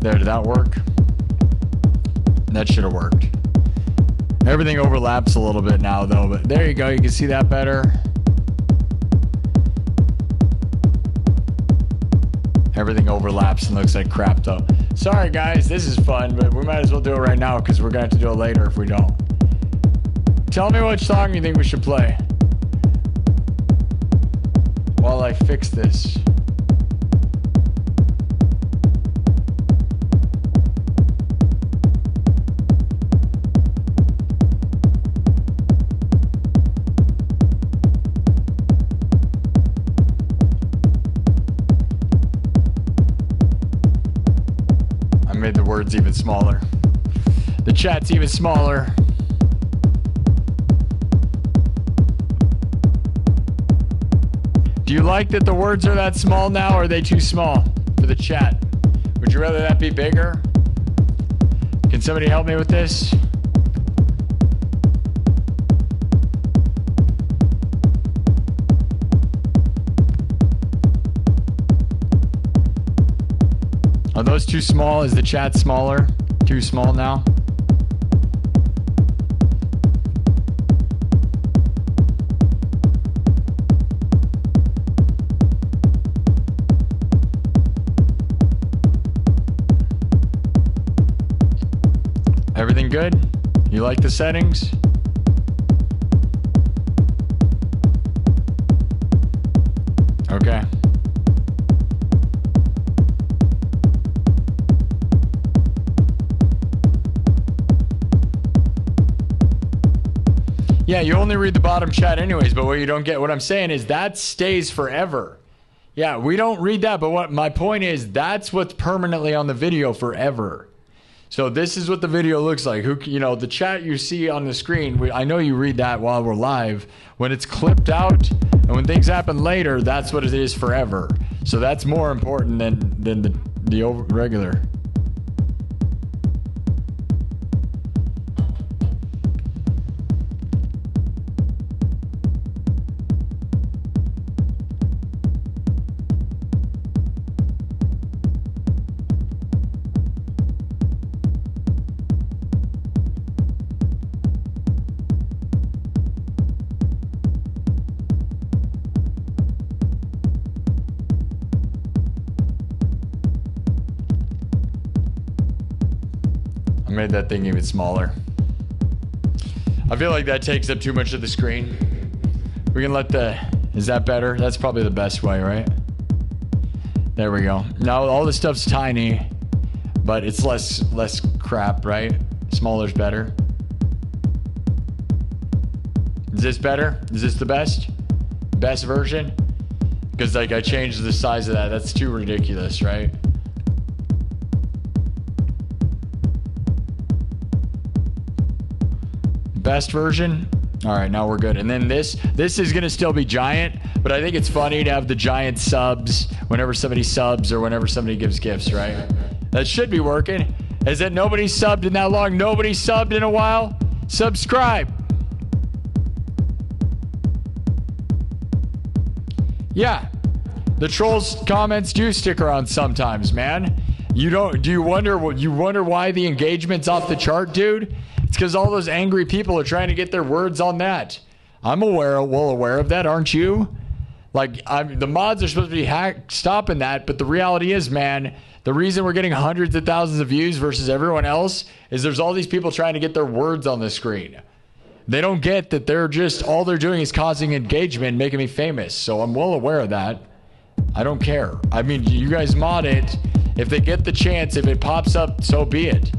There, did that work? That should have worked. Everything overlaps a little bit now though, but there you go, you can see that better. Everything overlaps and looks like crap though. Sorry guys, this is fun, but we might as well do it right now because we're gonna have to do it later if we don't. Tell me which song you think we should play while I fix this. Made the words even smaller. The chat's even smaller. Do you like that the words are that small now, or are they too small for the chat? Would you rather that be bigger? Can somebody help me with this? Are those too small? Is the chat smaller? Too small now? Everything good? You like the settings? Okay. Yeah, you only read the bottom chat anyways, but what you don't get, what I'm saying is that stays forever. Yeah, we don't read that, but what my point is, that's what's permanently on the video forever. So this is what the video looks like. The chat you see on the screen, I know you read that while we're live. When it's clipped out and when things happen later, that's what it is forever. So that's more important than the regular. I made that thing even smaller. I feel like that takes up too much of the screen. We can let the... Is that better? That's probably the best way, right? There we go. Now all this stuff's tiny, but it's less crap, right? Smaller's better. Is this better? Is this the best version? Because like I changed the size of that. That's too ridiculous, right? Best version. All right, now we're good. And then this is gonna still be giant, but I think it's funny to have the giant subs whenever somebody subs or whenever somebody gives gifts, right? That should be working. Is it nobody subbed in that long? Nobody subbed in a while? Subscribe. Yeah, the trolls comments do stick around sometimes, man. Do you wonder why the engagement's off the chart, dude? It's because all those angry people are trying to get their words on that. I'm well aware of that, aren't you? Like, the mods are supposed to be stopping that, but the reality is, man, the reason we're getting hundreds of thousands of views versus everyone else is there's all these people trying to get their words on the screen. They don't get that all they're doing is causing engagement, making me famous. So I'm well aware of that. I don't care. I mean, you guys mod it. If they get the chance, if it pops up, so be it.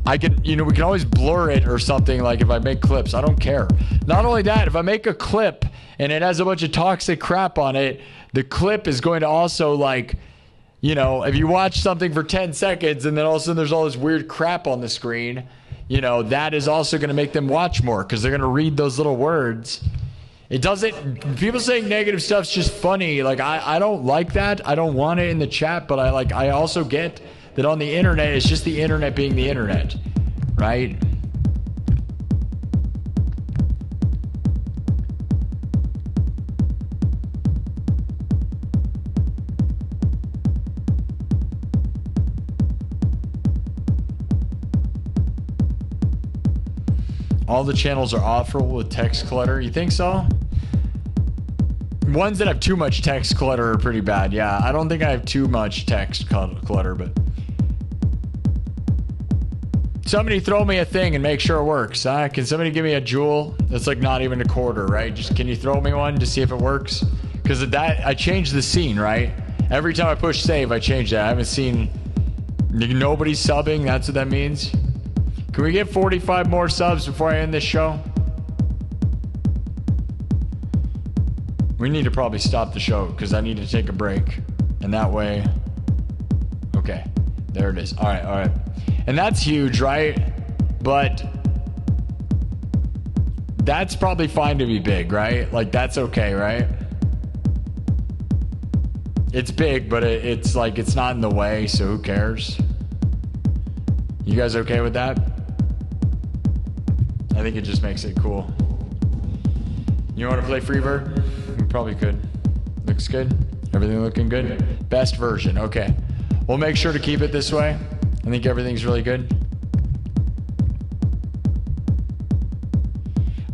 We can always blur it or something, like if I make clips. I don't care. Not only that, if I make a clip and it has a bunch of toxic crap on it, the clip is going to also, like, if you watch something for 10 seconds and then all of a sudden there's all this weird crap on the screen, that is also going to make them watch more because they're going to read those little words. People saying negative stuff's just funny. Like, I don't like that. I don't want it in the chat, but I also get that on the internet, it's just the internet being the internet, right? All the channels are awful with text clutter. You think so? Ones that have too much text clutter are pretty bad. Yeah, I don't think I have too much text clutter, but... Somebody throw me a thing and make sure it works. Can somebody give me a jewel? That's like not even a quarter, right? Can you throw me one to see if it works? Because of that, I changed the scene, right? Every time I push save, I change that. I haven't seen nobody subbing. That's what that means. Can we get 45 more subs before I end this show? We need to probably stop the show because I need to take a break. And that way... Okay, there it is. All right. And that's huge, right? But that's probably fine to be big, right? Like, that's okay, right? It's big, but it's like, it's not in the way, so who cares? You guys okay with that? I think it just makes it cool. You want to play Freebird? We probably could. Looks good. Everything looking good? Best version, okay. We'll make sure to keep it this way. I think everything's really good.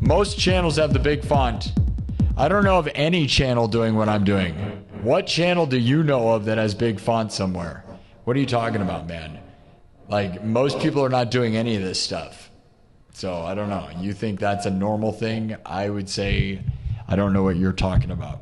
Most channels have the big font. I don't know of any channel doing what I'm doing. What channel do you know of that has big font somewhere? What are you talking about, man? Like, most people are not doing any of this stuff. So, I don't know. You think that's a normal thing? I would say, I don't know what you're talking about.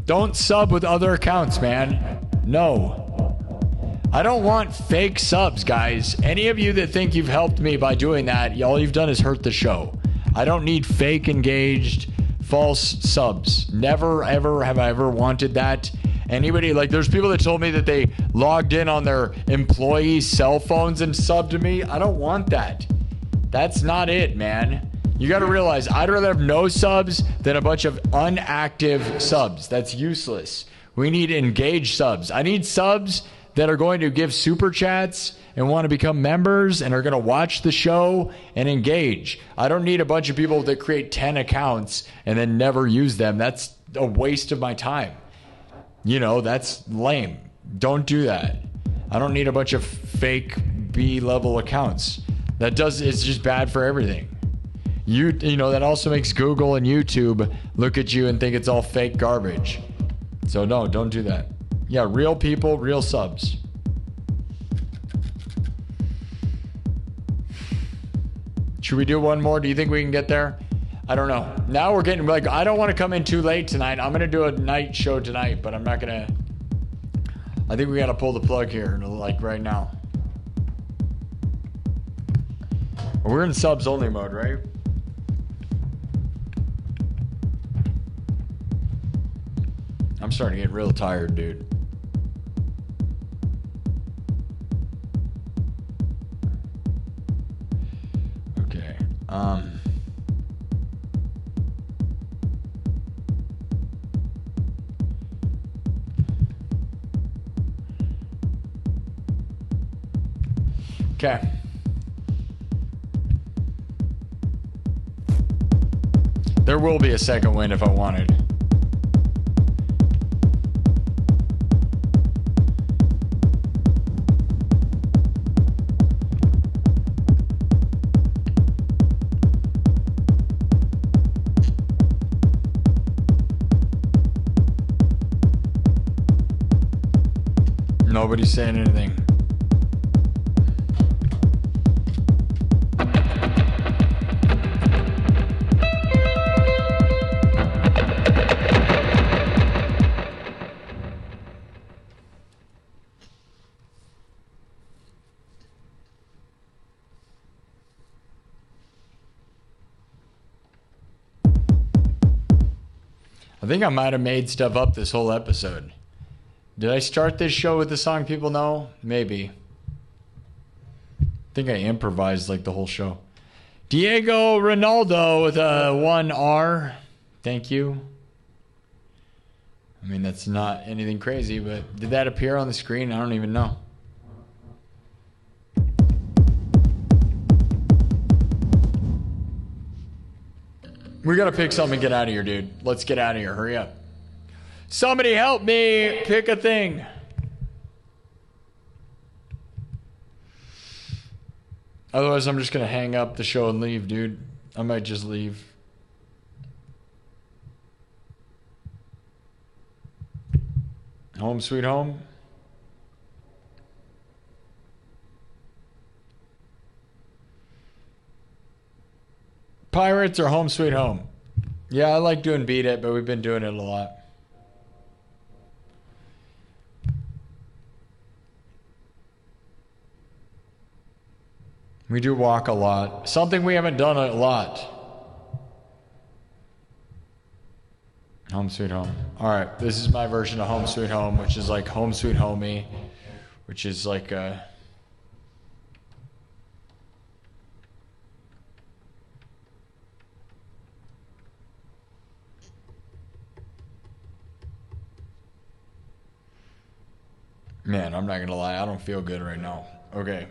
Don't sub with other accounts, man. No. I don't want fake subs, guys. Any of you that think you've helped me by doing that, all you've done is hurt the show. I don't need fake engaged, false subs. Never, ever have I ever wanted that. Anybody, like, there's people that told me that they logged in on their employees' cell phones and subbed to me. I don't want that. That's not it, man. You got to realize, I'd rather have no subs than a bunch of unactive subs. That's useless. We need engaged subs. I need subs that are going to give super chats and want to become members and are going to watch the show and engage. I don't need a bunch of people that create 10 accounts and then never use them. That's a waste of my time. That's lame. Don't do that. I don't need a bunch of fake B level accounts. It's just bad for everything. You know, that also makes Google and YouTube look at you and think it's all fake garbage. So no, don't do that. Yeah, real people, real subs. Should we do one more? Do you think we can get there? I don't know. Now we're getting, like, I don't want to come in too late tonight. I'm going to do a night show tonight, but I'm not going to. I think we got to pull the plug here, like, right now. We're in subs only mode, right? I'm starting to get real tired, dude. Okay. Okay. There will be a second wind if I wanted. Nobody's saying anything. I think I might have made stuff up this whole episode. Did I start this show with the song people know? Maybe. I think I improvised like the whole show. Diego Ronaldo with a 1R. Thank you. I mean, that's not anything crazy, but did that appear on the screen? I don't even know. We gotta pick something and get out of here, dude. Let's get out of here. Hurry up. Somebody help me pick a thing. Otherwise, I'm just going to hang up the show and leave, dude. I might just leave. Home sweet home. Pirates or home sweet home? Yeah, I like doing Beat It, but we've been doing it a lot. We do walk a lot. Something we haven't done a lot. Home sweet home. All right, this is my version of home sweet home, which is like home sweet homie, which is like a... Man, I'm not gonna lie, I don't feel good right now. Okay.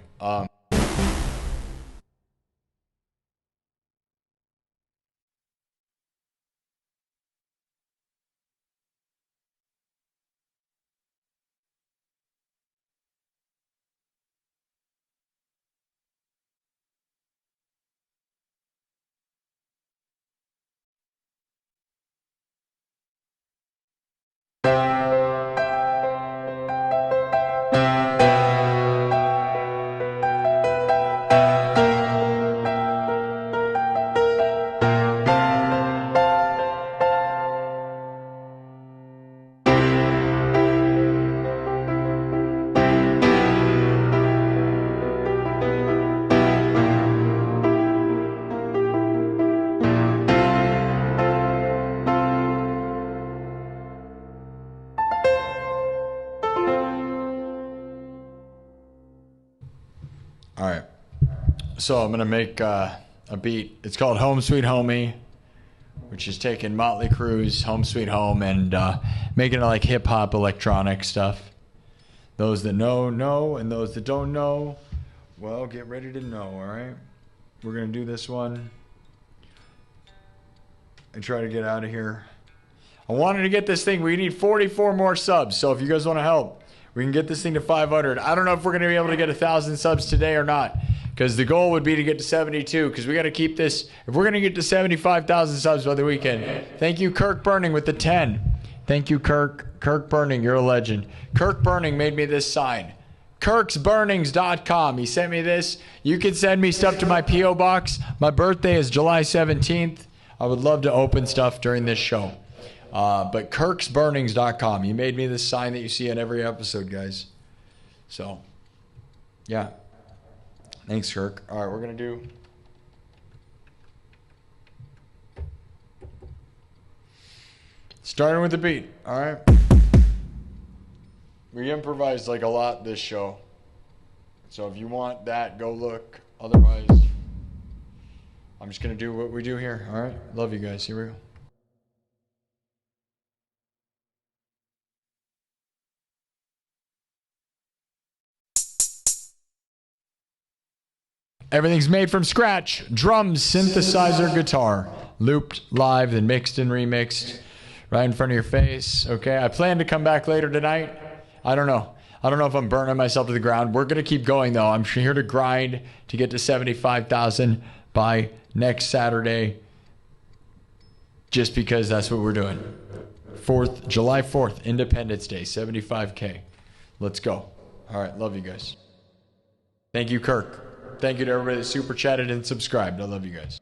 So I'm going to make a beat. It's called Home Sweet Homie, which is taking Motley Crue's Home Sweet Home and making it like hip-hop electronic stuff. Those that know, and those that don't know, well, get ready to know, all right? We're going to do this one and try to get out of here. I wanted to get this thing. We need 44 more subs, so if you guys want to help, We can get this thing to 500. I don't know if we're going to be able to get 1,000 subs today or not, because the goal would be to get to 72, because we got to keep this. If we're going to get to 75,000 subs by the weekend. Thank you, Kirk Burning, with the 10. Thank you, Kirk. Kirk Burning, you're a legend. Kirk Burning made me this sign. KirksBurnings.com. He sent me this. You can send me stuff to my P.O. box. My birthday is July 17th. I would love to open stuff during this show. But KirksBurnings.com. He made me this sign that you see in every episode, guys. So, yeah. Thanks, Kirk. All right, we're going to do... Starting with the beat, all right? We improvised like a lot this show. So if you want that, go look. Otherwise, I'm just going to do what we do here, all right? Love you guys. Here we go. Everything's made from scratch. Drums, synthesizer, guitar. Looped, live, then mixed and remixed. Right in front of your face, okay? I plan to come back later tonight. I don't know. I don't know if I'm burning myself to the ground. We're going to keep going, though. I'm here to grind to get to 75,000 by next Saturday, just because that's what we're doing. July 4th, Independence Day, 75K. Let's go. All right, love you guys. Thank you, Kirk. Thank you to everybody that super chatted and subscribed. I love you guys.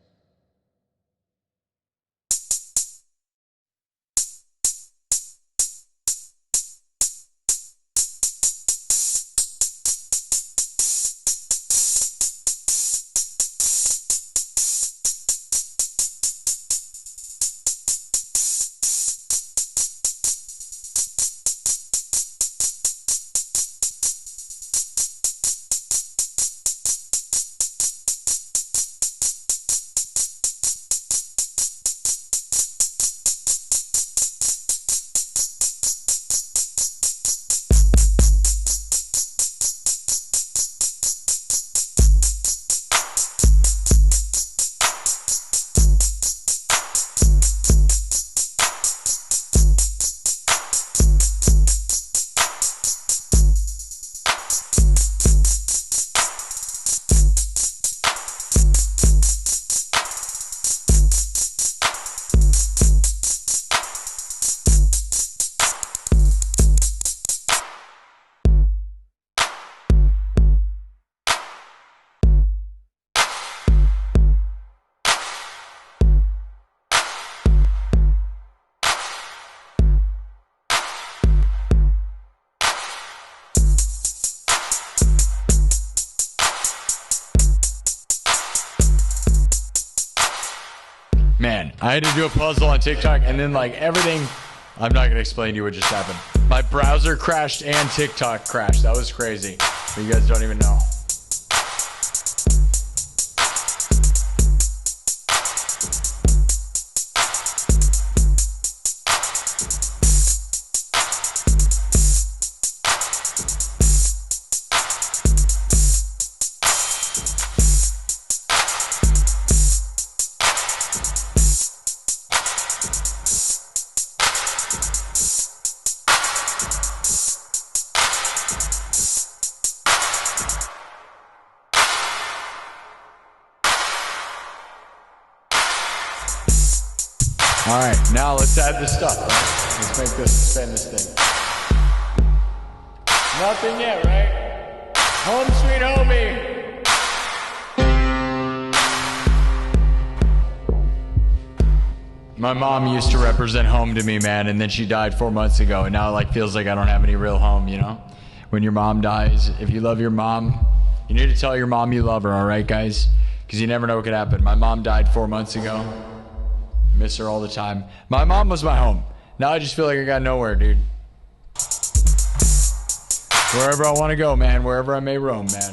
Man, I had to do a puzzle on TikTok and then like everything, I'm not going to explain to you what just happened. My browser crashed and TikTok crashed. That was crazy. You guys don't even know. All right, now let's add the stuff. Let's make this, spin this thing. Nothing yet, right? Home sweet homie. My mom used to represent home to me, man, and then she died 4 months ago, and now it like feels like I don't have any real home, you know? When your mom dies, if you love your mom, you need to tell your mom you love her, all right, guys? Because you never know what could happen. My mom died 4 months ago. Miss her all the time. My mom was my home. Now I just feel like I got nowhere, dude. Wherever I want to go, man. Wherever I may roam, man.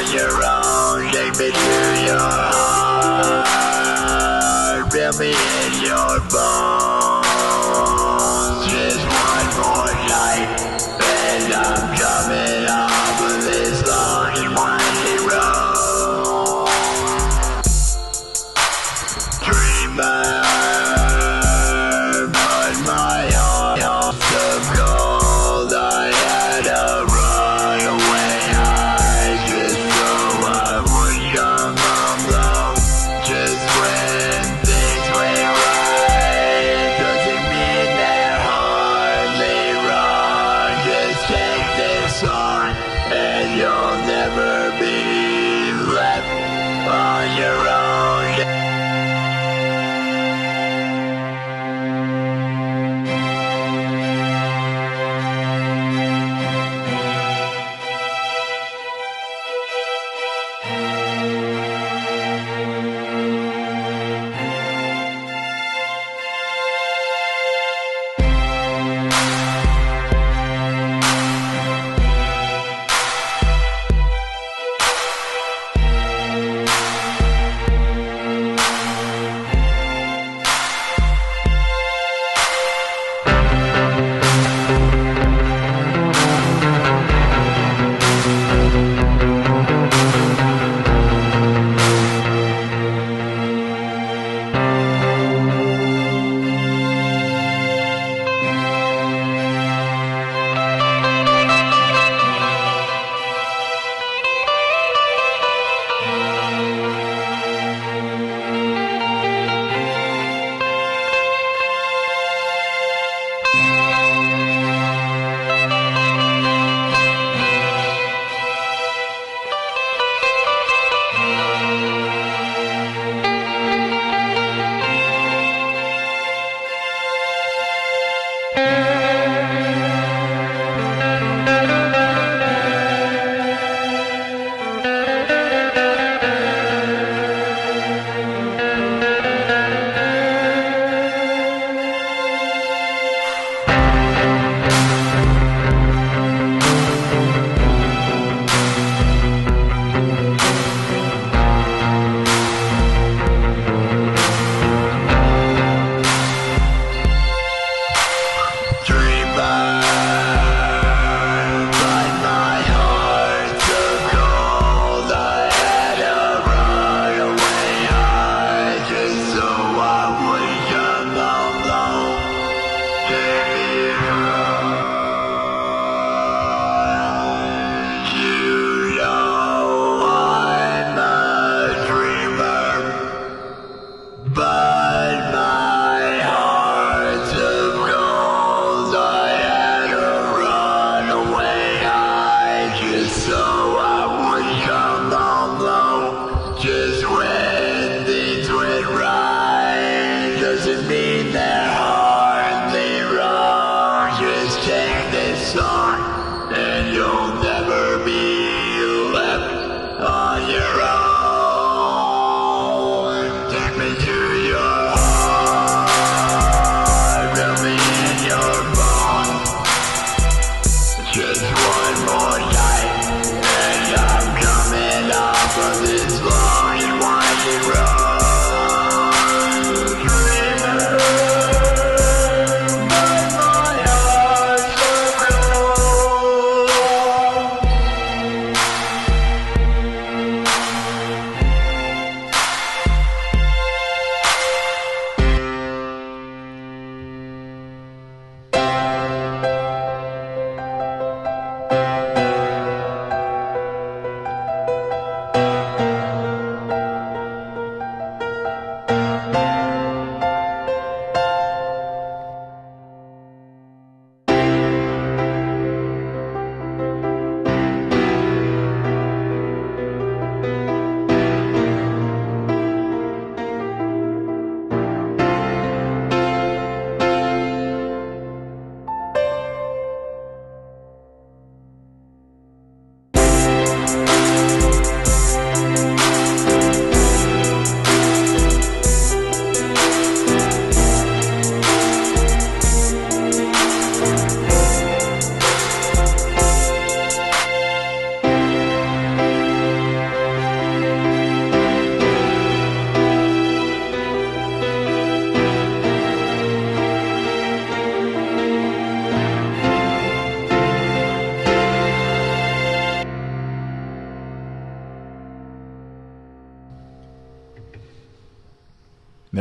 on your own. Take me to your heart. Feel me in your bones. Just one more night, and I'm coming off of this long and winding road. Dreamer, but my heart's of gold. I had to run away, just so I would come home. Just when things went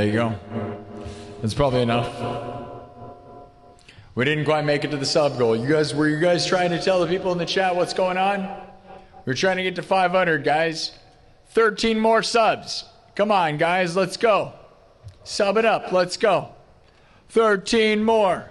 There you go. That's probably enough. We didn't quite make it to the sub goal. Were you guys trying to tell the people in the chat what's going on? We're trying to get to 500, guys. 13 more subs. Come on, guys, let's go. Sub it up, let's go. 13 more.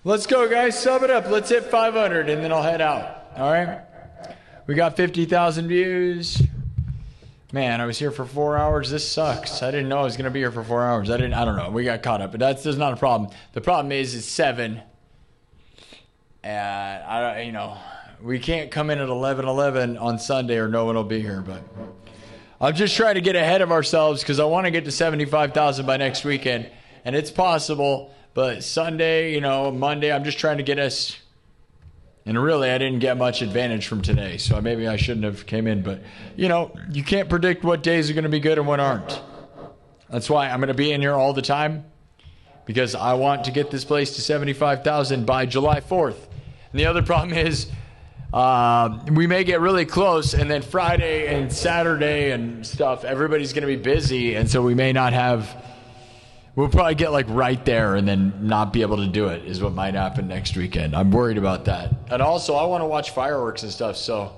Let's go, guys. Sub it up. Let's hit 500, and then I'll head out. All right? We got 50,000 views. Man, I was here for 4 hours. This sucks. I didn't know I was going to be here for 4 hours. I don't know. We got caught up, but that's not a problem. The problem is it's 7. And, we can't come in at 11:11 on Sunday or no one will be here, but I'm just trying to get ahead of ourselves because I want to get to 75,000 by next weekend, and it's possible. But Sunday, Monday, I'm just trying to get us. And really, I didn't get much advantage from today, so maybe I shouldn't have came in. But, you can't predict what days are going to be good and what aren't. That's why I'm going to be in here all the time. because I want to get this place to 75,000 by July 4th. And the other problem is we may get really close, and then Friday and Saturday and stuff, everybody's going to be busy, and so we may not have... We'll probably get like right there and then not be able to do it is what might happen next weekend. I'm worried about that. And also, I want to watch fireworks and stuff, so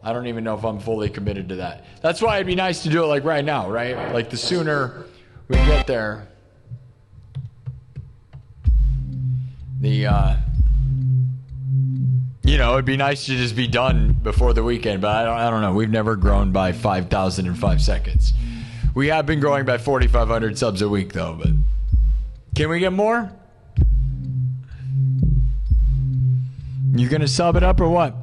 I don't even know if I'm fully committed to that. That's why it'd be nice to do it like right now, right? Like the sooner we get there, it'd be nice to just be done before the weekend, but I don't know. We've never grown by 5,000 in 5 seconds. We have been growing by 4,500 subs a week, though, but can we get more? You gonna sub it up or what?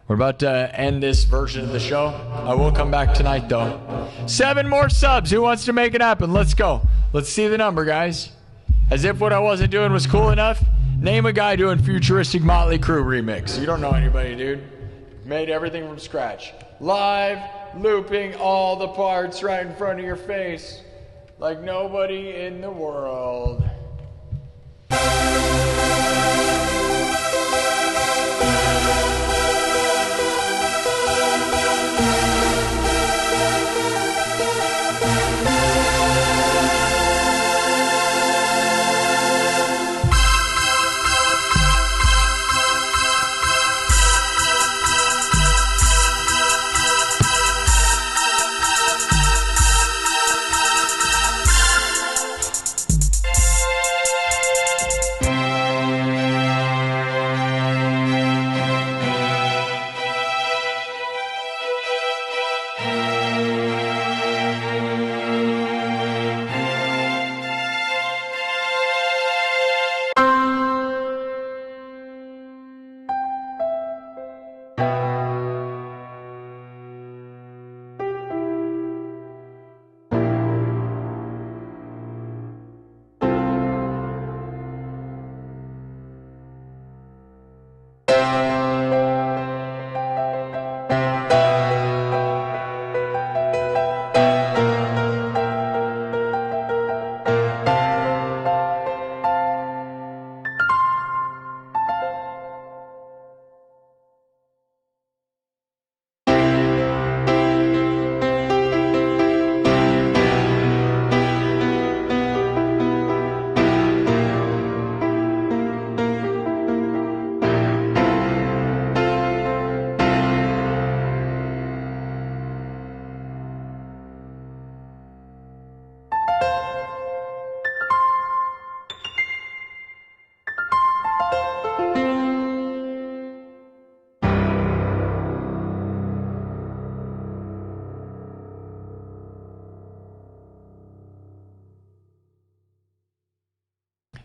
We're about to end this version of the show. I will come back tonight, though. 7 more subs. Who wants to make it happen? Let's go. Let's see the number, guys. As if what I wasn't doing was cool enough. Name a guy doing futuristic Motley Crue remix. You don't know anybody, dude. Made everything from scratch. Live, looping all the parts right in front of your face. Like nobody in the world.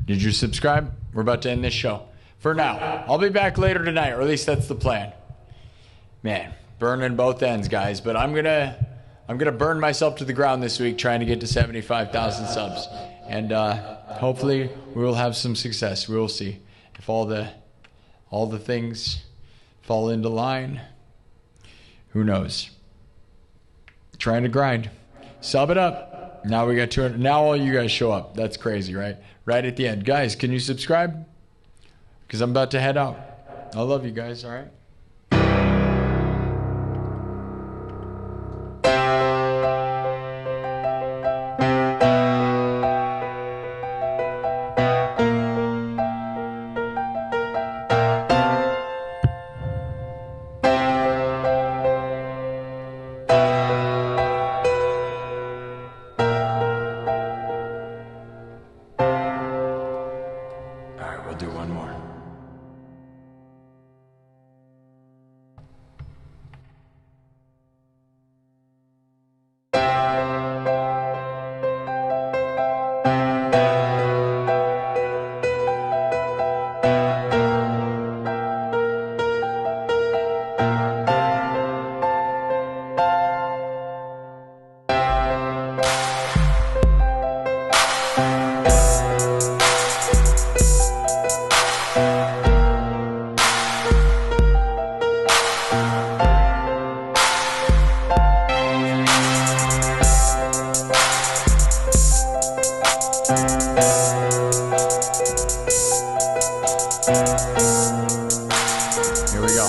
Did you subscribe? We're about to end this show. For now. I'll be back later tonight, or at least that's the plan. Man, burning both ends, guys. But I'm gonna burn myself to the ground this week trying to get to 75,000 subs. And hopefully we will have some success. We will see if all the things fall into line. Who knows? Trying to grind. Sub it up. Now we got 200. Now all you guys show up. That's crazy, right? Right at the end. Guys, can you subscribe? Because I'm about to head out. I love you guys, all right? Here we go.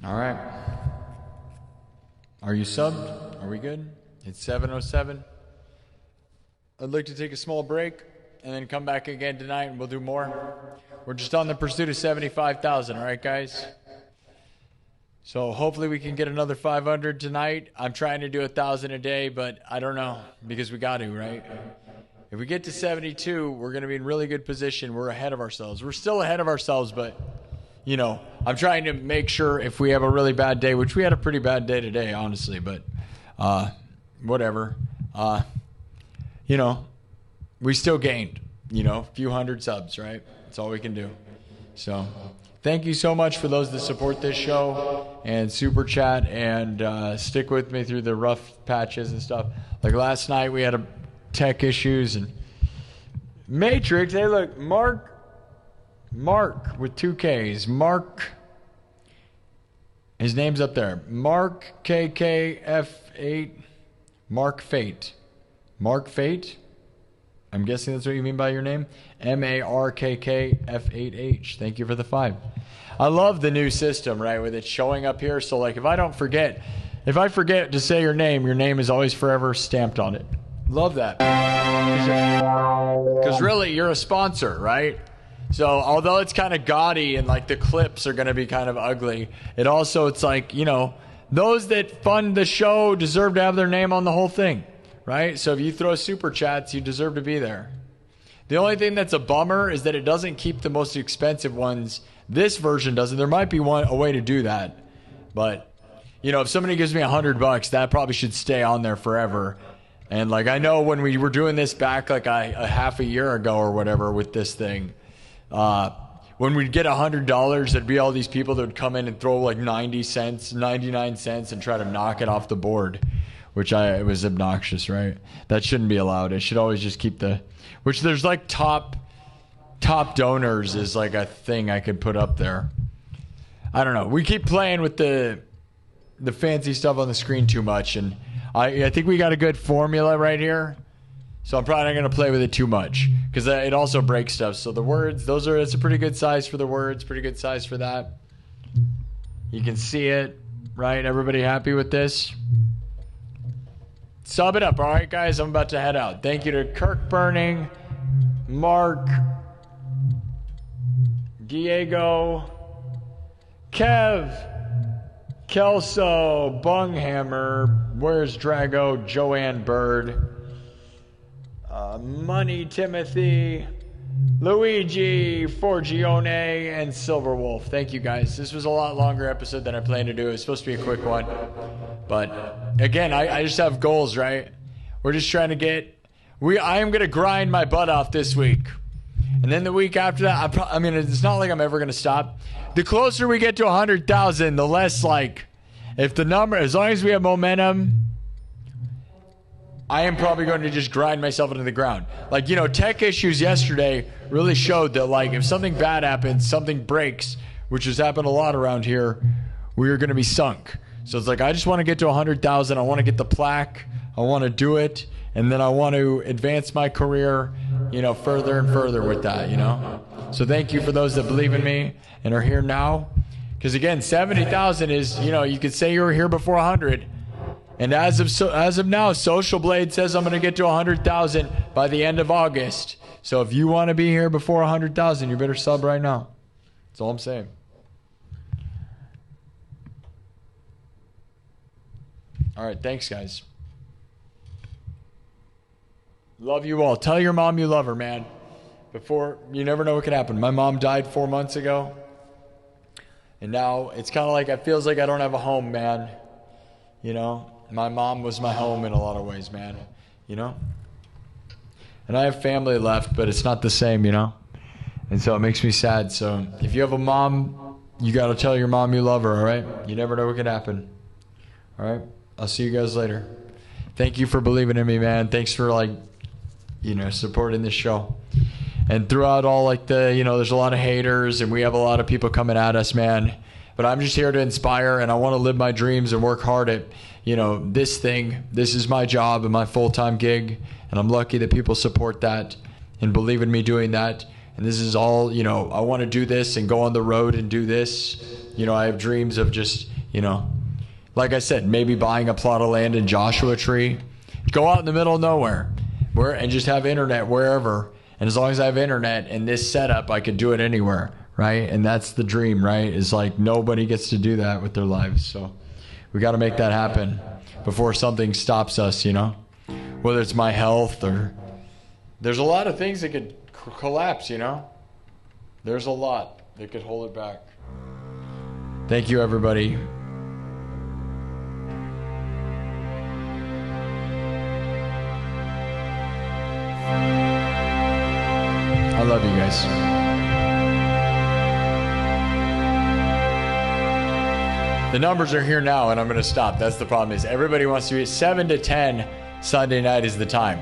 All right. Are you subbed? Are we good? It's 7:07. I'd like to take a small break and then come back again tonight and we'll do more. We're just on the pursuit of 75,000, all right, guys? So hopefully we can get another 500 tonight. I'm trying to do 1,000 a day, but I don't know because we got to, right? If we get to 72, we're going to be in really good position. We're ahead of ourselves. We're still ahead of ourselves, but, you know, I'm trying to make sure if we have a really bad day, which we had a pretty bad day today, honestly, but whatever. You know, we still gained, you know, a few hundred subs, right? That's all we can do. So thank you so much for those that support this show and super chat and stick with me through the rough patches and stuff. Like last night we had a tech issues and Matrix. Hey, look, Mark with 2 Ks. Mark, his name's up there. Mark KKF8. Mark Fate. Mark Fate. I'm guessing that's what you mean by your name. MARKKF8H. Thank you for the 5. I love the new system, right, with it showing up here. So, like, if I forget to say your name is always forever stamped on it. Love that. Because really, you're a sponsor, right? So, although it's kind of gaudy and, like, the clips are going to be kind of ugly, it's like, you know, those that fund the show deserve to have their name on the whole thing. Right? So if you throw super chats, you deserve to be there. The only thing that's a bummer is that it doesn't keep the most expensive ones. This version doesn't. There might be a way to do that. But, you know, if somebody gives me $100, that probably should stay on there forever. And, like, I know when we were doing this back, like, a half a year ago or whatever with this thing, when we'd get $100, there'd be all these people that would come in and throw, like, 90 cents, 99 cents and try to knock it off the board. Which it was obnoxious, right? That shouldn't be allowed. It should always just keep which there's like top top donors is like a thing I could put up there. I don't know. We keep playing with the fancy stuff on the screen too much, and I think we got a good formula right here. So I'm probably not going to play with it too much because it also breaks stuff. So the words, it's a pretty good size for the words, pretty good size for that. You can see it, right? Everybody happy with this? Sub it up. All right, guys, I'm about to head out. Thank you to Kirk Burning, Mark, Diego, Kev, Kelso, Bunghammer, Where's Drago, Joanne Bird, Money Timothy, Luigi, Forgione, and Silverwolf. Thank you, guys. This was a lot longer episode than I planned to do. It was supposed to be a quick one. But, again, I just have goals, right? We're just trying to get... I am going to grind my butt off this week. And then the week after that, I mean, it's not like I'm ever going to stop. The closer we get to 100,000, the less, like... If the number... As long as we have momentum... I am probably going to just grind myself into the ground. Like, you know, tech issues yesterday really showed that, like, if something bad happens, something breaks, which has happened a lot around here, we are going to be sunk. So it's like, I just want to get to 100,000. I want to get the plaque. I want to do it. And then I want to advance my career, you know, further and further with that, you know. So thank you for those that believe in me and are here now. Because, again, 70,000 is, you know, you could say you were here before 100. And as of now, Social Blade says I'm going to get to 100,000 by the end of August. So if you want to be here before 100,000, you better sub right now. That's all I'm saying. All right, thanks, guys. Love you all. Tell your mom you love her, man. Before, you never know what could happen. My mom died 4 months ago. And now it's kind of like, it feels like I don't have a home, man. You know? My mom was my home in a lot of ways, man, you know? And I have family left, but it's not the same, you know? And so it makes me sad. So if you have a mom, you got to tell your mom you love her, all right? You never know what could happen. All right? I'll see you guys later. Thank you for believing in me, man. Thanks for, like, you know, supporting this show. And throughout all, like, there's a lot of haters, and we have a lot of people coming at us, man. But I'm just here to inspire, and I want to live my dreams and work hard at, you know, this thing. This is my job and my full-time gig, and I'm lucky that people support that and believe in me doing that. And this is all, you know, I want to do this and go on the road and do this. You know, I have dreams of just, you know, like I said, maybe buying a plot of land in Joshua Tree, go out in the middle of nowhere and just have internet wherever. And as long as I have internet and this setup, I can do it anywhere. Right? And that's the dream, right? Is like nobody gets to do that with their lives. So we got to make that happen before something stops us, you know? Whether it's my health or... There's a lot of things that could collapse, you know? There's a lot that could hold it back. Thank you, everybody. I love you guys. The numbers are here now, and I'm going to stop. That's the problem is everybody wants to be at 7 to 10 Sunday night is the time.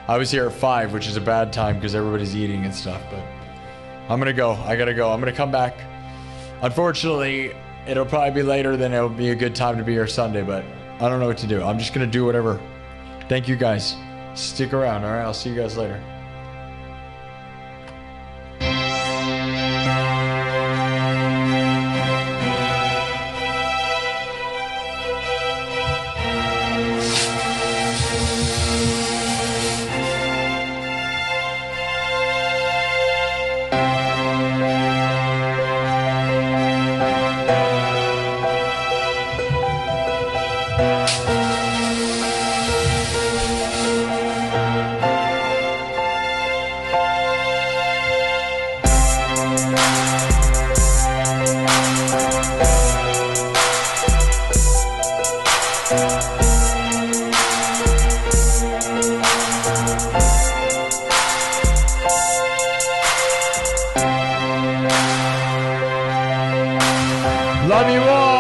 I was here at 5, which is a bad time because everybody's eating and stuff, but I'm going to go. I got to go. I'm going to come back. Unfortunately, it'll probably be later than it'll be a good time to be here Sunday, but I don't know what to do. I'm just going to do whatever. Thank you, guys. Stick around, all right? I'll see you guys later. Love you all.